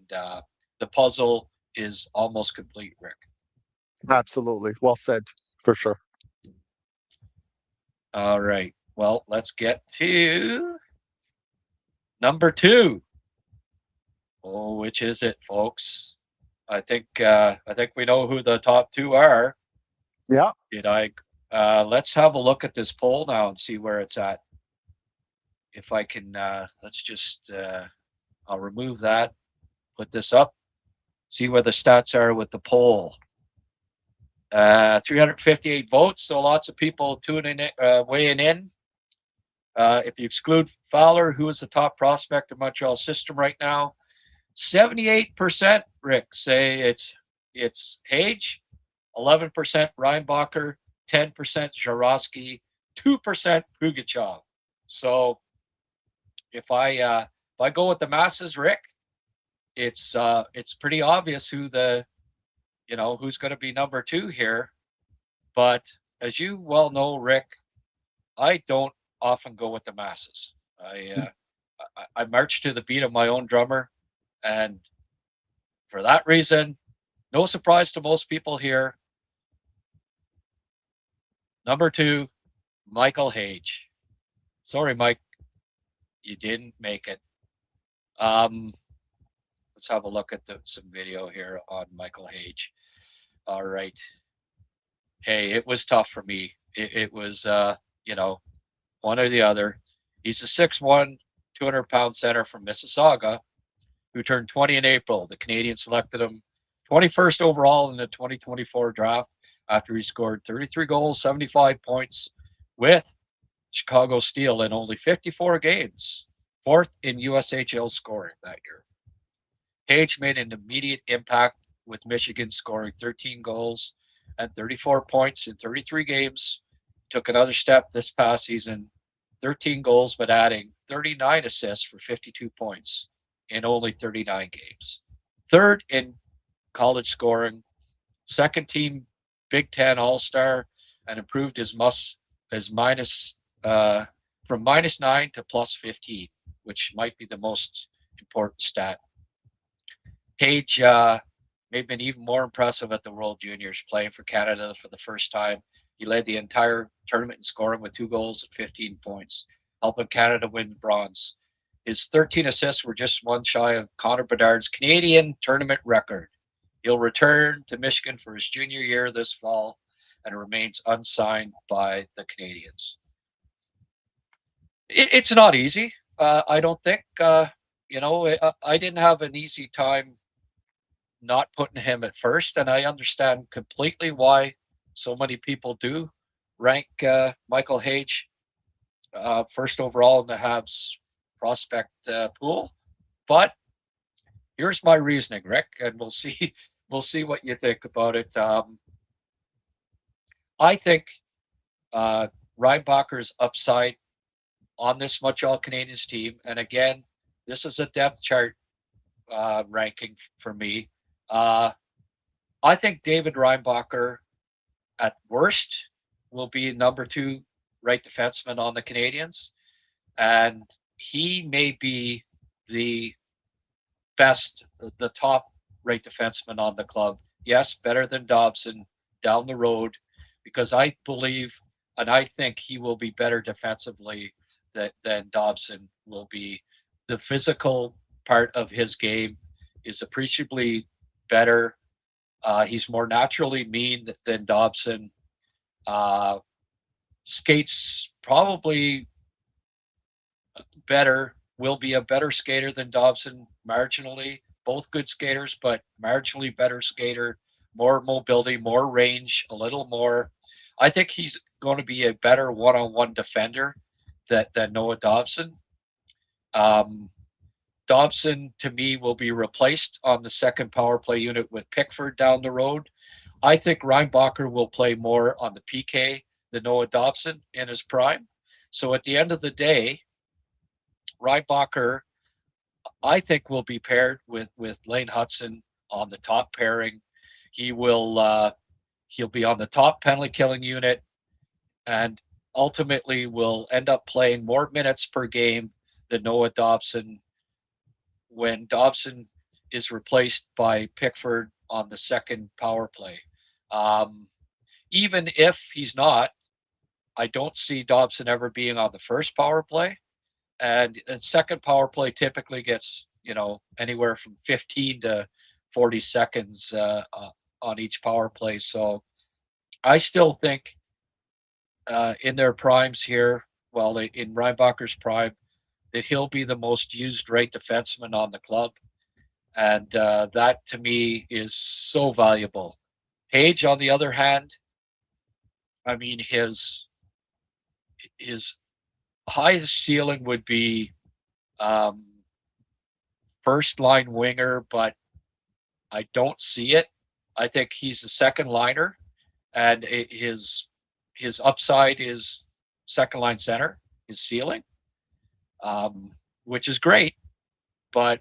the puzzle is almost complete, Rick. absolutely. Well said, for sure. All right. Well, let's get to number 2. Oh, which is it, folks? I think we know who the top 2 are. Yeah. Did I? Let's have a look at this poll now and see where it's at. If I can, let's just. I'll remove that. Put this up. See where the stats are with the poll. 358 votes, so lots of people tuning in, weighing in. If you exclude Fowler, who is the top prospect in Montreal's system right now, 78%, Rick, say it's Hage, 11% Reinbacher, 10% Jarosky, 2% Pugachev. So if I go with the masses, Rick, it's pretty obvious who's going to be number 2 here. But as you well know, Rick, I don't often go with the masses. I march to the beat of my own drummer, and for that reason, no surprise to most people here. Number 2, Michael Hage. Sorry, Mike, you didn't make it. Let's have a look at some video here on Michael Hage. All right. Hey, it was tough for me. It was, one or the other. He's a 6'1", 200-pound center from Mississauga who turned 20 in April. The Canadiens selected him 21st overall in the 2024 draft after he scored 33 goals, 75 points with Chicago Steel in only 54 games, 4th in USHL scoring that year. Hage made an immediate impact with Michigan scoring 13 goals and 34 points in 33 games. Took another step this past season, 13 goals, but adding 39 assists for 52 points in only 39 games. 3rd in college scoring, 2nd team Big Ten All-Star, and improved his minus from -9 to +15, which might be the most important stat. Hage may have been even more impressive at the World Juniors, playing for Canada for the first time. He led the entire tournament in scoring with 2 goals and 15 points, helping Canada win bronze. His 13 assists were just one shy of Connor Bedard's Canadian tournament record. He'll return to Michigan for his junior year this fall and remains unsigned by the Canadiens. It's not easy. I don't think. I didn't have an easy time not putting him at first, and I understand completely why so many people do rank Michael Hage first overall in the Habs prospect pool. But here's my reasoning, Rick, and we'll see what you think about it. I think Reinbacher's upside on this Montreal Canadiens team, and again, this is a depth chart ranking for me. I think David Reinbacher, at worst, will be number 2 right defenseman on the Canadiens, and he may be the best, the top right defenseman on the club. Yes, better than Dobson down the road, because I believe and I think he will be better defensively than Dobson will be. The physical part of his game is appreciably better. He's more naturally mean than Dobson. Skates probably better, will be a better skater than Dobson marginally. Both good skaters, but marginally better skater, more mobility, more range, a little more. I think he's going to be a better one-on-one defender than Noah Dobson. Dobson, to me, will be replaced on the second power play unit with Pickford down the road. I think Reinbacher will play more on the PK than Noah Dobson in his prime. So at the end of the day, Reinbacher, I think, will be paired with Lane Hudson on the top pairing. He'll be on the top penalty killing unit, and ultimately will end up playing more minutes per game than Noah Dobson. when Dobson is replaced by Pickford on the second power play. Even if he's not, I don't see Dobson ever being on the first power play. And second power play typically gets, anywhere from 15 to 40 seconds on each power play. So I still think in their primes here, well, in Reinbacher's prime, that he'll be the most used right defenseman on the club. And that to me is so valuable. Page, on the other hand, I mean, his highest ceiling would be first line winger, but I don't see it. I think he's a second liner, and his upside is second line center, his ceiling, which is great, but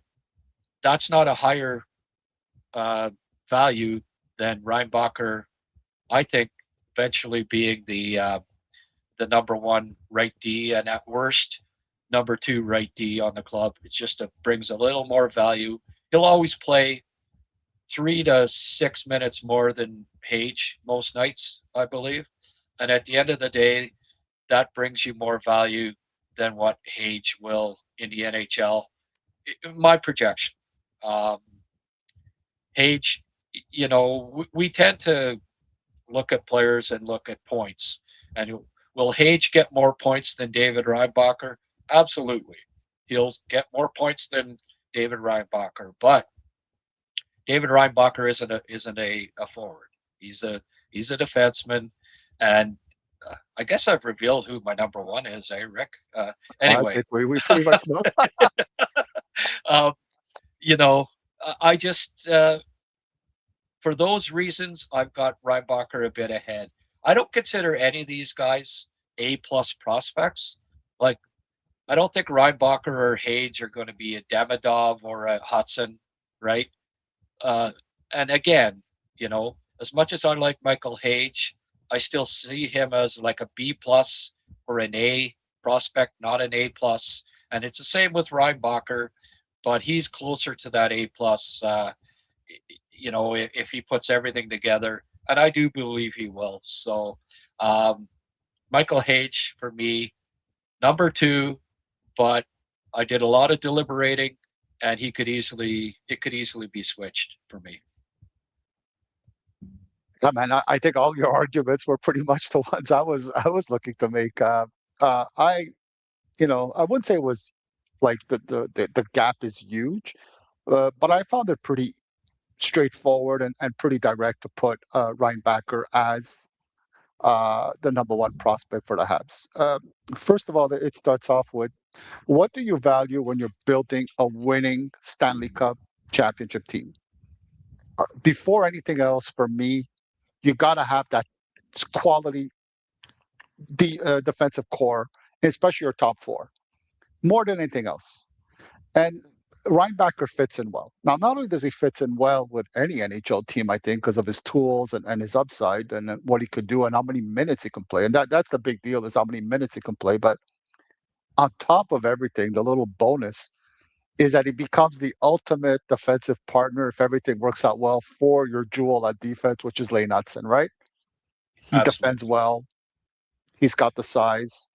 that's not a higher value than Reinbacher. I think eventually being the number one right D, and at worst number two right D on the club. It just brings a little more value. He'll always play 3 to 6 minutes more than Page most nights, I believe. And at the end of the day, that brings you more value than what Page will in the NHL. My projection. Page, we tend to look at players and look at points. And will Hage get more points than David Reinbacher? Absolutely. He'll get more points than David Reinbacher, but David Reinbacher isn't a forward. He's a defenseman, and I guess I've revealed who my number one is, Rick? Anyway. I think we pretty much know. I just for those reasons, I've got Reinbacher a bit ahead. I don't consider any of these guys A-plus prospects. Like, I don't think Reinbacher or Hage are going to be a Demidov or a Hudson, right? And again, as much as I like Michael Hage, I still see him as like a B-plus or an A prospect, not an A-plus. And it's the same with Reinbacher, but he's closer to that A-plus, if he puts everything together. And I do believe he will. So Michael Hage, for me, number two, but I did a lot of deliberating, and it could easily be switched for me. Yeah, man, I think all your arguments were pretty much the ones I was looking to make. I wouldn't say it was like the gap is huge, but I found it pretty straightforward and pretty direct to put Reinbacher as the number one prospect for the Habs. First of all, it starts off with, what do you value when you're building a winning Stanley Cup championship team? Before anything else, for me, you got to have that quality defensive core, especially your top four, more than anything else. And Reinbacher fits in well. Now, not only does he fit in well with any NHL team, I think, because of his tools and his upside and what he could do and how many minutes he can play. And that's the big deal, is how many minutes he can play. But on top of everything, the little bonus is that he becomes the ultimate defensive partner if everything works out well for your jewel at defense, which is Lane Hudson, right? He defends well. He's got the size.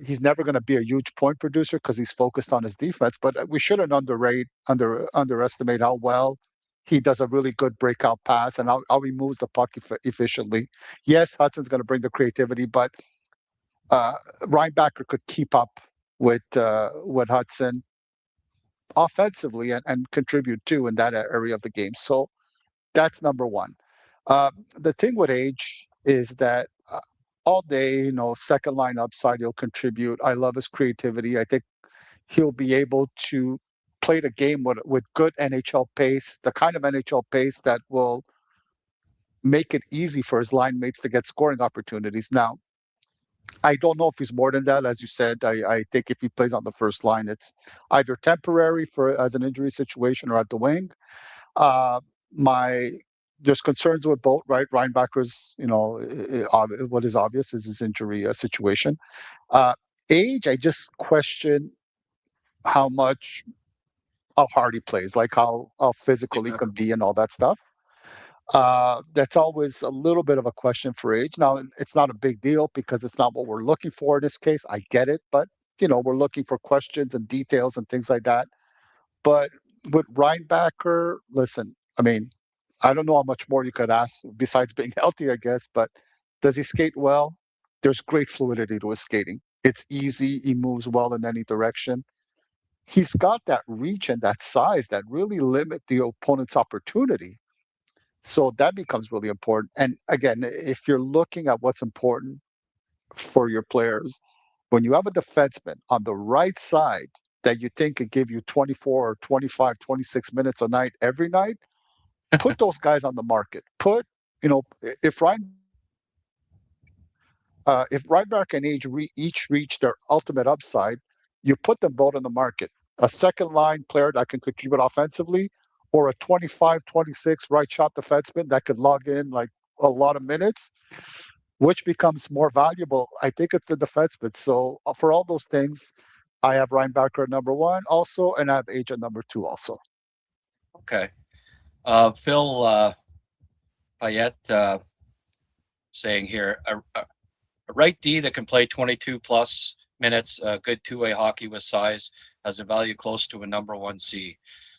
He's never going to be a huge point producer because he's focused on his defense, but we shouldn't underestimate how well he does a really good breakout pass and how he moves the puck efficiently. Yes, Hudson's going to bring the creativity, but Reinbacher could keep up with Hudson offensively and contribute too in that area of the game. So that's number one. The thing with Age is that all day, second line upside, he'll contribute. I love his creativity. I think he'll be able to play the game with good NHL pace, the kind of NHL pace that will make it easy for his line mates to get scoring opportunities. Now, I don't know if he's more than that. As you said, I think if he plays on the first line, it's either temporary as an injury situation or at the wing. There's concerns with both, right? Reinbacher's, what is obvious is his injury situation. Age, I just question how much how hard he plays, like how physical he can be and all that stuff. That's always a little bit of a question for age. Now, it's not a big deal because it's not what we're looking for in this case. I get it, but we're looking for questions and details and things like that. But with Reinbacher, listen, I mean, I don't know how much more you could ask besides being healthy, I guess, but does he skate well? There's great fluidity to his skating. It's easy. He moves well in any direction. He's got that reach and that size that really limit the opponent's opportunity. So that becomes really important. And again, if you're looking at what's important for your players, when you have a defenseman on the right side that you think could give you 24 or 25, 26 minutes a night every night, put those guys on the market. Put, if Reinbach and Age each reach their ultimate upside, you put them both on the market. A second line player that can contribute offensively, or a 25, 26 right shot defenseman that could log in like a lot of minutes. Which becomes more valuable? I think it's the defenseman. So for all those things, I have Reinbacher at number one also, and I have Age at number two also. Okay. Phil Payette saying here, a right D that can play 22 plus minutes, good two-way hockey with size, has a value close to a number 1C.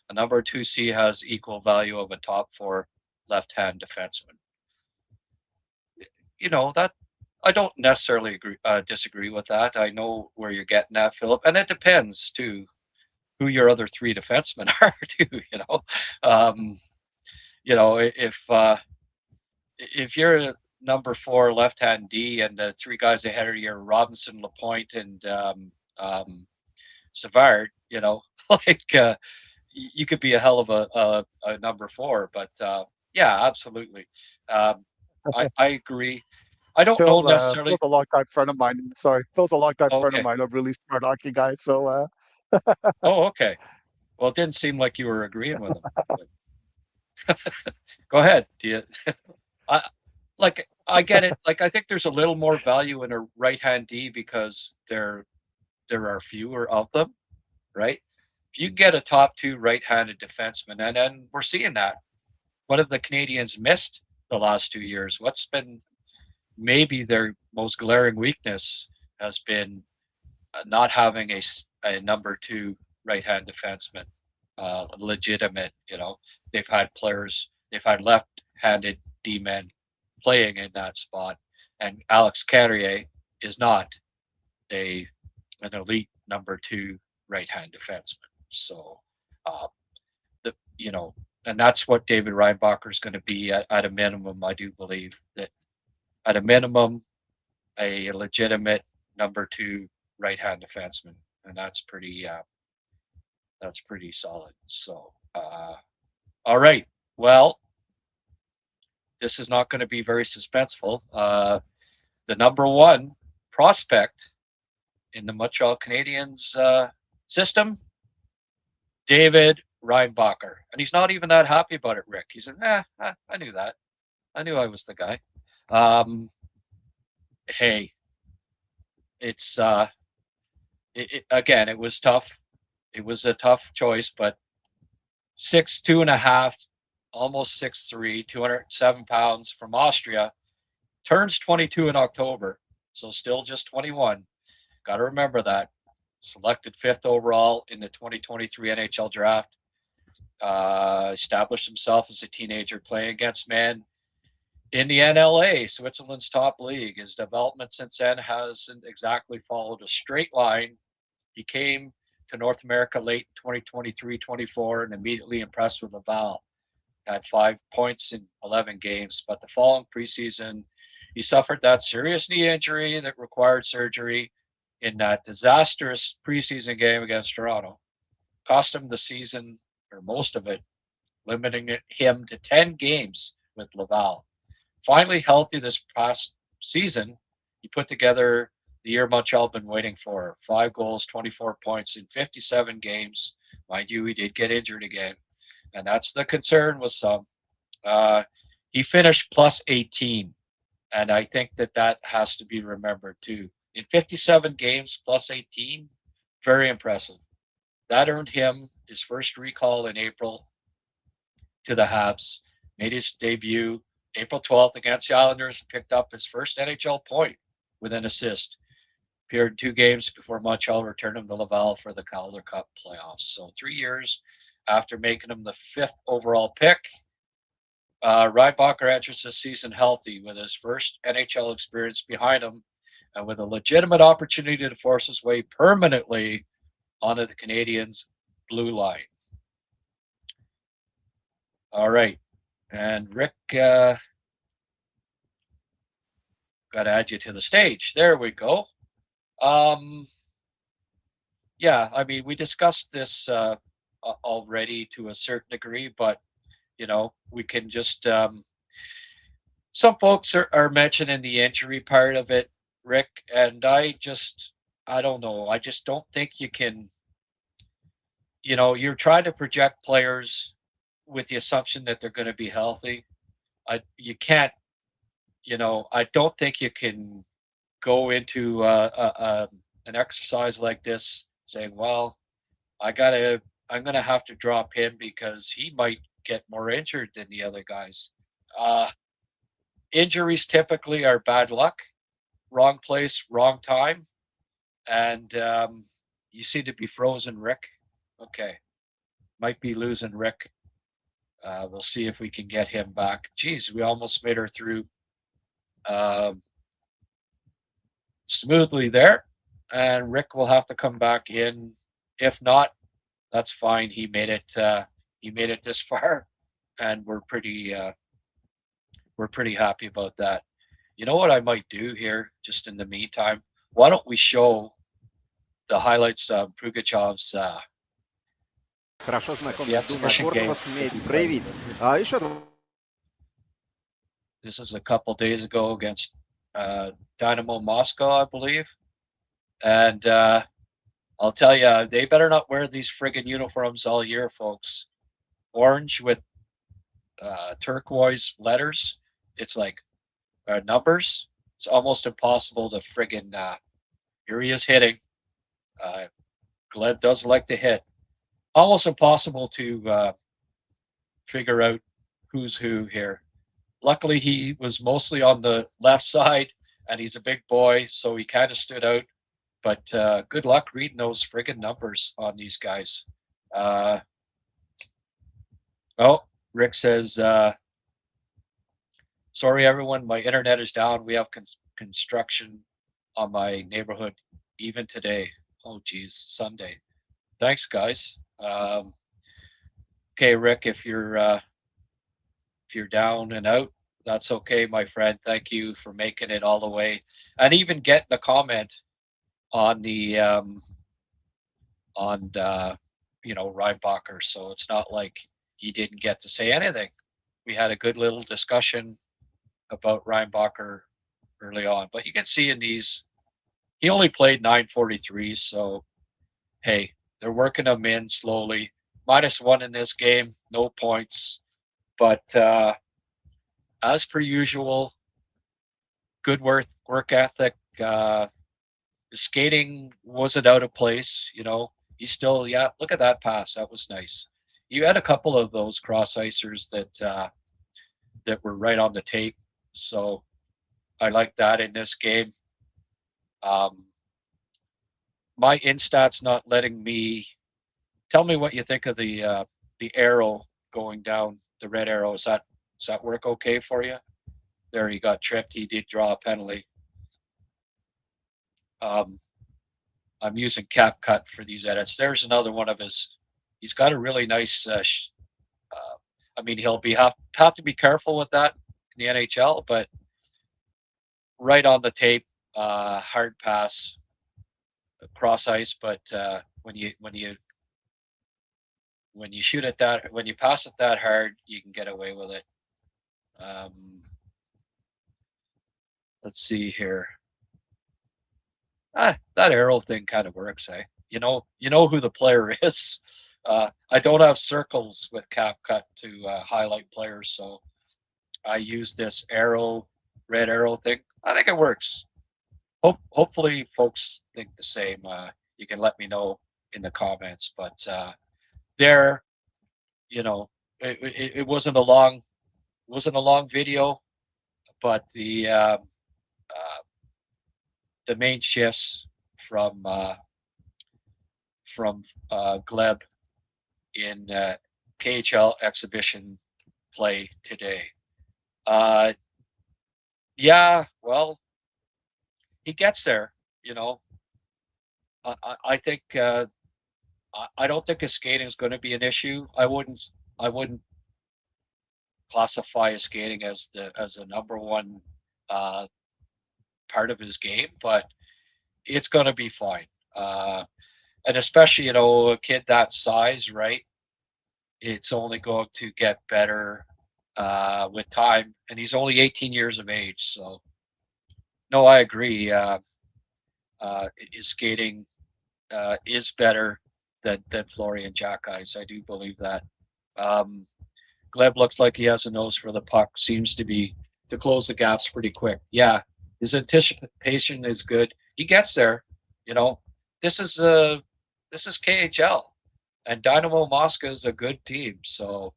A number 2C has equal value of a top 4 left-hand defenseman. That I don't necessarily disagree with that. I know where you're getting at, Philip, and it depends too who your other 3 defensemen are too. If you're a number 4 left-hand D and the 3 guys ahead of you are Robinson, Lapointe, and Savard, you could be a hell of a number 4. But yeah, absolutely. I agree. I don't know necessarily. Phil's a longtime friend of mine. Sorry, Phil's a longtime friend of Okay. mine, a really smart hockey guy. So, Oh, okay. Well, it didn't seem like you were agreeing with him. Go ahead. Do you? I get it. I think there's a little more value in a right-hand D because there are fewer of them, right? If you get a top 2 right-handed defenseman, and then we're seeing that. What have the Canadiens missed the last 2 years? What's been maybe their most glaring weakness has been not having a number 2 right-hand defenseman, legitimate. They've had left-handed D-men playing in that spot, and Alex Carrier is not an elite number 2 right-hand defenseman. So, and that's what David Reinbacher is going to be at a minimum. I do believe that at a minimum, a legitimate number 2 right-hand defenseman, and that's pretty solid. So, all right. Well, this is not going to be very suspenseful. The number 1 prospect in the Montreal Canadiens system, David Reinbacher. And he's not even that happy about it, Rick. He's like, I knew that. I knew I was the guy. Hey, it's again, it was tough. It was a tough choice, but 6'2.5", almost 6'3", 207 pounds from Austria, turns 22 in October, so still just 21. Got to remember that. Selected 5th overall in the 2023 NHL draft. Established himself as a teenager playing against men in the NLA, Switzerland's top league. His development since then hasn't exactly followed a straight line. He came to North America late 2023-24 and immediately impressed with Laval. Had 5 points in 11 games, but the following preseason, he suffered that serious knee injury that required surgery in that disastrous preseason game against Toronto. Cost him the season, or most of it, limiting him to 10 games with Laval. Finally healthy this past season, he put together the year Montreal been waiting for. 5 goals, 24 points in 57 games. Mind you, he did get injured again. And that's the concern with some. He finished plus 18. And I think that has to be remembered too. In 57 games, plus 18, very impressive. That earned him his first recall in April to the Habs, made his debut April 12th against the Islanders, and picked up his first NHL point with an assist. Appeared 2 games before Montreal returned him to Laval for the Calder Cup playoffs. So 3 years after making him the 5th overall pick, Reinbacher enters this season healthy with his first NHL experience behind him and with a legitimate opportunity to force his way permanently onto the Canadiens' blue line. All right. And Rick, got to add you to the stage. There we go. Yeah, I mean, we discussed this already to a certain degree, but we can just some folks are mentioning the injury part of it, Rick, and I don't know. I just don't think you can, you're trying to project players with the assumption that they're going to be healthy. You can't, I don't think you can go into an exercise like this saying, well, I'm going to have to drop him because he might get more injured than the other guys. Injuries typically are bad luck, wrong place, wrong time. And you seem to be frozen, Rick. Okay. Might be losing Rick. We'll see if we can get him back. Geez, we almost made her through smoothly there. And Rick will have to come back in. If not, that's fine. He made it this far, and we're pretty happy about that. You know what I might do here, just in the meantime? Why don't we show the highlights of Prugachev's Хорошо знакомый Дуна Корнвас умеет проявить. Еще This is a couple days ago against Dynamo Moscow, I believe. And I'll tell you, they better not wear these friggin' uniforms all year, folks. Orange with turquoise letters. It's like numbers. It's almost impossible to friggin' here he is hitting. Gleb does like to hit. Almost impossible to figure out who's who here. Luckily, he was mostly on the left side, and he's a big boy, so he kind of stood out. But good luck reading those friggin' numbers on these guys. Rick says, sorry, everyone, my internet is down. We have construction on my neighborhood even today. Oh, geez, Sunday. Thanks, guys. Okay, Rick, if you're down and out, that's okay, my friend. Thank you for making it all the way, and even getting a comment on the Reinbacher. So it's not like he didn't get to say anything. We had a good little discussion about Reinbacher early on, but you can see in these, he only played 943. So hey, they're working him in slowly. -1 in this game, no points. But as per usual, good work ethic. The skating wasn't out of place. He still, look at that pass. That was nice. You had a couple of those cross-icers that were right on the tape. So I like that in this game. My Instat's not letting me. Tell me what you think of the arrow going down, the red arrow. Does that work okay for you? There, he got tripped. He did draw a penalty. I'm using CapCut for these edits. There's another one of his. He's got a really nice. He'll have to be careful with that in the NHL, but right on the tape, hard pass, cross ice. But when you shoot at that, when you pass it that hard, you can get away with it. Let's see here. That arrow thing kind of works, eh? You know who the player is. I don't have circles with CapCut to highlight players, so I use this red arrow thing. I think it works. Hopefully folks think the same. You can let me know in the comments, but there, it wasn't a long video, but the main shifts from Gleb in KHL exhibition play today. Yeah, well, he gets there. I think I don't think his skating is going to be an issue. I wouldn't classify his skating as the number one part of his game, but it's going to be fine. And especially a kid that size, right? It's only going to get better with time, and he's only 18 years of age. So, no, I agree. His skating is better than Florian Jackey's. I do believe that. Gleb looks like he has a nose for the puck. Seems to close the gaps pretty quick. Yeah, his anticipation is good. He gets there. This is KHL, and Dynamo Moscow is a good team. So,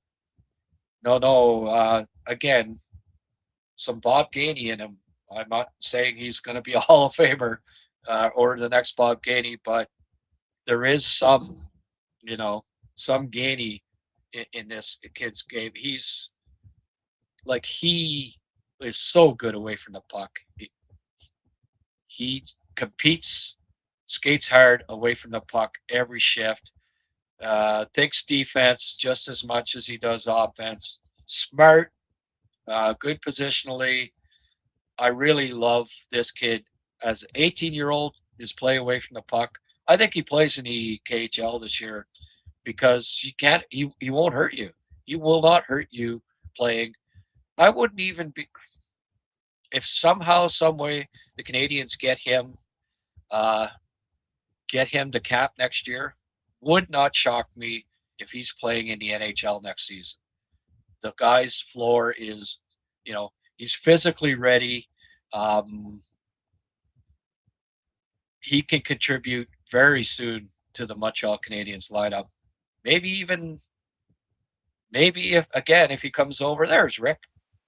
no. Again, some Bob Gainey in him. I'm not saying he's going to be a Hall of Famer or the next Bob Gainey, but there is some Gainey in this kid's game. He is so good away from the puck. He competes, skates hard away from the puck every shift. Thinks defense just as much as he does offense. Smart, good positionally. I really love this kid. As an 18-year-old, his play away from the puck. I think he plays in the KHL this year because he won't hurt you. He will not hurt you playing. I wouldn't even be, if somehow, some way the Canadiens get him to cap next year, would not shock me if he's playing in the NHL next season. The guy's floor is, he's physically ready. He can contribute very soon to the Montreal Canadiens lineup. Maybe if he comes over, there's Rick.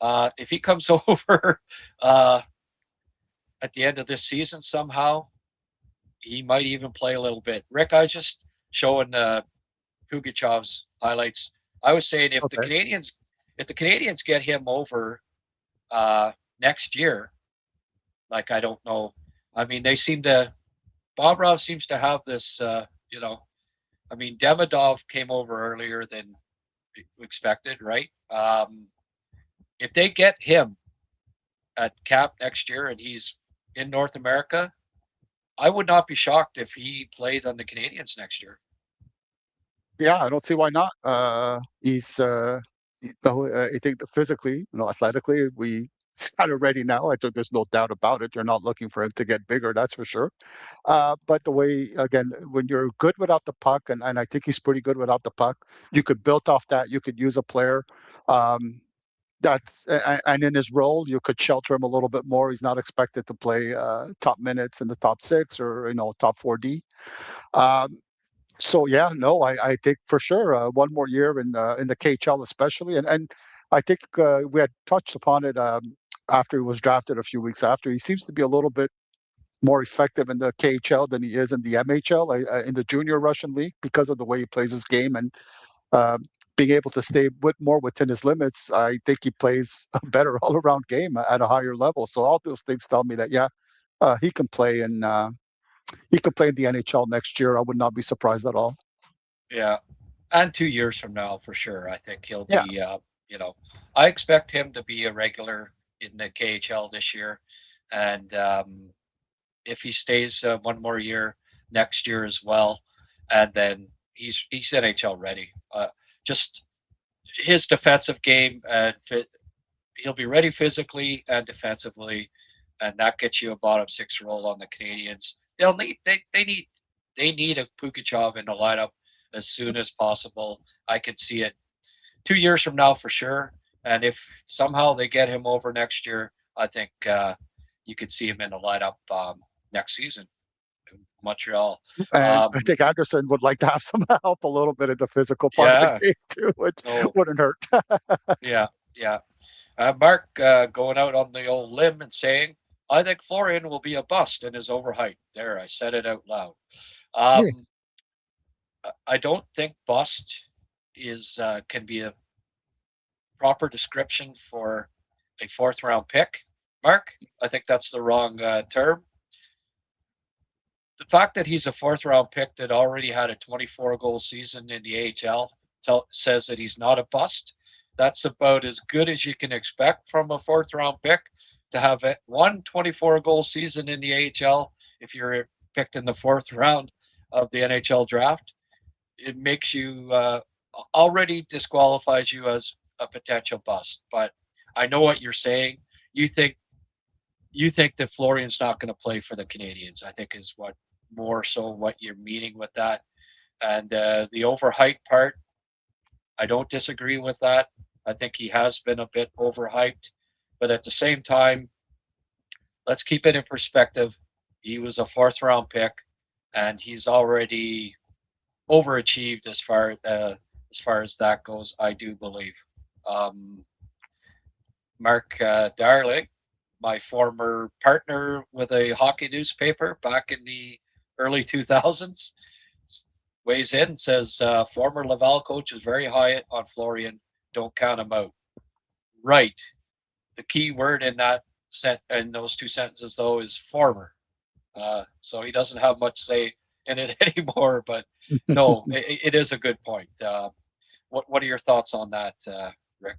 If he comes over at the end of this season somehow, he might even play a little bit. Rick, I was just showing Pugachev's highlights. I was saying if the Canadiens get him over next year, like, I don't know. I mean, Bobrov seems to have this, Demidov came over earlier than expected, right? If they get him at cap next year and he's in North America, I would not be shocked if he played on the Canadiens next year. Yeah, I don't see why not. He's, I think that physically, athletically, he's kind of ready now. I think there's no doubt about it. You're not looking for him to get bigger, that's for sure. But the way, again, when you're good without the puck, and I think he's pretty good without the puck, you could build off that. You could use a player and in his role, you could shelter him a little bit more. He's not expected to play top minutes in the top 6 or top 4D. So yeah, no, I think for sure one more year in the KHL especially, and I think we had touched upon it after he was drafted a few weeks after. He seems to be a little bit more effective in the KHL than he is in the MHL, in the junior Russian league, because of the way he plays his game and being able to stay more within his limits. I think he plays a better all-around game at a higher level. So all those things tell me that he can play in the NHL next year. I would not be surprised at all. Yeah, and 2 years from now, for sure, I think he'll be. I expect him to be a regular in the KHL this year, and if he stays one more year next year as well, and then he's NHL ready. Just his defensive game, and he'll be ready physically and defensively, and that gets you a bottom 6 role on the Canadiens. They need a Pugachev in the lineup as soon as possible. I could see it 2 years from now for sure. And if somehow they get him over next year, I think you could see him in the lineup next season. Montreal. And I think Anderson would like to have some help a little bit in the physical part of the game too, which wouldn't hurt. Yeah. Mark going out on the old limb and saying, I think Florian will be a bust and is overhyped. There, I said it out loud. I don't think bust is can be a proper description for a 4th round pick, Mark. I think that's the wrong term. The fact that he's a 4th round pick that already had a 24-goal season in the AHL says that he's not a bust. That's about as good as you can expect from a 4th round pick, to have one 24-goal season in the AHL. If you're picked in the 4th round of the NHL draft, it makes you already disqualifies you as a potential bust. But I know what you're saying. You think that Florian's not going to play for the Canadiens, I think, is what more so what you're meaning with that. And the overhyped part, I don't disagree with that. I think he has been a bit overhyped, but at the same time, let's keep it in perspective. He was a 4th round pick, and he's already overachieved as far as that goes, I do believe. Mark Darling, my former partner with a hockey newspaper back in the early 2000s, weighs in and says, former Laval coach is very high on Florian. Don't count him out. Right. The key word in those 2 sentences, though, is former. So he doesn't have much say in it anymore. But no, it is a good point. What are your thoughts on that, Rick?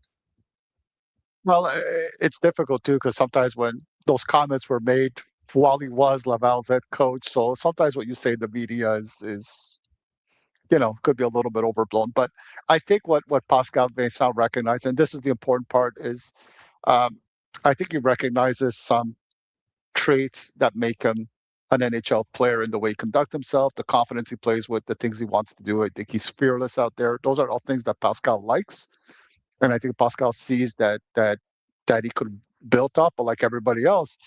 Well, it's difficult too, because sometimes when those comments were made while he was Laval's head coach, so sometimes what you say in the media is could be a little bit overblown. But I think what Pascal Vincent recognized, and this is the important part, is I think he recognizes some traits that make him an NHL player in the way he conducts himself, the confidence he plays with, the things he wants to do. I think he's fearless out there. Those are all things that Pascal likes. And I think Pascal sees that he could build up, but like everybody else,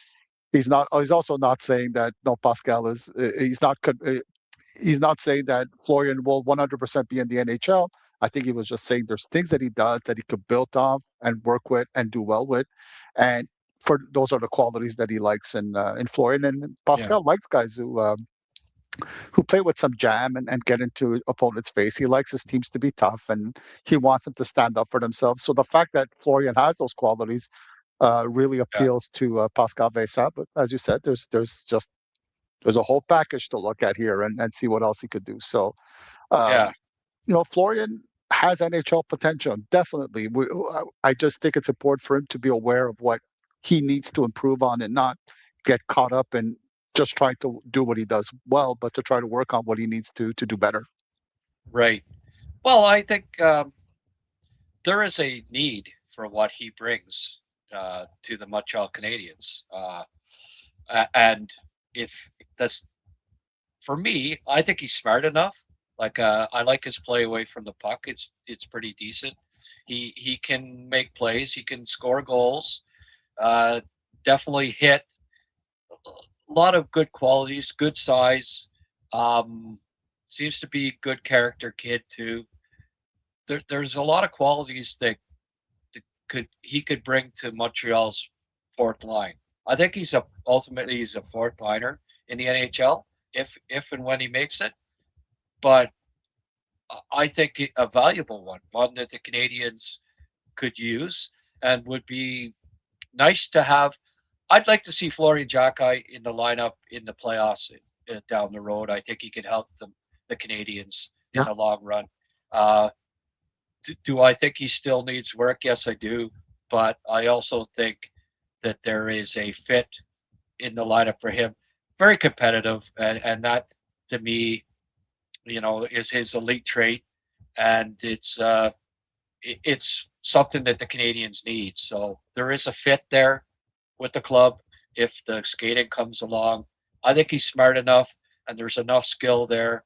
he's not. He's also not saying that Pascal is. He's not saying that Florian will 100% be in the NHL. I think he was just saying there's things that he does that he could build off and work with and do well with, and for those are the qualities that he likes in Florian. And Pascal likes guys who play with some jam and get into opponent's face. He likes his teams to be tough, and he wants them to stand up for themselves. So the fact that Florian has those qualities really appeals to Pascal Vincent. But as you said, there's a whole package to look at here and see what else he could do. So, Florian has NHL potential, definitely. I just think it's important for him to be aware of what he needs to improve on and not get caught up in just trying to do what he does well, but to try to work on what he needs to do better. Right. Well, I think there is a need for what he brings to the Montreal Canadiens. And if that's, for me, I think he's smart enough. Like I like his play away from the puck. It's pretty decent. He can make plays. He can score goals. Definitely hit. A lot of good qualities, good size. Seems to be a good character kid too. There's a lot of qualities that he could bring to Montreal's 4th line. I think ultimately he's a 4th liner in the NHL if and when he makes it. But I think a valuable one that the Canadiens could use and would be nice to have. I'd like to see Florian Jacquet in the lineup in the playoffs down the road. I think he could help the Canadiens in the long run. Do I think he still needs work? Yes, I do. But I also think that there is a fit in the lineup for him. Very competitive, and that to me, is his elite trait, and it's something that the Canadiens need. So there is a fit there with the club if the skating comes along. I think he's smart enough, and there's enough skill there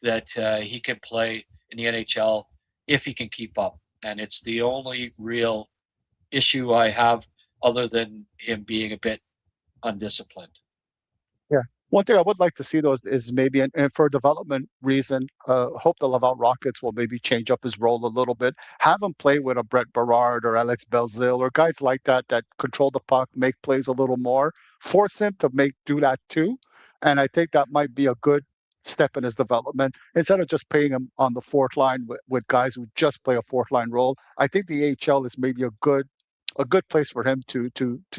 that he can play in the NHL if he can keep up. And it's the only real issue I have, other than him being a bit undisciplined. Yeah, One thing I would like to see though is maybe, and for a development reason, hope the Laval Rockets will maybe change up his role a little bit. Have him play with a Brett Berard or Alex Belzil or guys like that control the puck, make plays a little more. Force him to do that too, and I think that might be a good step in his development instead of just paying him on the fourth line with guys who just play a fourth line role. I think the AHL is maybe a good place for him to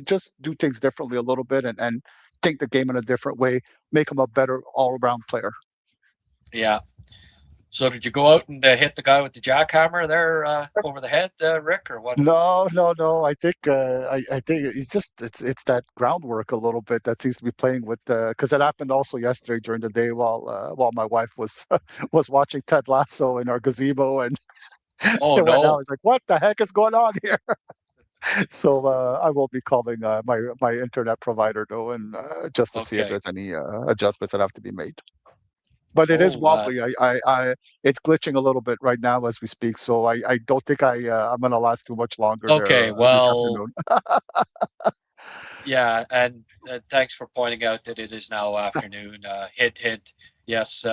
just do things differently a little bit and think the game in a different way, make him a better all-around player. Yeah. So did you go out and hit the guy with the jackhammer there over the head, Rick, or what? No. I think I think it's that groundwork a little bit that seems to be playing with because it happened also yesterday during the day while my wife was was watching Ted Lasso in our gazebo and Oh it went out. I no. was like, what the heck is going on here? So I will be calling my internet provider though, and just to see if Okay. there's any adjustments that have to be made. But it is Oh, wobbly. It's glitching a little bit right now as we speak. So I don't think I'm gonna last too much longer there okay. this Well, afternoon. yeah, and thanks for pointing out that it is now afternoon. Hint, hint. Yes,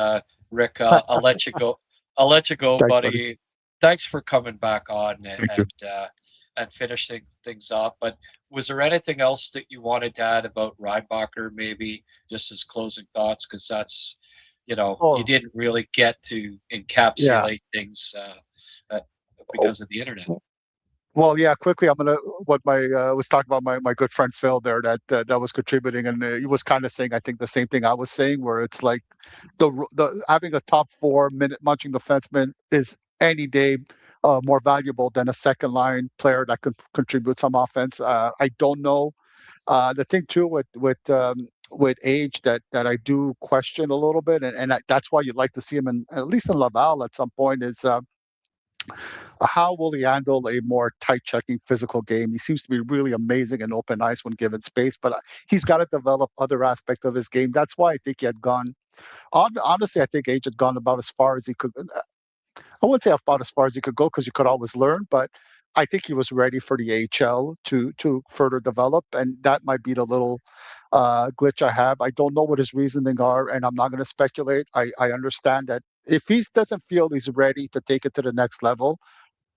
Rick, I'll let you go. I'll let you go, Thanks, buddy. buddy. Thanks for coming back on Thank you. and finishing things up. But was there anything else that you wanted to add about Reinbacher, maybe just as closing thoughts? Because that's, you Oh, didn't really get to yeah. encapsulate things uh, Oh, because of the internet. well, yeah. Quickly, I'm gonna what my was talking about my good friend Phil there that was contributing, and he was kind of saying I think the same thing I was saying, where it's like the having a top 4 minute munching defenseman is any day more valuable than a second line player that could contribute some offense. I don't know. The thing too with age that I do question a little bit, and that's why you'd like to see him in at least in Laval at some point is. How will he handle a more tight checking physical game? He seems to be really amazing in open ice when given space, but he's got to develop other aspects of his game. That's why I think he had gone. Honestly, I think Age had gone about as far as he could. I wouldn't say about as far as he could go because you could always learn, but I think he was ready for the AHL to further develop, and that might be the little glitch I have. I don't know what his reasoning are, and I'm not going to speculate. I understand that if he doesn't feel he's ready to take it to the next level,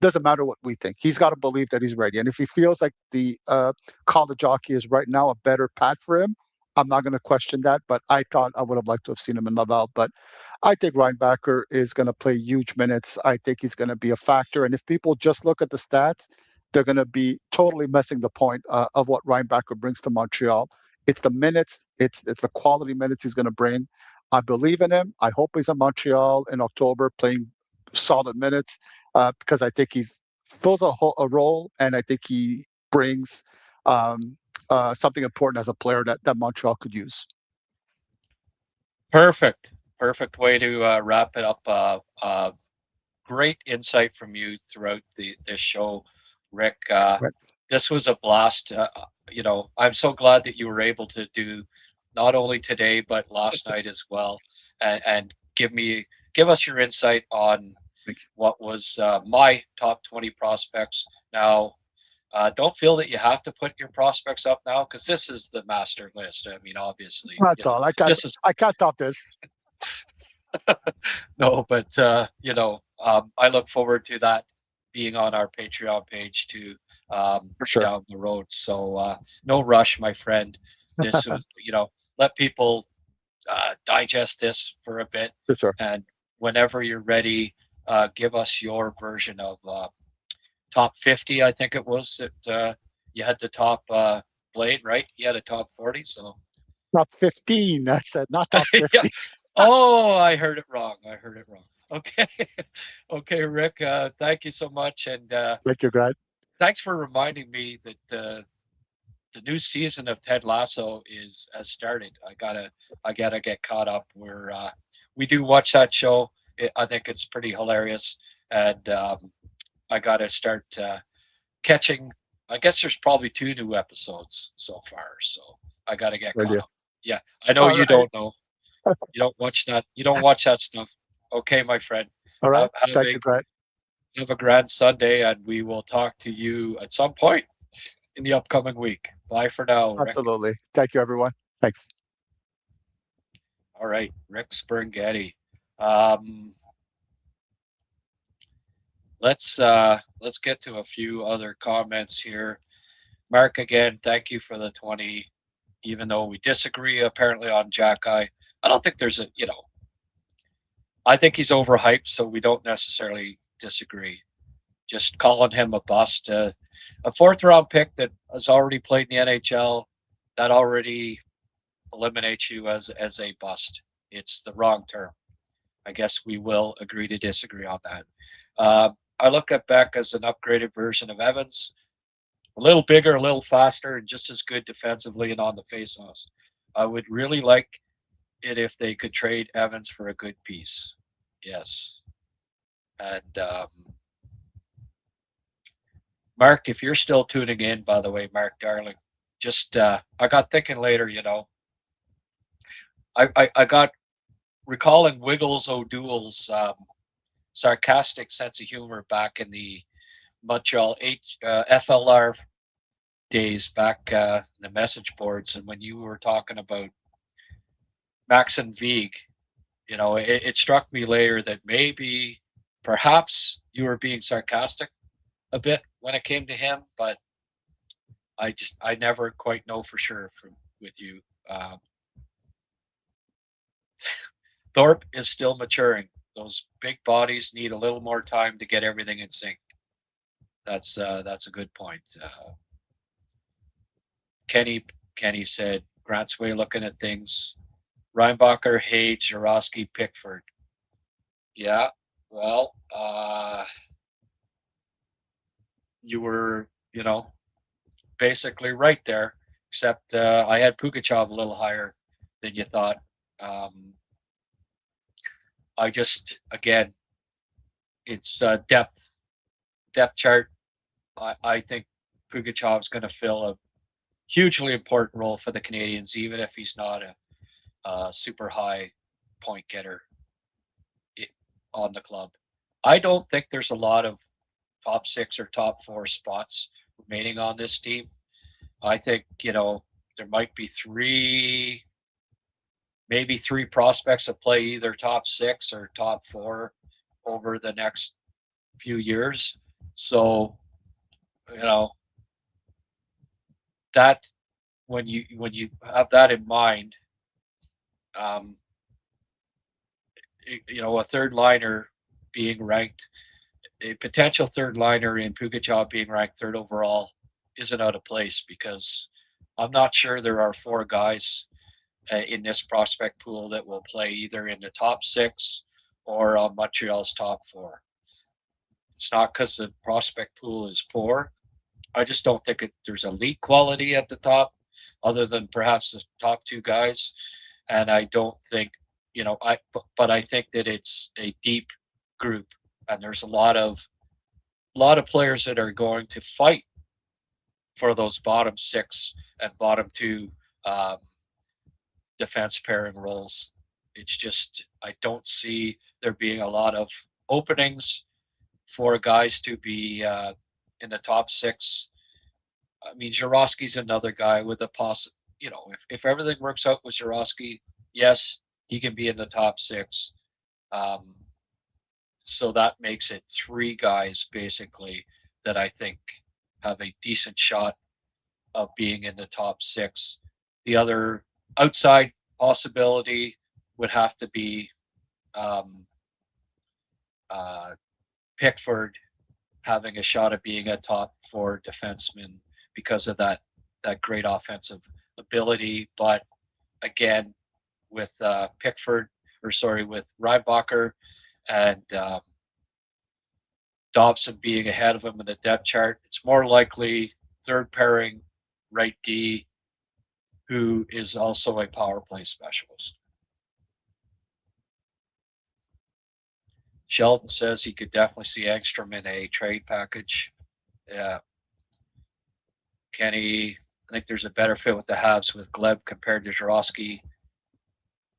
doesn't matter what we think. He's got to believe that he's ready. And if he feels like the college hockey is right now a better path for him, I'm not going to question that. But I thought I would have liked to have seen him in Laval. But I think Reinbacher is going to play huge minutes. I think he's going to be a factor. And if people just look at the stats, they're going to be totally missing the point of what Reinbacher brings to Montreal. It's the minutes. It's the quality minutes he's going to bring. I believe in him. I hope he's in Montreal in October playing solid minutes because I think he's fills a role, and I think he brings something important as a player that Montreal could use. Perfect way to wrap it up. Great insight from you throughout this show, Rick. Right. This was a blast. I'm so glad that you were able to do not only today but last night as well, and give us your insight on what was my top 20 prospects. Now, don't feel that you have to put your prospects up now because this is the master list. I mean, obviously, That's all. this is I can't top this. no, but I look forward to that being on our Patreon page too For sure. down the road. So no rush, my friend. This was, let people digest this for a bit, For sure. and whenever you're ready, give us your version of top 50. I think it was that you had the top Blade, right? You had a top 40, so Top 15. I said not top 50. yeah. Oh, I heard it wrong. Okay. Okay, Rick. Thank you so much. And Thank you, Grant. thanks for reminding me that the new season of Ted Lasso has started. I gotta get caught up. We do watch that show. I think it's pretty hilarious. And I gotta start catching. I guess there's probably 2 new episodes so far. So I gotta get caught up. Yeah. I know All you right. don't know. You don't watch that. You don't watch that stuff. Okay, my friend. All right. Have Thank you, Grant. a grand Sunday, and we will talk to you at some point in the upcoming week. Bye for now, Rick. Absolutely. Thank you, everyone. Thanks. All right, Rick Springetti. Let's get to a few other comments here. Mark, again, thank you for the 20. Even though we disagree apparently on Jacky, I don't think there's I think he's overhyped, so we don't necessarily disagree. Just calling him a bust, a fourth-round pick that has already played in the NHL, that already eliminates you as a bust. It's the wrong term. I guess we will agree to disagree on that. I look at Beck as an upgraded version of Evans, a little bigger, a little faster, and just as good defensively and on the faceoffs. I would really like it if they could trade Evans for a good piece. Yes. And Mark, if you're still tuning in, by the way, Mark Darling, just I got thinking later, I got recalling Wiggles O'Doul's sarcastic sense of humor back in the Montreal FLR days, back in the message boards, and when you were talking about Max and Vieg, it struck me later that maybe, perhaps, you were being sarcastic a bit when it came to him, but I never quite know for sure with you. Thorpe is still maturing. Those big bodies need a little more time to get everything in sync. That's a good point. Kenny said Grant's way looking at things. Reinbacher, Hayes, Jarosky, Pickford. Yeah, well, you were, basically right there, except I had Pugachov a little higher than you thought. I just, again, it's depth chart. I think Pugachov's going to fill a hugely important role for the Canadiens, even if he's not a super high point getter on the club. I don't think there's a lot of top 6 or top 4 spots remaining on this team. I think, there might be maybe 3 prospects that play either top 6 or top 4 over the next few years. So, that when you have that in mind, a third liner being ranked, a potential third liner in Pugachov being ranked 3rd overall isn't out of place, because I'm not sure there are 4 guys in this prospect pool that will play either in the top 6 or on Montreal's top 4. It's not because the prospect pool is poor. I just don't think there's elite quality at the top, other than perhaps the top 2 guys. And I don't think, but I think that it's a deep group, and there's a lot of players that are going to fight for those bottom 6 and bottom 2 defense pairing roles. It's just, I don't see there being a lot of openings for guys to be in the top 6. I mean, Jarosky's another guy with a if everything works out with Jarosky, yes, he can be in the top 6. So that makes it 3 guys basically that I think have a decent shot of being in the top 6. The other outside possibility would have to be Pickford having a shot of being a top 4 defenseman because of that great offensive ability. But again, with with Reinbacher and Dobson being ahead of him in the depth chart, it's more likely 3rd pairing right D, who is also a power play specialist. Sheldon says he could definitely see Engstrom in a trade package. Yeah. Kenny, I think there's a better fit with the Habs with Gleb compared to Jarosky.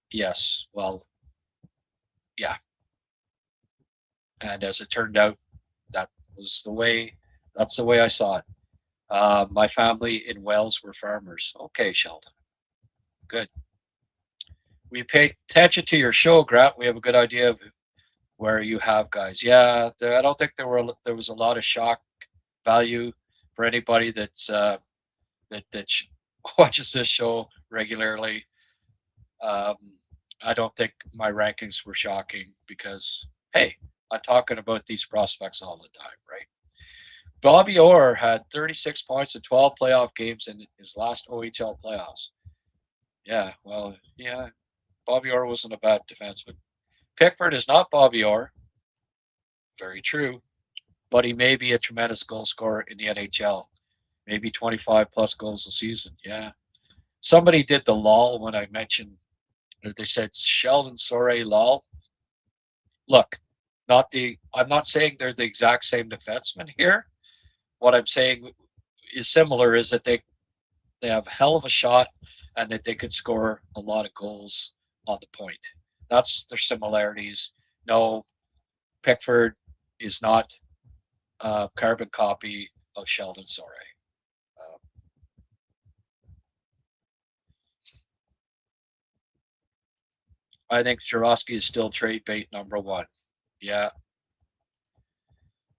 Yes, well, yeah. And as it turned out, that's the way I saw it. My family in Wales were farmers. Okay, Sheldon. Good. we pay attention to your show, Grant. We have a good idea of where you have guys. Yeah, I don't think there was a lot of shock value for anybody that's that watches this show regularly. I don't think my rankings were shocking because, hey, I'm talking about these prospects all the time, right? Bobby Orr had 36 points in 12 playoff games in his last OHL playoffs. Yeah, well, yeah, Bobby Orr wasn't a bad defenseman. Pickford is not Bobby Orr. Very true. But he may be a tremendous goal scorer in the NHL. Maybe 25 plus goals a season. Yeah. Somebody did the lol when I mentioned, they said Sheldon Sorey lol. Look, I'm not saying they're the exact same defenseman here. What I'm saying is similar is that they have a hell of a shot and that they could score a lot of goals on the point. That's their similarities. No, Pickford is not a carbon copy of Sheldon Sorey. I think Jarosky is still trade bait number one. Yeah.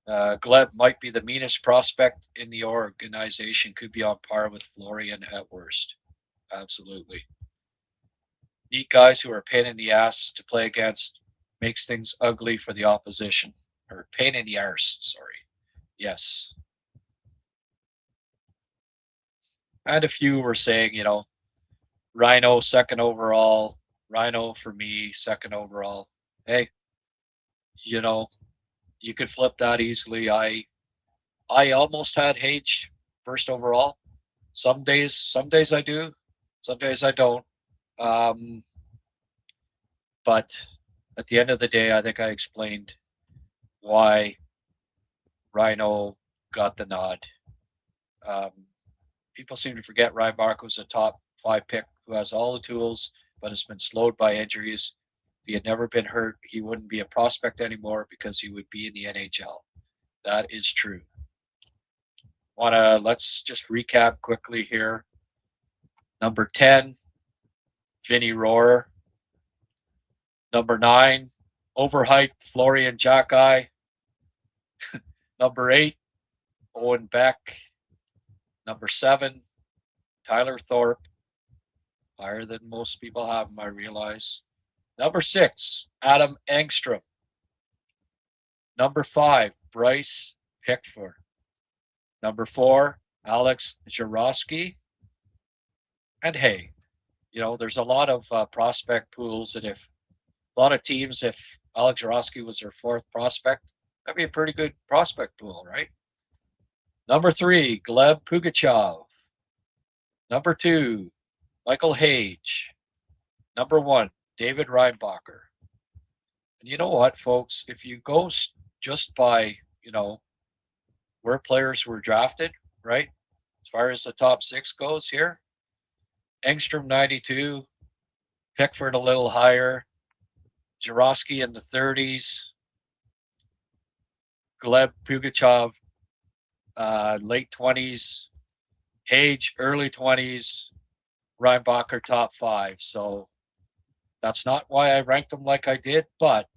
Gleb might be the meanest prospect in the organization. Could be on par with Florian at worst. Absolutely. Need guys who are a pain in the ass to play against. Makes things ugly for the opposition. Or pain in the arse, sorry. Yes. And a few were saying, Rhino second overall. Rhino for me, second overall. Hey, you could flip that easily. I almost had H first overall. Some days I do, some days I don't. But at the end of the day, I think I explained why Rhino got the nod. People seem to forget Rybak was a top 5 pick who has all the tools, but has been slowed by injuries. If he had never been hurt, he wouldn't be a prospect anymore because he would be in the NHL. That is true. Let's just recap quickly here. Number 10, Vinny Rohrer. Number 9, overhyped Florian Jackeye. Number 8, Owen Beck. Number 7, Tyler Thorpe. Higher than most people have him, I realize. Number 6, Adam Engstrom. Number 5, Bryce Pickford. Number 4, Alex Jarosky. And hey, there's a lot of prospect pools that if Alex Jarosky was their 4th prospect, that'd be a pretty good prospect pool, right? Number 3, Gleb Pugachev. Number 2, Michael Hage. Number 1, David Reinbacher. And you know what, folks? If you go just by, where players were drafted, right? As far as the top 6 goes here, Engstrom 92, Pickford a little higher, Jarosky in the 30s, Gleb Pugachev late 20s, Hage early 20s, Reinbacher top 5. So that's not why I ranked them like I did, but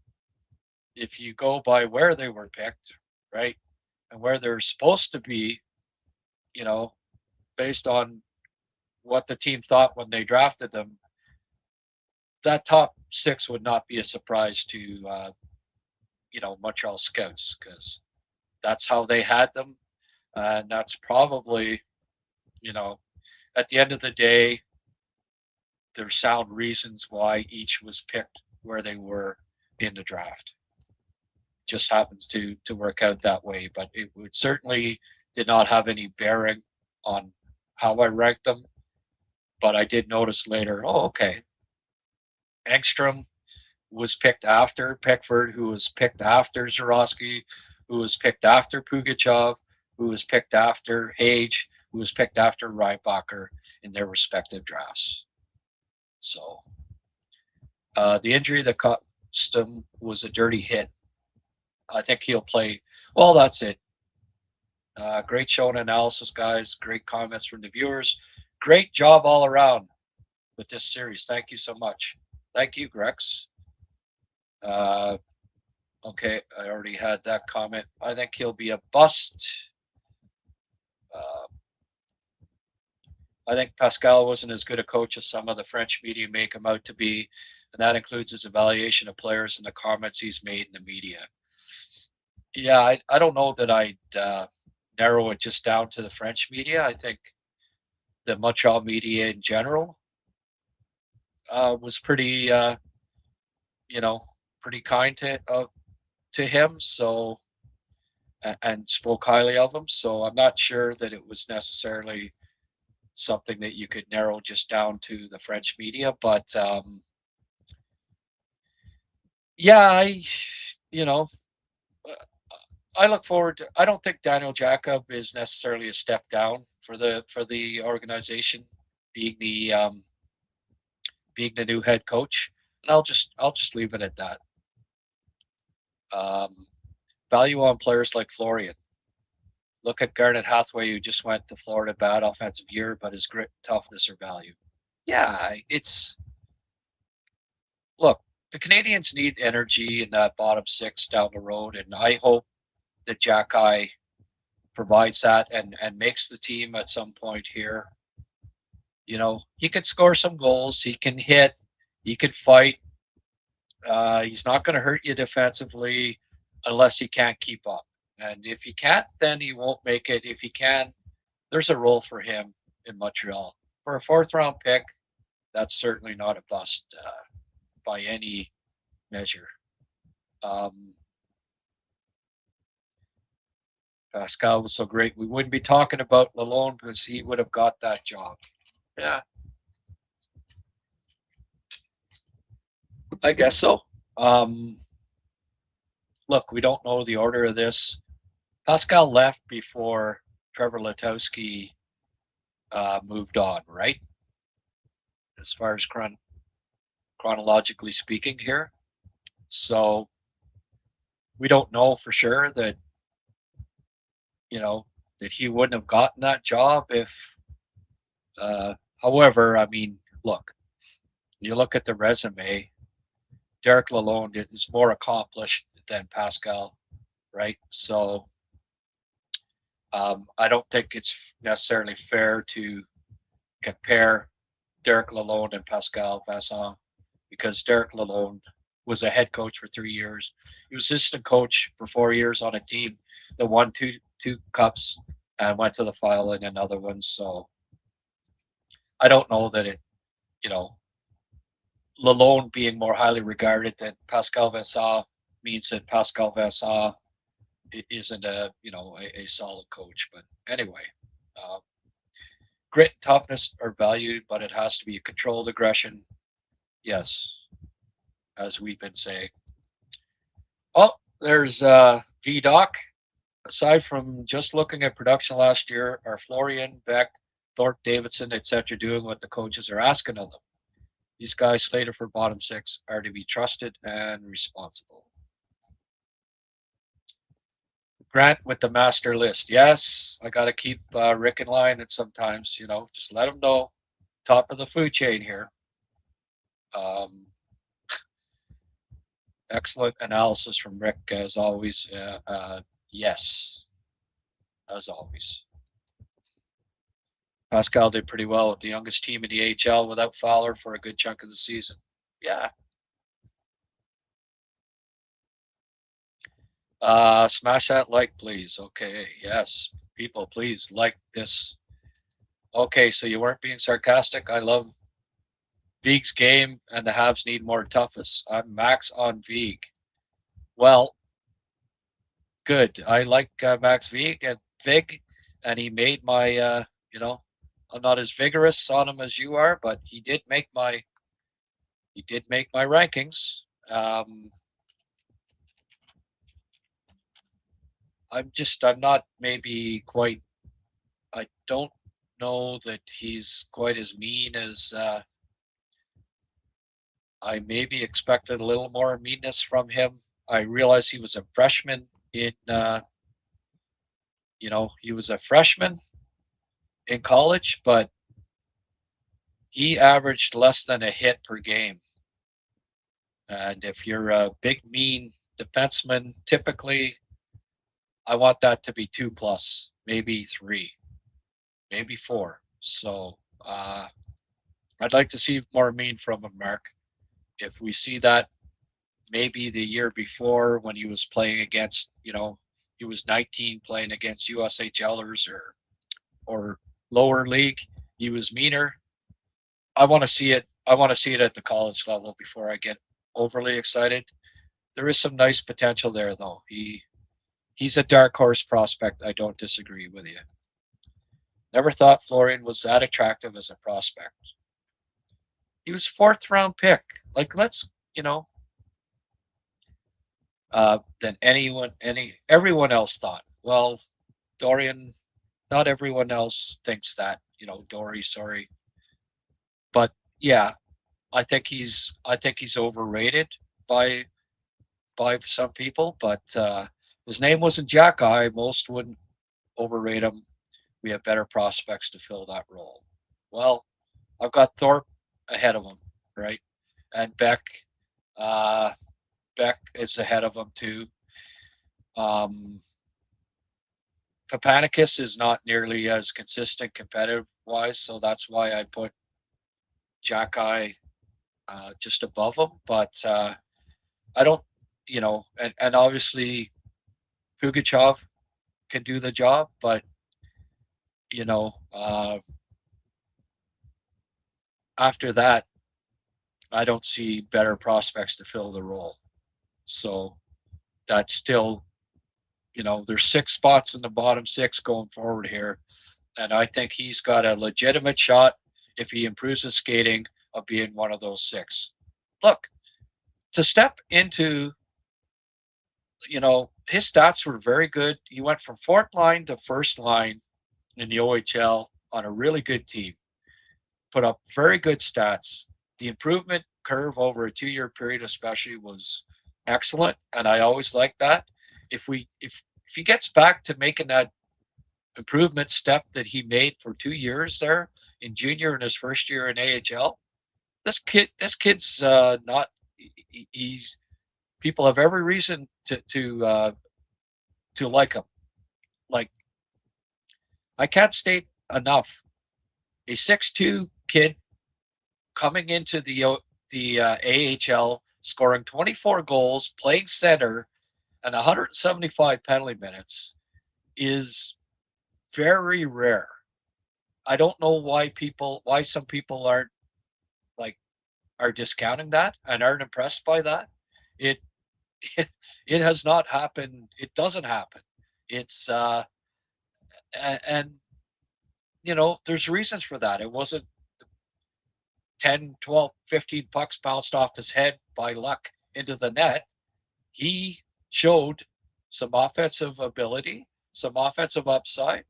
if you go by where they were picked, right, and where they're supposed to be, based on what the team thought when they drafted them, that top 6 would not be a surprise to, Montreal scouts, because that's how they had them. And that's probably, at the end of the day, there's sound reasons why each was picked where they were in the draft. Just happens to work out that way, but it would certainly did not have any bearing on how I ranked them. But I did notice later, okay, Engstrom was picked after Pickford, who was picked after Jarosky, who was picked after Pugachev, who was picked after Hage, who was picked after Reinbacher in their respective drafts. So the injury that cost him was a dirty hit. I think he'll play. Well, that's it. Great show and analysis, guys. Great comments from the viewers. Great job all around with this series. Thank you so much. Thank you, Grex. Okay, I already had that comment. I think he'll be a bust. I think Pascal wasn't as good a coach as some of the French media make him out to be, and that includes his evaluation of players and the comments he's made in the media. Yeah, I don't know that I'd narrow it just down to the French media. I think the Montreal media in general was pretty, pretty kind to him. So, and spoke highly of him. So I'm not sure that it was necessarily something that you could narrow just down to the French media. But yeah, I look forward to. I don't think Daniel Jacob is necessarily a step down for the organization, being the new head coach, and I'll just leave it at that. Value on players like Florian. Look at Garnet Hathaway, who just went to Florida, bad offensive year, but his grit, toughness are value. Yeah, look, the Canadiens need energy in that bottom six down the road, and I hope that Jacky provides that and makes the team at some point here. He can score some goals, he can hit, he can fight. He's not going to hurt you defensively unless he can't keep up. And if he can't, then he won't make it. If he can, there's a role for him in Montreal. For a fourth-round pick, that's certainly not a bust by any measure. Pascal was so great. We wouldn't be talking about Lalonde because he would have got that job. Yeah. I guess so. Look, we don't know the order of this. Pascal left before Trevor Letowski moved on, right? As far as chronologically speaking here. So we don't know for sure that, that he wouldn't have gotten that job if, however, I mean, look, you look at the resume, Derek Lalonde is more accomplished than Pascal, right? So I don't think it's necessarily fair to compare Derek Lalonde and Pascal Vincent because Derek Lalonde was a head coach for 3 years. He was assistant coach for 4 years on a team that won two cups and went to the final in another one. So I don't know that Lalonde being more highly regarded than Pascal Vincent means that Pascal Vincent isn't a solid coach. But anyway, grit and toughness are valued, but it has to be a controlled aggression. Yes, as we've been saying. Oh, there's VDoc. Aside from just looking at production last year, are Florian, Beck, Thorpe, Davidson, etc. doing what the coaches are asking of them? These guys slated for bottom six are to be trusted and responsible. Grant with the master list. Yes, I got to keep Rick in line, and sometimes, just let him know. Top of the food chain here. Excellent analysis from Rick, as always. Yes, as always. Pascal did pretty well with the youngest team in the AHL without Fowler for a good chunk of the season. Yeah. Smash that like, please. Okay, yes. People, please like this. Okay, so you weren't being sarcastic. I love Vig's game, and the Habs need more toughness. I'm Max on Vig. Well, good. I like Max Vig, and he made my, I'm not as vigorous on him as you are, but he did make my rankings. I'm not maybe quite, I don't know that he's quite as mean as I maybe expected a little more meanness from him. I realized he was a freshman in, he was a freshman in college, but he averaged less than a hit per game And if you're a big, mean defenseman, typically I want that to be 2+, maybe 3, maybe 4. So I'd like to see more mean from him, Mark. If we see that maybe the year before when he was playing against, he was 19 playing against USHLers or lower league, he was meaner. I want to see it. I want to see it at the college level before I get overly excited. There is some nice potential there, though. He's a dark horse prospect. I don't disagree with you. Never thought Florian was that attractive as a prospect. He was 4th-round pick. Like, let's, than everyone else thought. Well, Dorian, not everyone else thinks that, Dory, sorry. But yeah, I think he's overrated by some people, but his name wasn't Jack Eye. Most wouldn't overrate him. We have better prospects to fill that role. Well, I've got Thorpe ahead of him, right? And Beck is ahead of him too. Papanicus is not nearly as consistent competitive-wise, so that's why I put Jack Eye just above him. But I don't, and obviously Pugachev can do the job, but after that, I don't see better prospects to fill the role. So that's still, there's 6 spots in the bottom 6 going forward here. And I think he's got a legitimate shot, if he improves his skating, of being one of those 6. Look, to step into, his stats were very good. He went from 4th line to 1st line in the OHL on a really good team. Put up very good stats. The improvement curve over a 2-year period especially was excellent, and I always like that. If he gets back to making that improvement step that he made for 2 years there in junior and his first year in AHL, this kid's not. He's people have every reason to like him. Like, I can't state enough. A 6'2" kid coming into the AHL, scoring 24 goals, playing center, and 175 penalty minutes is very rare. I don't know why some people are discounting that and aren't impressed by that. It has not happened. It doesn't happen. It's and there's reasons for that. It wasn't 10, 12, 15 pucks bounced off his head by luck into the net. He showed some offensive ability, some offensive upside,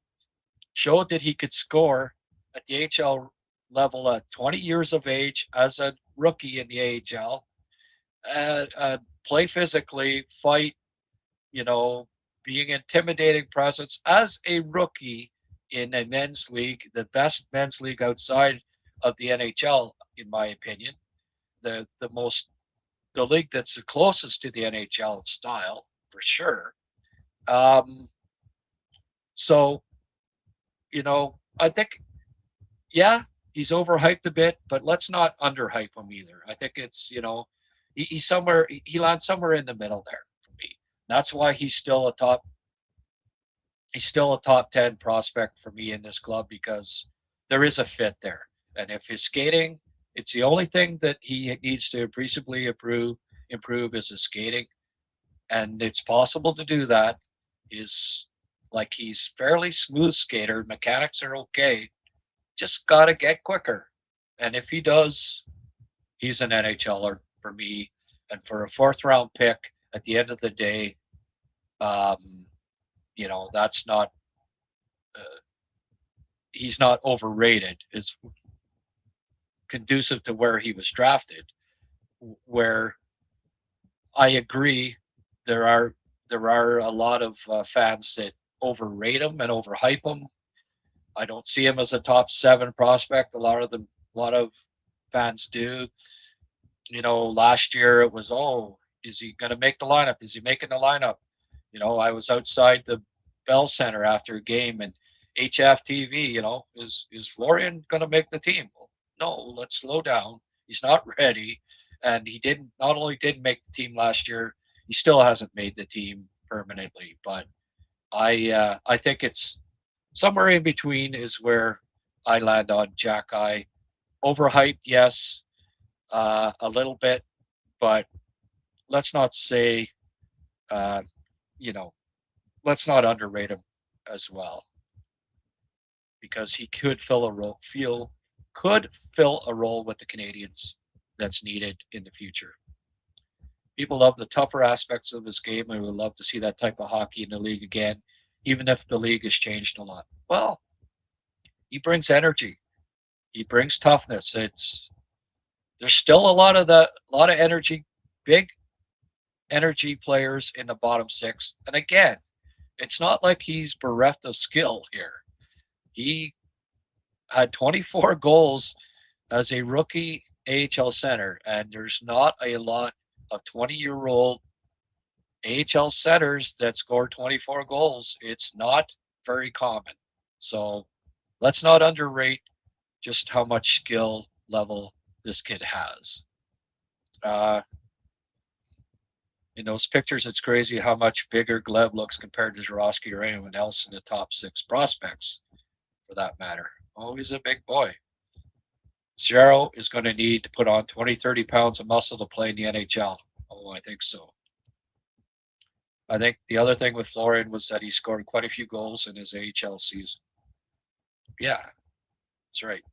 showed that he could score at the AHL level at 20 years of age as a rookie in the AHL, play physically, fight, being intimidating presence as a rookie in a men's league, the best men's league outside of the NHL, in my opinion, the league that's the closest to the NHL style for sure. So, I think, yeah, he's overhyped a bit, but let's not underhype him either. I think it's, he lands somewhere in the middle there for me. That's why he's still a top 10 prospect for me in this club, because there is a fit there. And if his skating, it's the only thing that he needs to appreciably improve is his skating. And it's possible to do that. He's fairly smooth skater. Mechanics are okay. Just got to get quicker. And if he does, he's an NHLer for me. And for a 4th-round pick at the end of the day, that's not, he's not overrated. It's conducive to where he was drafted, where I agree there are a lot of fans that overrate him and overhype him. I don't see him as a top 7 prospect. A lot of fans do. last year it was, oh, is he going to make the lineup? Is he making the lineup? I was outside the Bell Center after a game and HFTV, is Florian going to make the team? Well, no, let's slow down. He's not ready. And he not only didn't make the team last year, he still hasn't made the team permanently. But I think it's somewhere in between is where I land on Jack Eye. Overhyped, yes, a little bit, but let's not say, uh, you know, let's not underrate him as well, because he could fill a role, could fill a role with the Canadiens that's needed in the future. People love the tougher aspects of his game, and would love to see that type of hockey in the league again, even if the league has changed a lot. Well, he brings energy. He brings toughness. There's still a lot of energy, big energy players in the bottom six. And again, it's not like he's bereft of skill here. He had 24 goals as a rookie AHL center, and there's not a lot of 20-year-old AHL centers that score 24 goals. It's not very common. So let's not underrate just how much skill level this kid has. In those pictures, it's crazy how much bigger Gleb looks compared to Zborowski or anyone else in the top 6 prospects, for that matter. Oh, he's a big boy. Zero is going to need to put on 20, 30 pounds of muscle to play in the NHL. Oh, I think so. I think the other thing with Florian was that he scored quite a few goals in his AHL season. Yeah, that's right.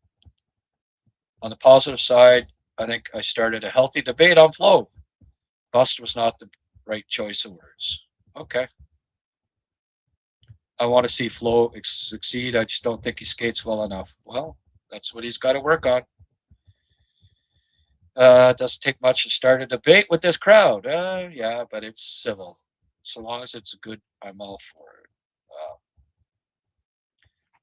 On the positive side, I think I started a healthy debate on Flo. Bust was not the right choice of words. Okay. I want to see Flo succeed. I just don't think he skates well enough. Well, that's what he's got to work on. It doesn't take much to start a debate with this crowd. Yeah, but it's civil. So long as it's good, I'm all for it.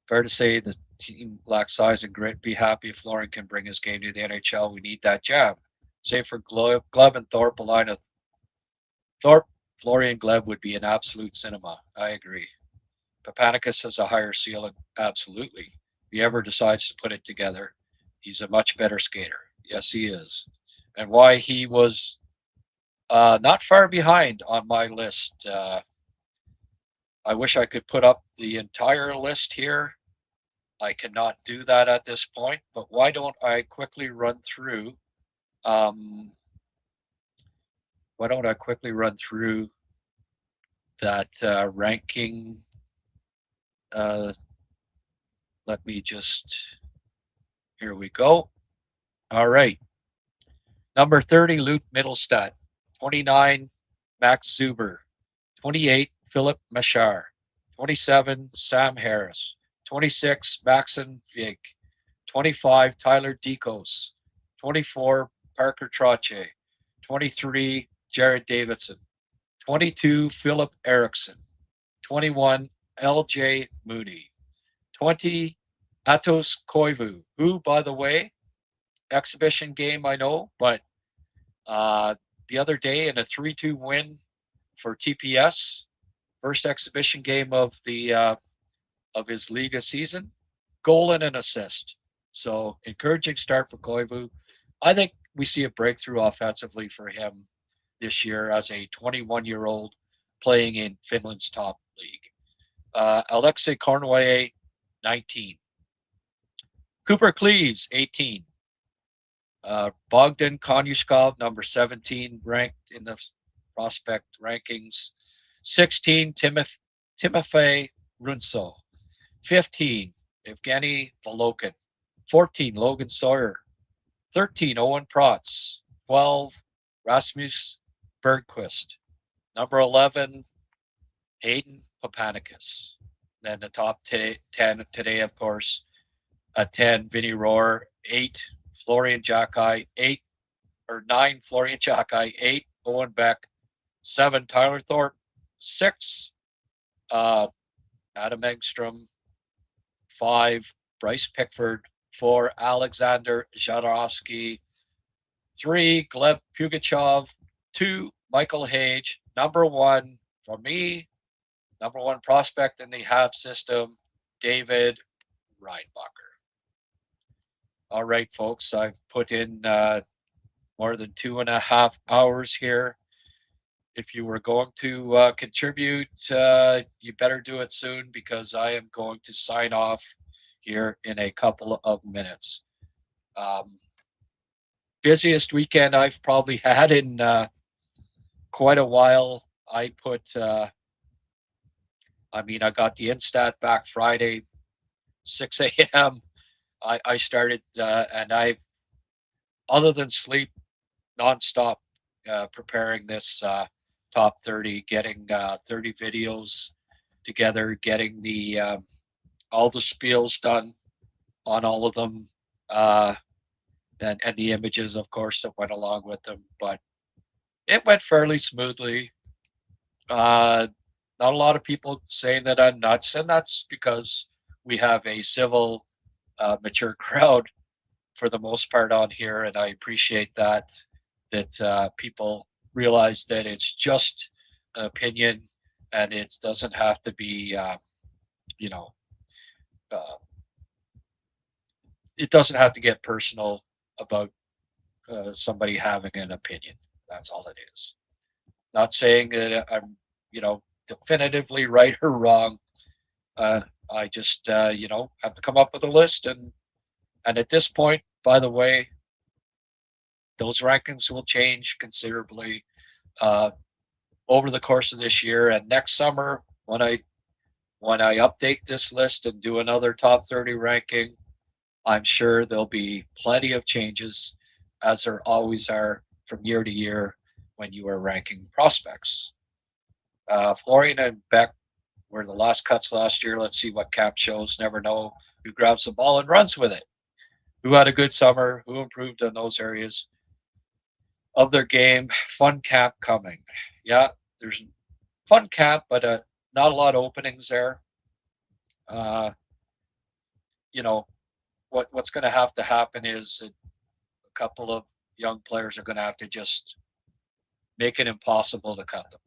Fair to say the team lacks size and grit. Be happy if Florian can bring his game to the NHL. We need that jab. Save for Gleb and Thorpe, a line of Thorpe, Florian, Gleb would be an absolute cinema. I agree. Papanicus has a higher ceiling. Absolutely. If he ever decides to put it together, he's a much better skater. Yes, he is. And why he was not far behind on my list. I wish I could put up the entire list here. I cannot do that at this point, but why don't I quickly run through that ranking? Let me just, here we go. All right. Number 30, Luke Mittelstadt. 29, Max Zuber. 28, Philip Machar. 27, Sam Harris. 26, Maxon Vig. 25, Tyler Dekos. 24, Parker Trottier. 23, Jared Davidson. 22, Philip Erickson. 21, LJ Mooney. 20, Atos Koivu, who, by the way, exhibition game, I know, but the other day in a 3-2 win for TPS, first exhibition game of his Liga season, goal and an assist. So encouraging start for Koivu. I think we see a breakthrough offensively for him this year as a 21-year-old playing in Finland's top league. Alexei Cornoyer, 19. Cooper Cleves, 18. Bogdan Konyushkov, number 17, ranked in the prospect rankings. 16, Timofey Runso. 15, Evgeny Volokin. 14, Logan Sawyer. 13, Owen Protz. 12, Rasmus Bergquist. Number 11, Hayden Papanicus. Then the top 10 today, of course, at 10, Vinny Rohr. 8, Florian Jacki. 9, Florian Jacki. 8, Owen Beck. 7, Tyler Thorpe. 6, Adam Engstrom. 5, Bryce Pickford. 4, Alexander Jodorowsky. 3, Gleb Pugachev. 2, Michael Hage. Number 1, for me, number 1 prospect in the Habs system, David Reinbacher. All right, folks, I've put in more than 2.5 hours here. If you were going to contribute, you better do it soon, because I am going to sign off here in a couple of minutes. Busiest weekend I've probably had in quite a while. I got the Instat back Friday, 6 a.m. I started, and other than sleep, nonstop preparing this top 30, getting 30 videos together, getting all the spiels done on all of them, and the images, of course, that went along with them. But it went fairly smoothly. Not a lot of people saying that I'm nuts, and that's because we have a civil, mature crowd for the most part on here, and I appreciate that people realize that it's just an opinion, and it doesn't have to be, it doesn't have to get personal about somebody having an opinion. That's all it is. Not saying that I'm, definitively right or wrong. I just, have to come up with a list, and at this point, by the way, those rankings will change considerably over the course of this year, and next summer when I update this list and do another top 30 ranking, I'm sure there'll be plenty of changes, as there always are from year to year when you are ranking prospects. Florian and Beck were the last cuts last year. Let's see what Cap shows. Never know who grabs the ball and runs with it. Who had a good summer, who improved in those areas of their game. Fun Cap coming. Yeah, there's fun Cap, but not a lot of openings there. What's going to have to happen is a couple of young players are going to have to just make it impossible to cut them.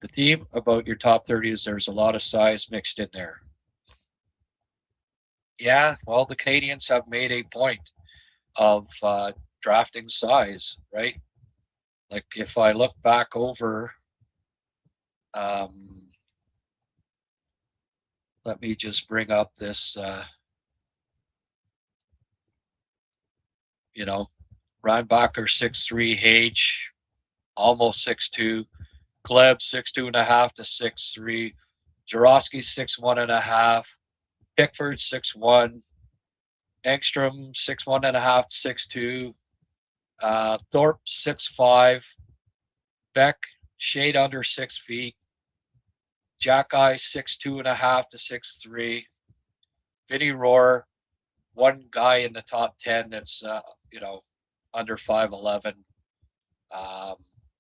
The theme about your top 30 is there's a lot of size mixed in there. Yeah, well, the Canadiens have made a point of drafting size, right? Like if I look back over, let me just bring up this, Reinbacher 6'3", Hage almost 6'2", Gleb 6'2.5" to 6'3", Jarosky 6'1.5", Pickford 6'1", Engstrom 6'1.5" to 6'2", Thorpe 6'5", Beck shade under 6 feet, Jack-Eye 6'2.5" to 6'3", Vinny Rohr, one guy in the top 10 that's under 5'11".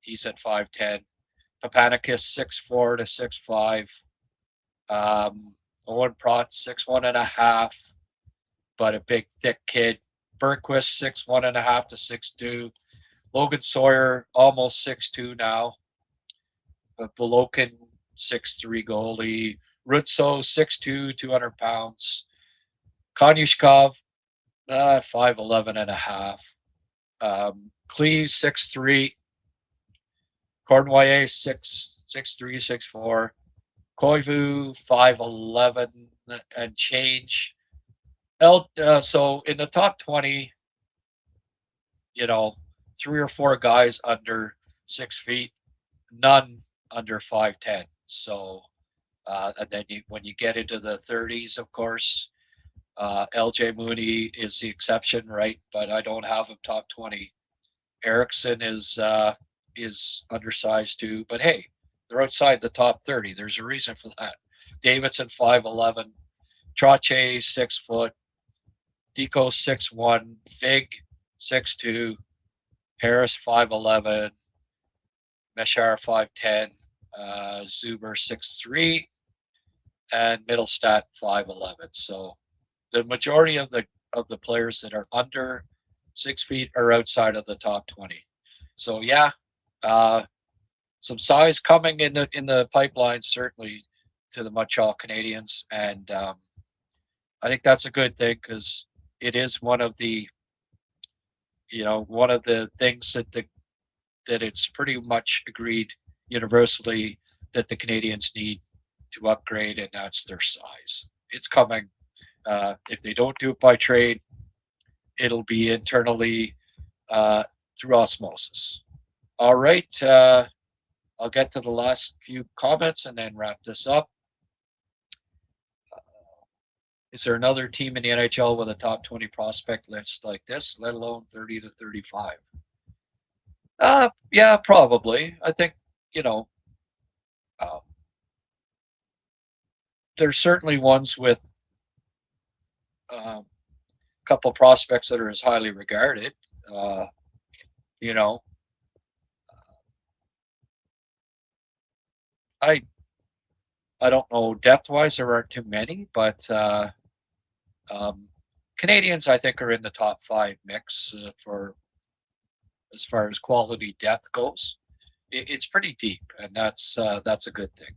He's at 5'10". Papanicus 6'4" to 6'5". Owen Pratt 6'1.5", but a big thick kid. Bergquist 6'1.5" to 6'2". Logan Sawyer almost 6'2" now. Volokin 6'3" goalie. Rutso 6'2", 200 pounds. Konyushkov 5'11.5". Cleve 6'3". Cornwallis 6'3", 6'4". Koivu 5'11" and change. So in the top 20, 3 or 4 guys under 6 feet, none under 5'10". So, and then when you get into the 30s, of course, LJ Mooney is the exception, right? But I don't have him top 20. Erickson is undersized too, but hey, they're outside the top 30. There's a reason for that. Davidson 5'11", Trache 6 foot, Deco 6'1", Fig 6'2", Harris 5'11", Meshar 5'10", Zuber 6'3", and Middlestat 5'11". So the majority of the players that are under 6 feet are outside of the top 20. So yeah, some size coming in the pipeline, certainly, to the Montreal Canadiens, and I think that's a good thing because it is one of the things that it's pretty much agreed universally that the Canadiens need to upgrade, and that's their size. It's coming. If they don't do it by trade, it'll be internally through osmosis. All right. I'll get to the last few comments and then wrap this up. Is there another team in the NHL with a top 20 prospect list like this, let alone 30 to 35? Yeah, probably. I think, there's certainly ones with a couple prospects that are as highly regarded. I don't know depth-wise, there aren't too many, but Canadiens, I think, are in the top 5 mix for as far as quality depth goes. It's pretty deep, and that's a good thing.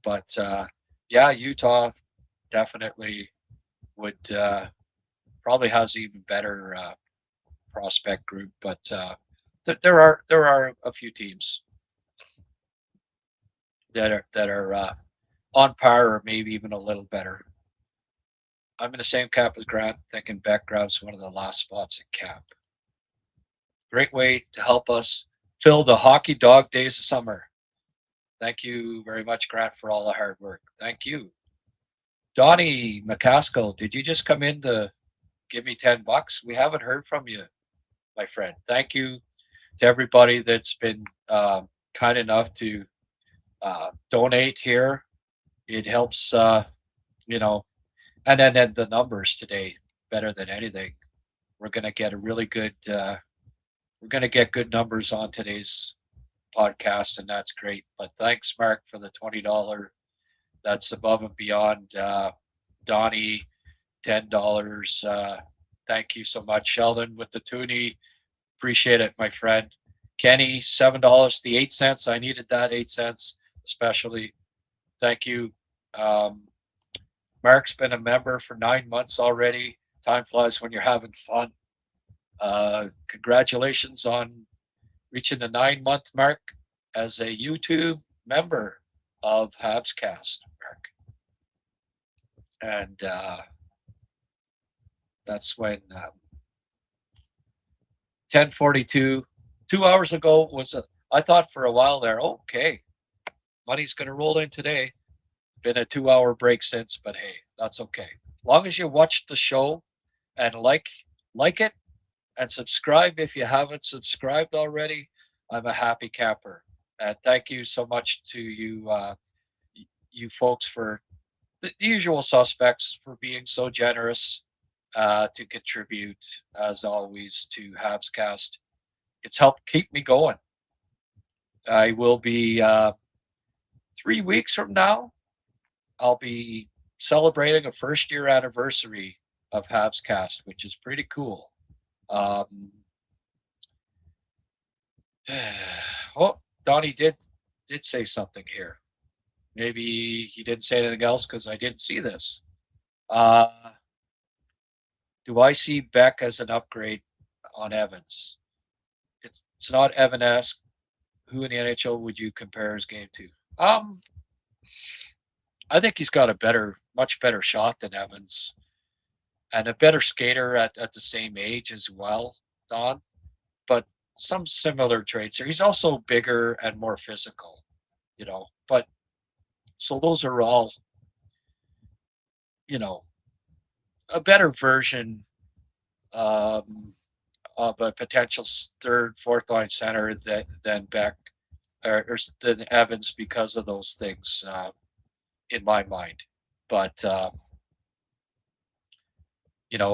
But yeah, Utah definitely would probably has even better prospect group, but there are a few teams that are on par or maybe even a little better. I'm in the same camp as Grant, thinking Beck grabs one of the last spots at camp. Great way to help us fill the hockey dog days of summer. Thank you very much, Grant, for all the hard work. Thank you. Donnie McCaskill, did you just come in to give me $10? We haven't heard from you, my friend. Thank you to everybody that's been kind enough to donate here. It helps, and then the numbers today, better than anything. We're going to get a really good, we're going to get good numbers on today's podcast, and that's great. But thanks, Mark, for the $20. That's above and beyond. Donnie, $10. Thank you so much. Sheldon with the toonie. Appreciate it, my friend. Kenny, $7. The 8 cents. I needed that 8 cents, especially. Thank you. Mark's been a member for 9 months already. Time flies when you're having fun. Congratulations on reaching the 9-month mark as a YouTube member of HabsCast, Mark. And that's when 10:42, 2 hours ago I thought for a while there, okay, money's going to roll in today. Been a 2-hour break since, but hey, that's okay. As long as you watch the show and like it and subscribe if you haven't subscribed already, I'm a happy camper. And thank you so much to you folks for the usual suspects for being so generous to contribute, as always, to HabsCast. It's helped keep me going. I will be 3 weeks from now, I'll be celebrating a first-year anniversary of HabsCast, which is pretty cool. Oh, Donnie did say something here. Maybe he didn't say anything else because I didn't see this. Do I see Beck as an upgrade on Evans? It's not Evan-esque. Who in the NHL would you compare his game to? I think he's got a much better shot than Evans, and a better skater at the same age as well, Don. But some similar traits here. He's also bigger and more physical, But so those are all, a better version of a potential third, fourth line center than Beck or than Evans because of those things. In my mind, but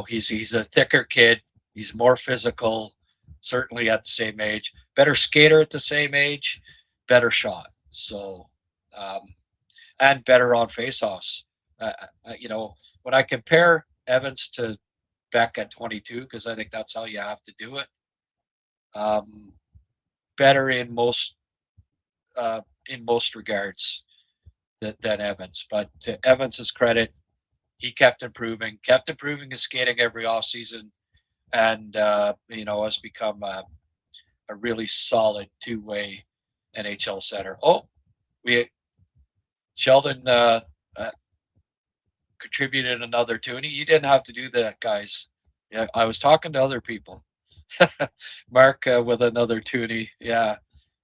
he's a thicker kid. He's more physical, certainly at the same age. Better skater at the same age, better shot. So, and better on faceoffs. When I compare Evans to Beck at 22 because I think that's how you have to do it. Better in most regards than Evans. But to Evans's credit, he kept improving his skating every offseason, and has become a really solid two-way NHL center. Sheldon contributed another toonie. You didn't have to do that, guys. Yeah, I was talking to other people. Mark with another toonie. Yeah,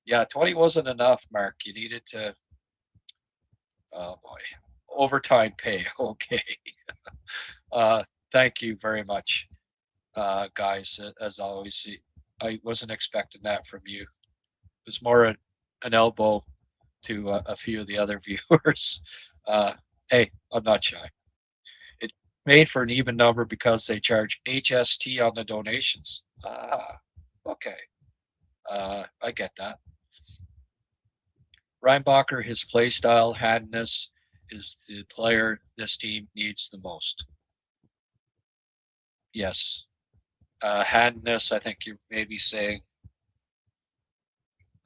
20 wasn't enough, Mark. You needed to. Oh boy, overtime pay. Okay. Thank you very much, guys. As always, I wasn't expecting that from you. It was more an elbow to a few of the other viewers. Hey, I'm not shy. It made for an even number because they charge HST on the donations. Okay. I get that. Reinbacher, his play style, handness is the player this team needs the most. Yes. Handness, I think you're maybe saying,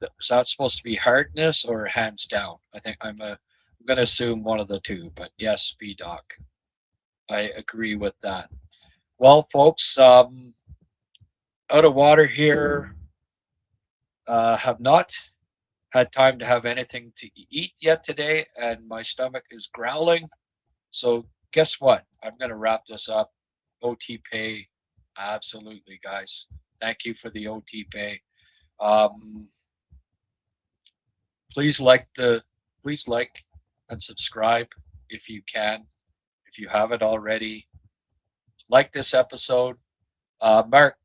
is that supposed to be hardness or hands down? I think I'm going to assume one of the two, but yes, VDoc. I agree with that. Well, folks, out of water here. Have not had time to have anything to eat yet today, and my stomach is growling. So guess what? I'm going to wrap this up. OT pay, absolutely, guys. Thank you for the OT pay. Please like and subscribe if you can, if you haven't already. Like this episode. Mark,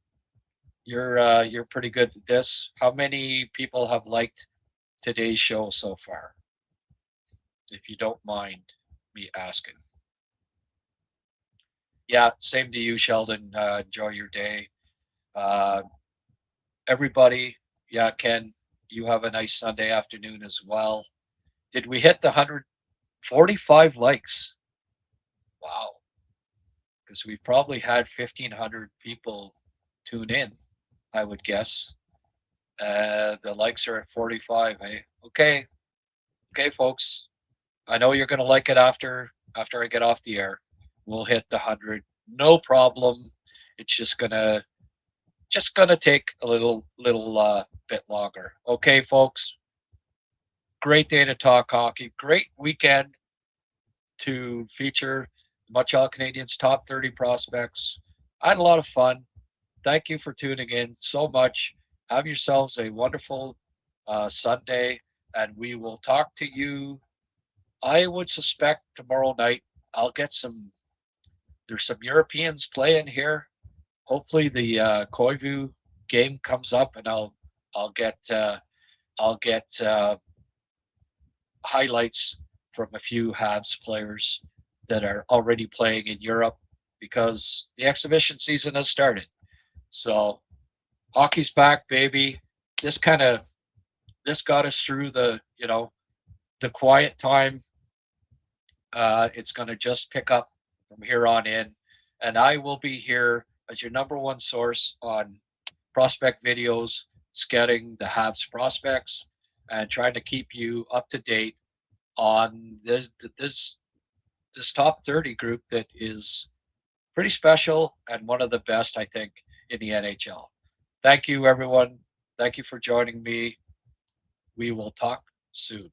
you're pretty good at this. How many people have liked today's show so far? If you don't mind me asking. Yeah, same to you, Sheldon. Enjoy your day. Everybody, yeah, Ken, you have a nice Sunday afternoon as well. Did we hit the 145 likes? Wow. Because we've probably had 1,500 people tune in, I would guess. The likes are at 45, eh? Okay, folks. I know you're gonna like it after I get off the air. We'll hit the 100, no problem. It's just gonna take a little bit longer. Okay, folks. Great day to talk hockey. Great weekend to feature Montreal Canadiens top 30 prospects. I had a lot of fun. Thank you for tuning in so much. Have yourselves a wonderful Sunday, and we will talk to you. I would suspect tomorrow night. I'll get there's some Europeans playing here. Hopefully the Koivu game comes up, and I'll get highlights from a few Habs players that are already playing in Europe because the exhibition season has started. So hockey's back, baby. This got us through the quiet time. It's going to just pick up from here on in, and I will be here as your number one source on prospect videos, scouting the Habs prospects, and trying to keep you up to date on this top 30 group that is pretty special and one of the best, I think, in the NHL. Thank you, everyone. Thank you for joining me. We will talk soon.